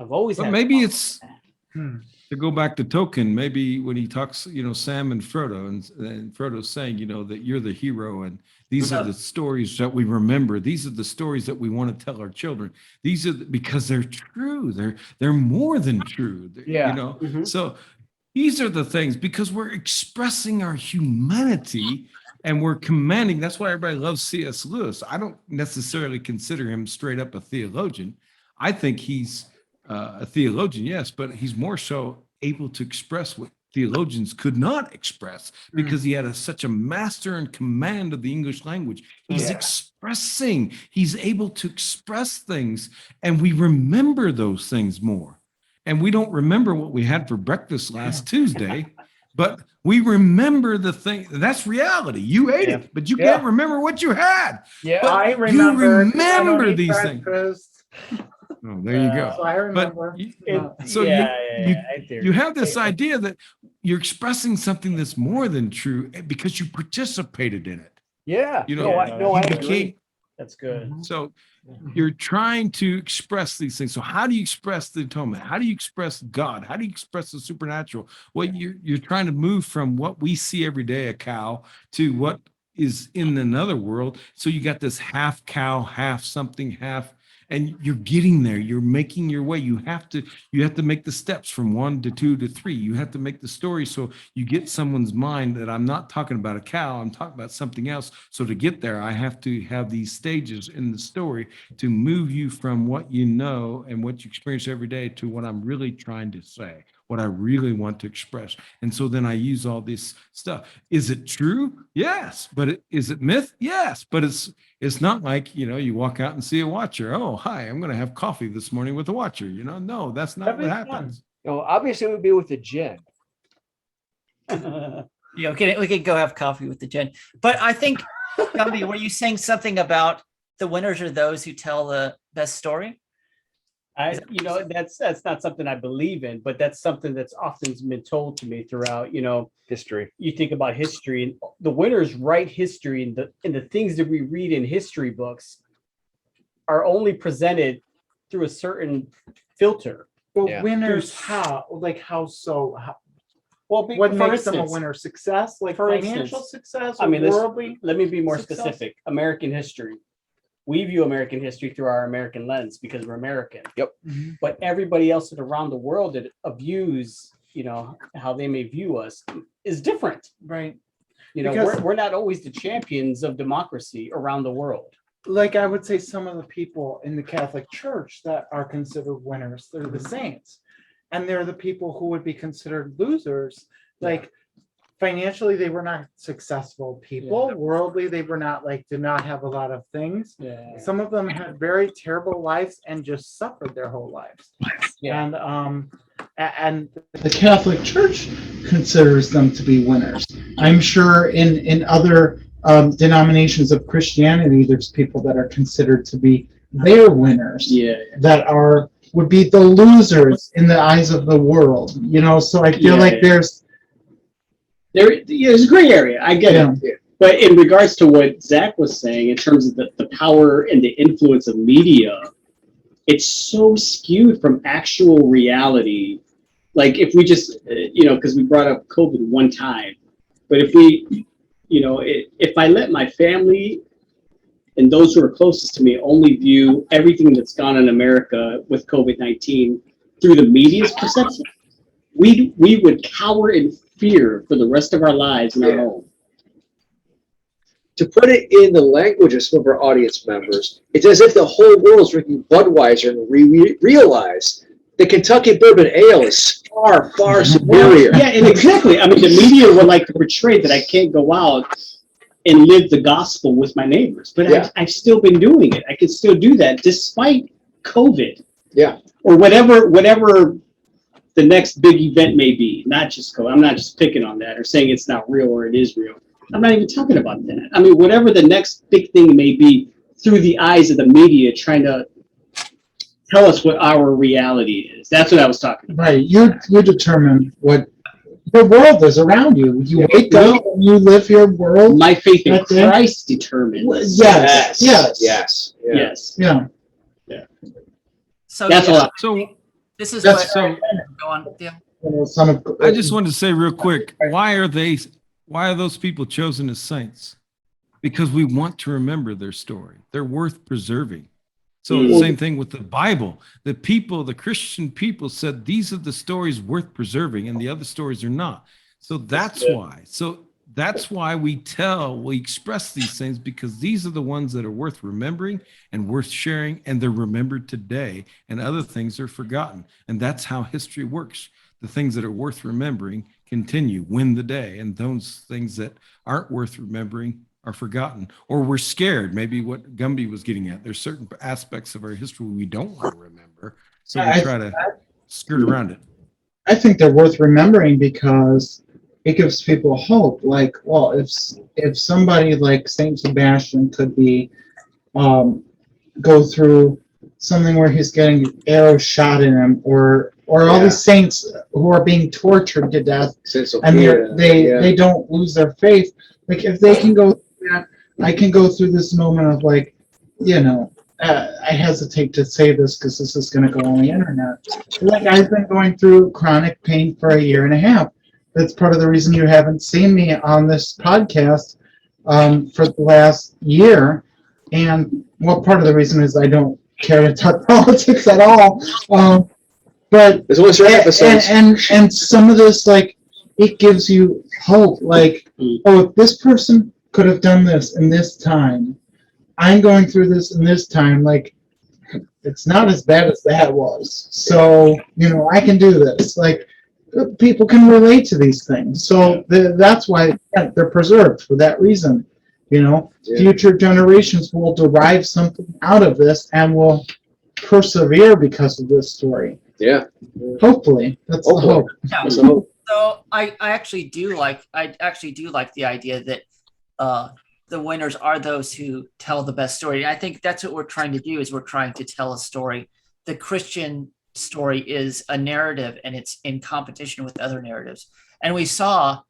always But had maybe fun it's with that. to go back to Tolkien. Maybe when he talks, Sam and Frodo, and Frodo's saying, that you're the hero, and these are the stories that we remember. These are the stories that we want to tell our children. These are because they're true. They're more than true. Yeah. Mhm. So these are the things, because we're expressing our humanity. And we're commanding. That's why everybody loves C.S. Lewis. I don't necessarily consider him straight up a theologian. I think he's a theologian, yes, but he's more so able to express what theologians could not express, because he had such a master and command of the English language. He's expressing. He's able to express things, and we remember those things more. And we don't remember what we had for breakfast last Tuesday. But we remember the thing. That's reality. You ate it, but you can't remember what you had. Yeah. But I you remember. remember I don't eat these things. breakfast, Oh, there you go. so I remember. So I hear you have this idea that you're expressing something that's more than true because you participated in it. Yeah. You No, know, I you agree. became. That's good. So you're trying to express these things. So how do you express the atonement? How do you express God? How do you express the supernatural? Well, you're trying to move from what we see every day, a cow, to what is in another world. So you got this half cow, half something, half and you're getting there. You're making your way. You have to make the steps from 1 to 2 to 3. You have to make the story so you get someone's mind that I'm not talking about a cow, I'm talking about something else. So to get there, I have to have these stages in the story to move you from what you know and what you experience every day to what I'm really trying to say, what I really want to express. And so then I use all this stuff. Is it true? Yes. But is it myth? Yes. But it's not like, you walk out and see a watcher. Oh, hi, I'm going to have coffee this morning with a watcher. No, that's not That'd what be happens. Obviously it would be with the gin. Yeah, we could go have coffee with the gin. But I think, Gumby, were you saying something about the winners are those who tell the best story? That's not something I believe in, but that's something that's often been told to me throughout, History. you think about history, and the winners write history, and the things that we read in history books are only presented through a certain filter. But Yeah. winners, how? Like how so? Well, What for makes them a instance, winner? Success, like for financial instance, success, I or mean, worldly. let me be more success? specific. American history. We view American history through our American lens because we're American. Mhm. But everybody else around the world that views, how they may view us is different. Right. We're, Because- we're not always the champions of democracy around the world. Like I would say, some of the people in the Catholic Church that are considered winners, they're the saints, and they're the people who would be considered losers. Like financially, they were not successful people. Worldly, they were not did not have a lot of things. Yeah. Some of them had very terrible lives and just suffered their whole lives. Yeah. And the Catholic Church considers them to be winners. I'm sure in other denominations of Christianity, there's people that are considered to be their winners. Yeah. That would be the losers in the eyes of the world. So I feel like there's There's a gray area. I get it. But in regards to what Zach was saying, in terms of the power and the influence of media, it's so skewed from actual reality. Like if we just, because we brought up COVID one time, but if we, if I let my family and those who are closest to me only view everything that's gone in America with COVID-19 through the media's perception, we would cower in fear for the rest of our lives in our home. To put it in the language of some of our audience members, it's as if the whole world's drinking Budweiser and we realize the Kentucky Bourbon Ale is far, far superior. Yeah, and exactly. I mean, the media would like to portray that I can't go out and live the gospel with my neighbors, but I've still been doing it. I can still do that despite COVID. Yeah. Or whatever the next big event may be. Not just COVID. I'm not just picking on that or saying it's not real or it is real. I'm not even talking about that. I mean, whatever the next big thing may be through the eyes of the media trying to tell us what our reality is. That's what I was talking about. right. You determine what the world is around you. You wake up and you live your world. My faith in That's it. Christ determines. Yes. Yes. Yeah. Yes. Yeah. So That's a lot. So This is That's what go on. Yeah. I just wanted to say real quick, why are those people chosen as saints? Because we want to remember their story. They're worth preserving. So the same thing with the Bible. The Christian people said these are the stories worth preserving and the other stories are not. So that's why. So that's why we express these things, because these are the ones that are worth remembering and worth sharing, and they're remembered today, and other things are forgotten. And that's how history works. The things that are worth remembering continue, win the day, and those things that aren't worth remembering are forgotten, or we're scared. Maybe what Gumby was getting at. There's certain aspects of our history we don't want to remember, so we try to skirt around it. I think they're worth remembering because it gives people hope. Like, well, if somebody like Saint Sebastian could go through something where he's getting arrows shot in him, or all these saints who are being tortured to death, and they don't lose their faith. Like if they can go through that, I can go through this moment of I hesitate to say this because this is going to go on the internet. Like I've been going through chronic pain for 1.5 years. That's part of the reason you haven't seen me on this podcast for the last year. And part of the reason is I don't care to talk politics at all. But There's only certain episodes. and some of this, like, it gives you hope. Like, oh, if this person could have done this in this time, I'm going through this in this time. Like, it's not as bad as that was. So, I can do this. Like, people can relate to these things. So that's why they're preserved for that reason. Yeah. Future generations will derive something out of this and will persevere because of this story. Yeah. Hopefully, that's the Hopefully. hope. Yeah. So So I actually do like the idea that the winners are those who tell the best story. And I think that's what we're trying to do is we're trying to tell a story. The Christian story is a narrative and it's in competition with other narratives. And we saw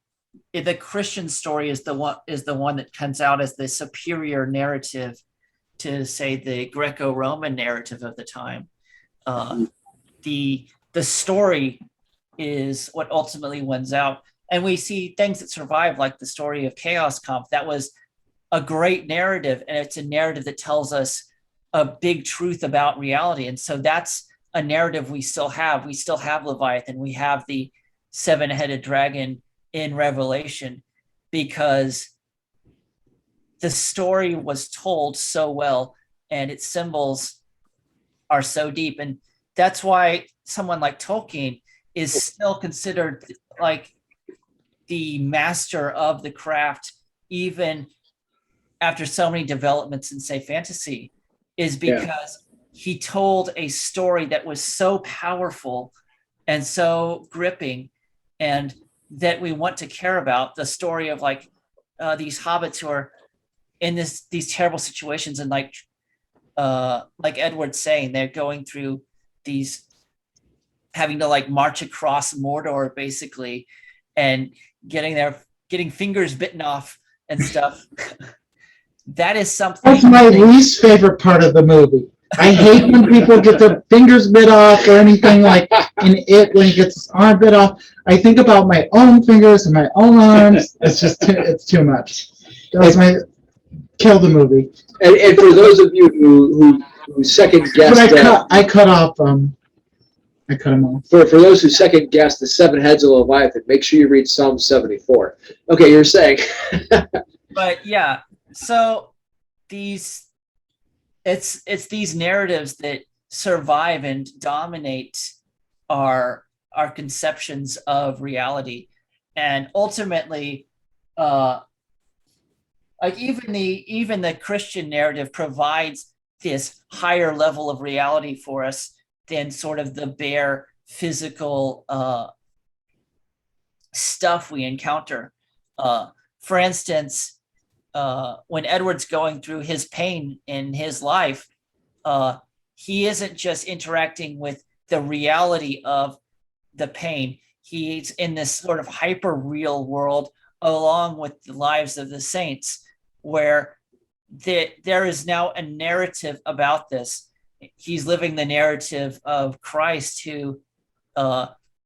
the Christian story is the one that comes out as the superior narrative to, say, the Greco-Roman narrative of the time. The story is what ultimately wins out. And we see things that survive, like the story of Chaos Comp. That was a great narrative, and it's a narrative that tells us a big truth about reality. And so that's a narrative we still have. We still have Leviathan. We have the seven-headed dragon in Revelation because the story was told so well and its symbols are so deep. And that's why someone like Tolkien is still considered like the master of the craft, even after so many developments in, say, fantasy, is because he told a story that was so powerful and so gripping and that we want to care about. The story of like these hobbits who are in these terrible situations, and like Edward's saying, they're going through these, having to like march across Mordor basically and getting fingers bitten off and stuff. That is something. That's my least favorite part of the movie. I hate when people get their fingers bit off or anything like in it when he gets his arm bit off. I think about my own fingers and my own arms. It's just it's too much. That's my kill the movie. and for those of you who second guessed But I cut off I cut him off. for those who second guess the seven heads of Leviathan, make sure you read Psalm 74. Okay, you're saying. But yeah, so it's these narratives that survive and dominate our conceptions of reality, and ultimately, like even the Christian narrative provides this higher level of reality for us than sort of the bare physical stuff we encounter. For instance, when Edward's going through his pain in his life, he isn't just interacting with the reality of the pain. He's in this sort of hyper real world along with the lives of the saints, where there is now a narrative about this. He's living the narrative of Christ who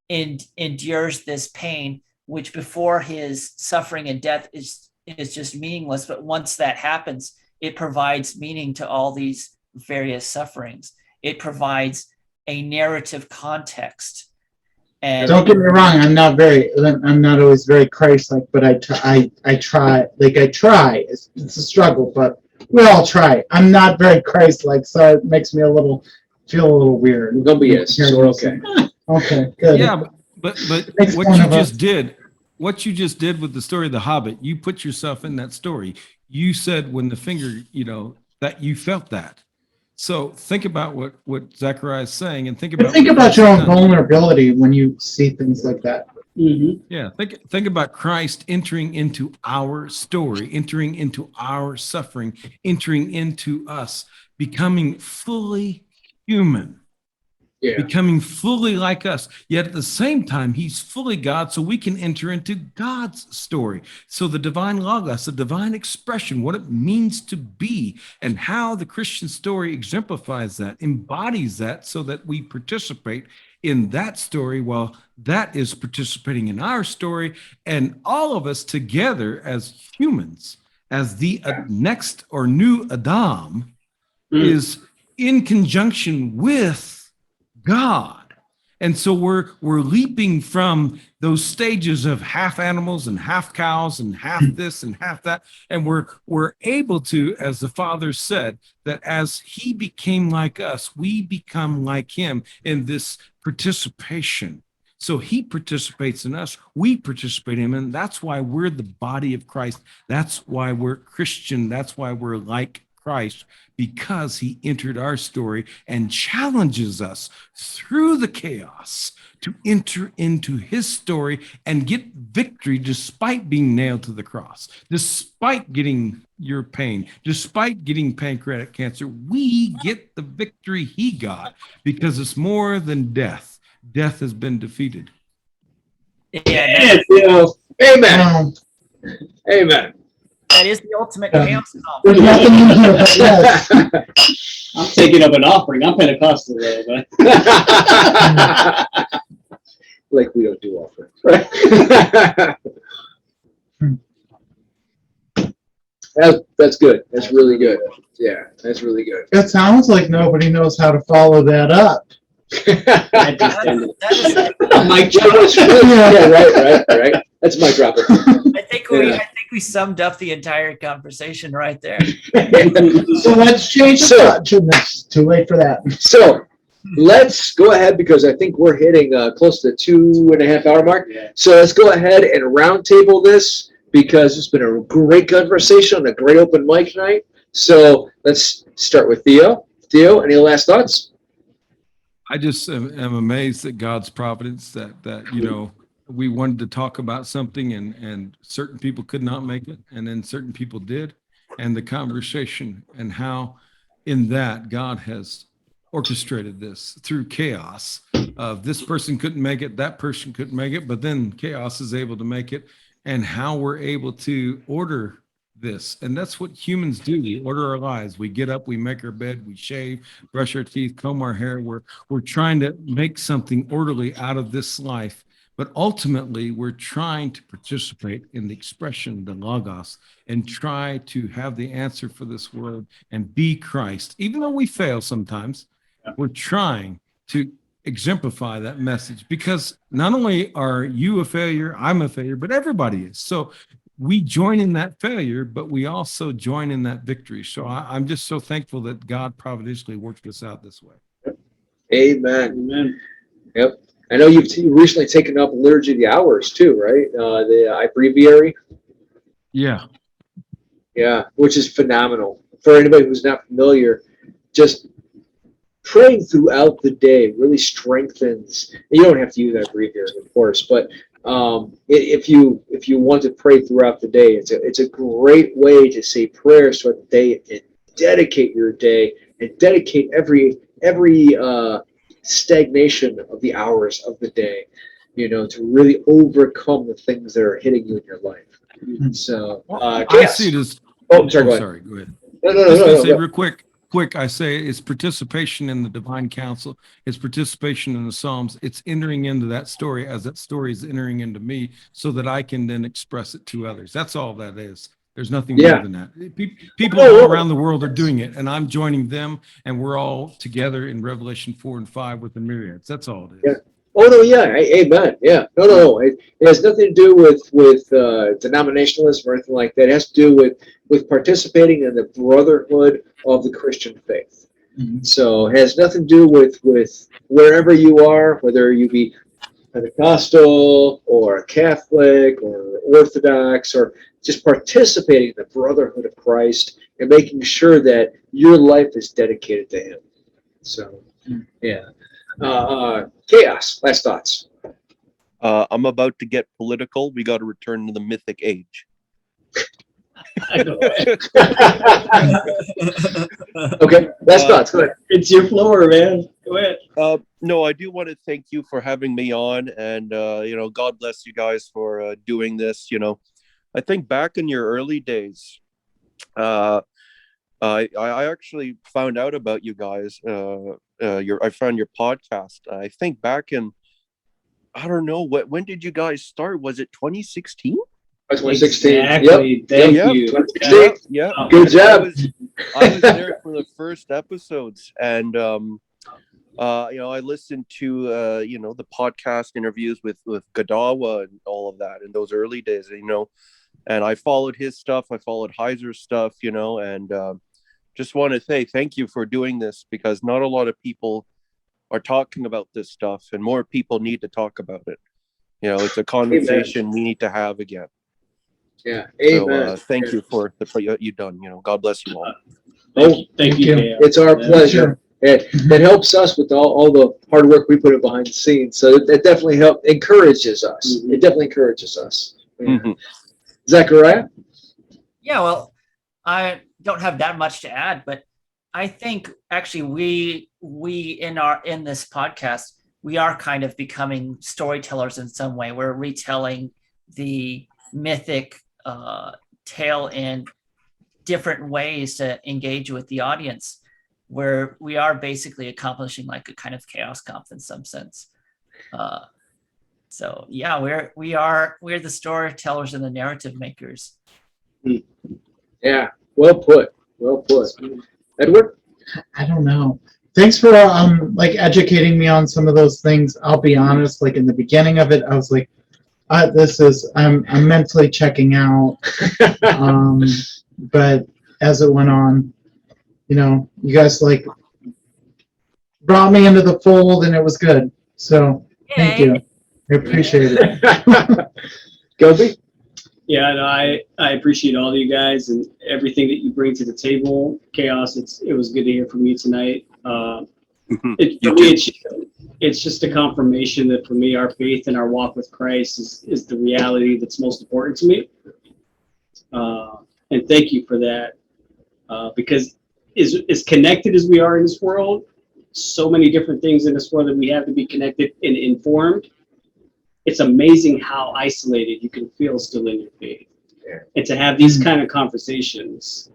endures this pain, which before his suffering and death is just meaningless. But once that happens, it provides meaning to all these various sufferings. It provides a narrative context. And don't get me wrong, I'm not always very Christ-like, but I try. I try. It's a struggle, but we all try. I'm not very Christ-like, so it makes me feel a little weird. Nobody is, so we're okay. Okay, good. Yeah, but Makes what fun you of just us. did, with the story of the Hobbit, you put yourself in that story. You said when the finger, that you felt that. So think about what Zechariah is saying, and think about your own vulnerability when you see things like that. Mm-hmm. Yeah, think about Christ entering into our story, entering into our suffering, entering into us, becoming fully human. Yeah. Becoming fully like us, yet at the same time, he's fully God, so we can enter into God's story. So the divine logos, the divine expression, what it means to be, and how the Christian story exemplifies that, embodies that, so that we participate in that story while that is participating in our story, and all of us together as humans, as the next or new Adam, is in conjunction with God. And so we're leaping from those stages of half animals and half cows and half this and half that. And we're able to, as the Father said, that as he became like us, we become like him in this participation. So he participates in us, we participate in him, and that's why we're the body of Christ. That's why we're Christian. That's why we're like Christ, because he entered our story and challenges us through the chaos to enter into his story and get victory despite being nailed to the cross, despite getting your pain, despite getting pancreatic cancer. We get the victory he got because it's more than death. Death has been defeated. Yeah, Amen. Amen. that is the ultimate chaos calm. There's nothing easier, but yes. I'm taking up an offering. I'm Pentecostal though, but Like we don't do offerings. That's good. That's really good. Yeah, that's really good. It sounds like nobody knows how to follow that up. I just ended. That is it. Mike Yeah, right. That's my drop. I think we Yeah. summed up the entire conversation right there. So let's change the subject. It's too late for that. So let's go ahead because I think we're hitting close to the 2.5 hour mark. Yeah. So let's go ahead and roundtable this because it's been a great conversation, a great open mic tonight. So let's start with Theo. Theo, any last thoughts? I just am amazed at God's providence that you know, we wanted to talk about something and certain people could not make it, and then certain people did, and the conversation and how in that God has orchestrated this through chaos of this person couldn't make it, that person couldn't make it, but then chaos is able to make it, and how we're able to order this. And that's what humans do. We order our lives. We get up, we make our bed, we shave, brush our teeth, comb our hair. We're trying to make something orderly out of this life. But ultimately, we're trying to participate in the expression, the logos, and try to have the answer for this world and be Christ. Even though we fail sometimes, we're trying to exemplify that message, because not only are you a failure, I'm a failure, but everybody is. So we join in that failure, but we also join in that victory. So I'm just so thankful that God providentially worked this out this way. Amen. Amen. Yep. I know you've recently taken up Liturgy of the Hours too, right? The breviary. Yeah. Yeah, which is phenomenal. For anybody who's not familiar, just praying throughout the day really strengthens. You don't have to use that breviary, of course, but if you want to pray throughout the day, it's a great way to say prayers throughout the day and dedicate your day and dedicate every stagnation of the hours of the day, to really overcome the things that are hitting you in your life. So, I chaos. see it as, Oh, sorry, go ahead. sorry, go ahead. No, Just gonna say no. real quick, I say it's participation in the divine counsel. It's participation in the Psalms. It's entering into that story as that story is entering into me so that I can then express it to others. That's all that is. There's nothing more than that. People all around the world are doing it, and I'm joining them, and we're all together in Revelation 4 and 5 with the myriads. That's all it is. Yeah. Oh no, yeah, amen. Yeah, no. It has nothing to do with denominationalism or anything like that. It has to do with participating in the brotherhood of the Christian faith. Mm-hmm. So it has nothing to do with wherever you are, whether you be Pentecostal or Catholic or Orthodox, or just participating in the brotherhood of Christ and making sure that your life is dedicated to Him. So, yeah. Chaos, last thoughts. I'm about to get political. We got to return to the mythic age. Okay, last thoughts. Go ahead. It's your floor, man. Go ahead. No, I do want to thank you for having me on, and God bless you guys for doing this. I think back in your early days, I actually found out about you guys. I found your podcast. I think back in, I don't know, when did you guys start? Was it 2016? 2016. Exactly. Yep. Thank Yep. you. 2016. Yeah. Good job. I was there for the first episodes, and I listened to the podcast interviews with Gadawa and all of that in those early days, and I followed his stuff. I followed Heiser's stuff, and just want to say thank you for doing this, because not a lot of people are talking about this stuff, and more people need to talk about it. It's a conversation we need to have again. Yeah. Amen. So thank you for what you've done. God bless you all. Thank you. Dale. It's our pleasure. It helps us with all the hard work we put in behind the scenes. So it definitely encourages us. Mhm. It definitely encourages us. Yeah. Mhm. Zachariah? Yeah, well, I don't have that much to add, but I think actually we in this podcast, we are kind of becoming storytellers in some way. We're retelling the mythic tale in different ways to engage with the audience, where we are basically accomplishing like a kind of chaos comp in some sense. So yeah, we're the storytellers and the narrative makers. Yeah. Well put. Well put. Edward? I don't know. Thanks for educating me on some of those things. I'll be honest, like in the beginning of it, I was like, I'm mentally checking out. But as it went on, you guys brought me into the fold, and it was good. So thank you. I appreciate it. Gilby? Yeah, no, I appreciate all of you guys and everything that you bring to the table. Chaos, it was good to hear from you tonight. For me, it's just a confirmation that for me, our faith and our walk with Christ is the reality that's most important to me. And thank you for that, because as connected as we are in this world, so many different things in this world that we have to be connected and informed. It's amazing how isolated you can feel still in your faith. Yeah. And to have these kind of conversations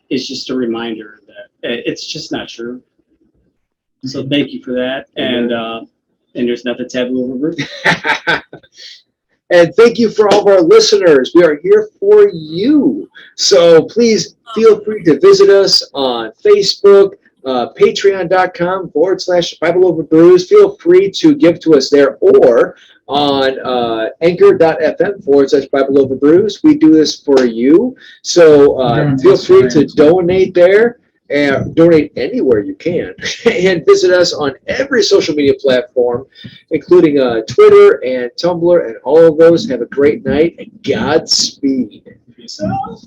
is just a reminder that it's just not true. So thank you for that. And there's nothing taboo over it. And thank you for all of our listeners. We are here for you. So please feel free to visit us on Facebook, patreon.com/Bible Over Brews. Feel free to give to us there, or on anchor.fm/Bible Over Brews. We do this for you. So feel free to donate there, and donate anywhere you can. And visit us on every social media platform, including Twitter and Tumblr and all of those. Have a great night and Godspeed. Peace out.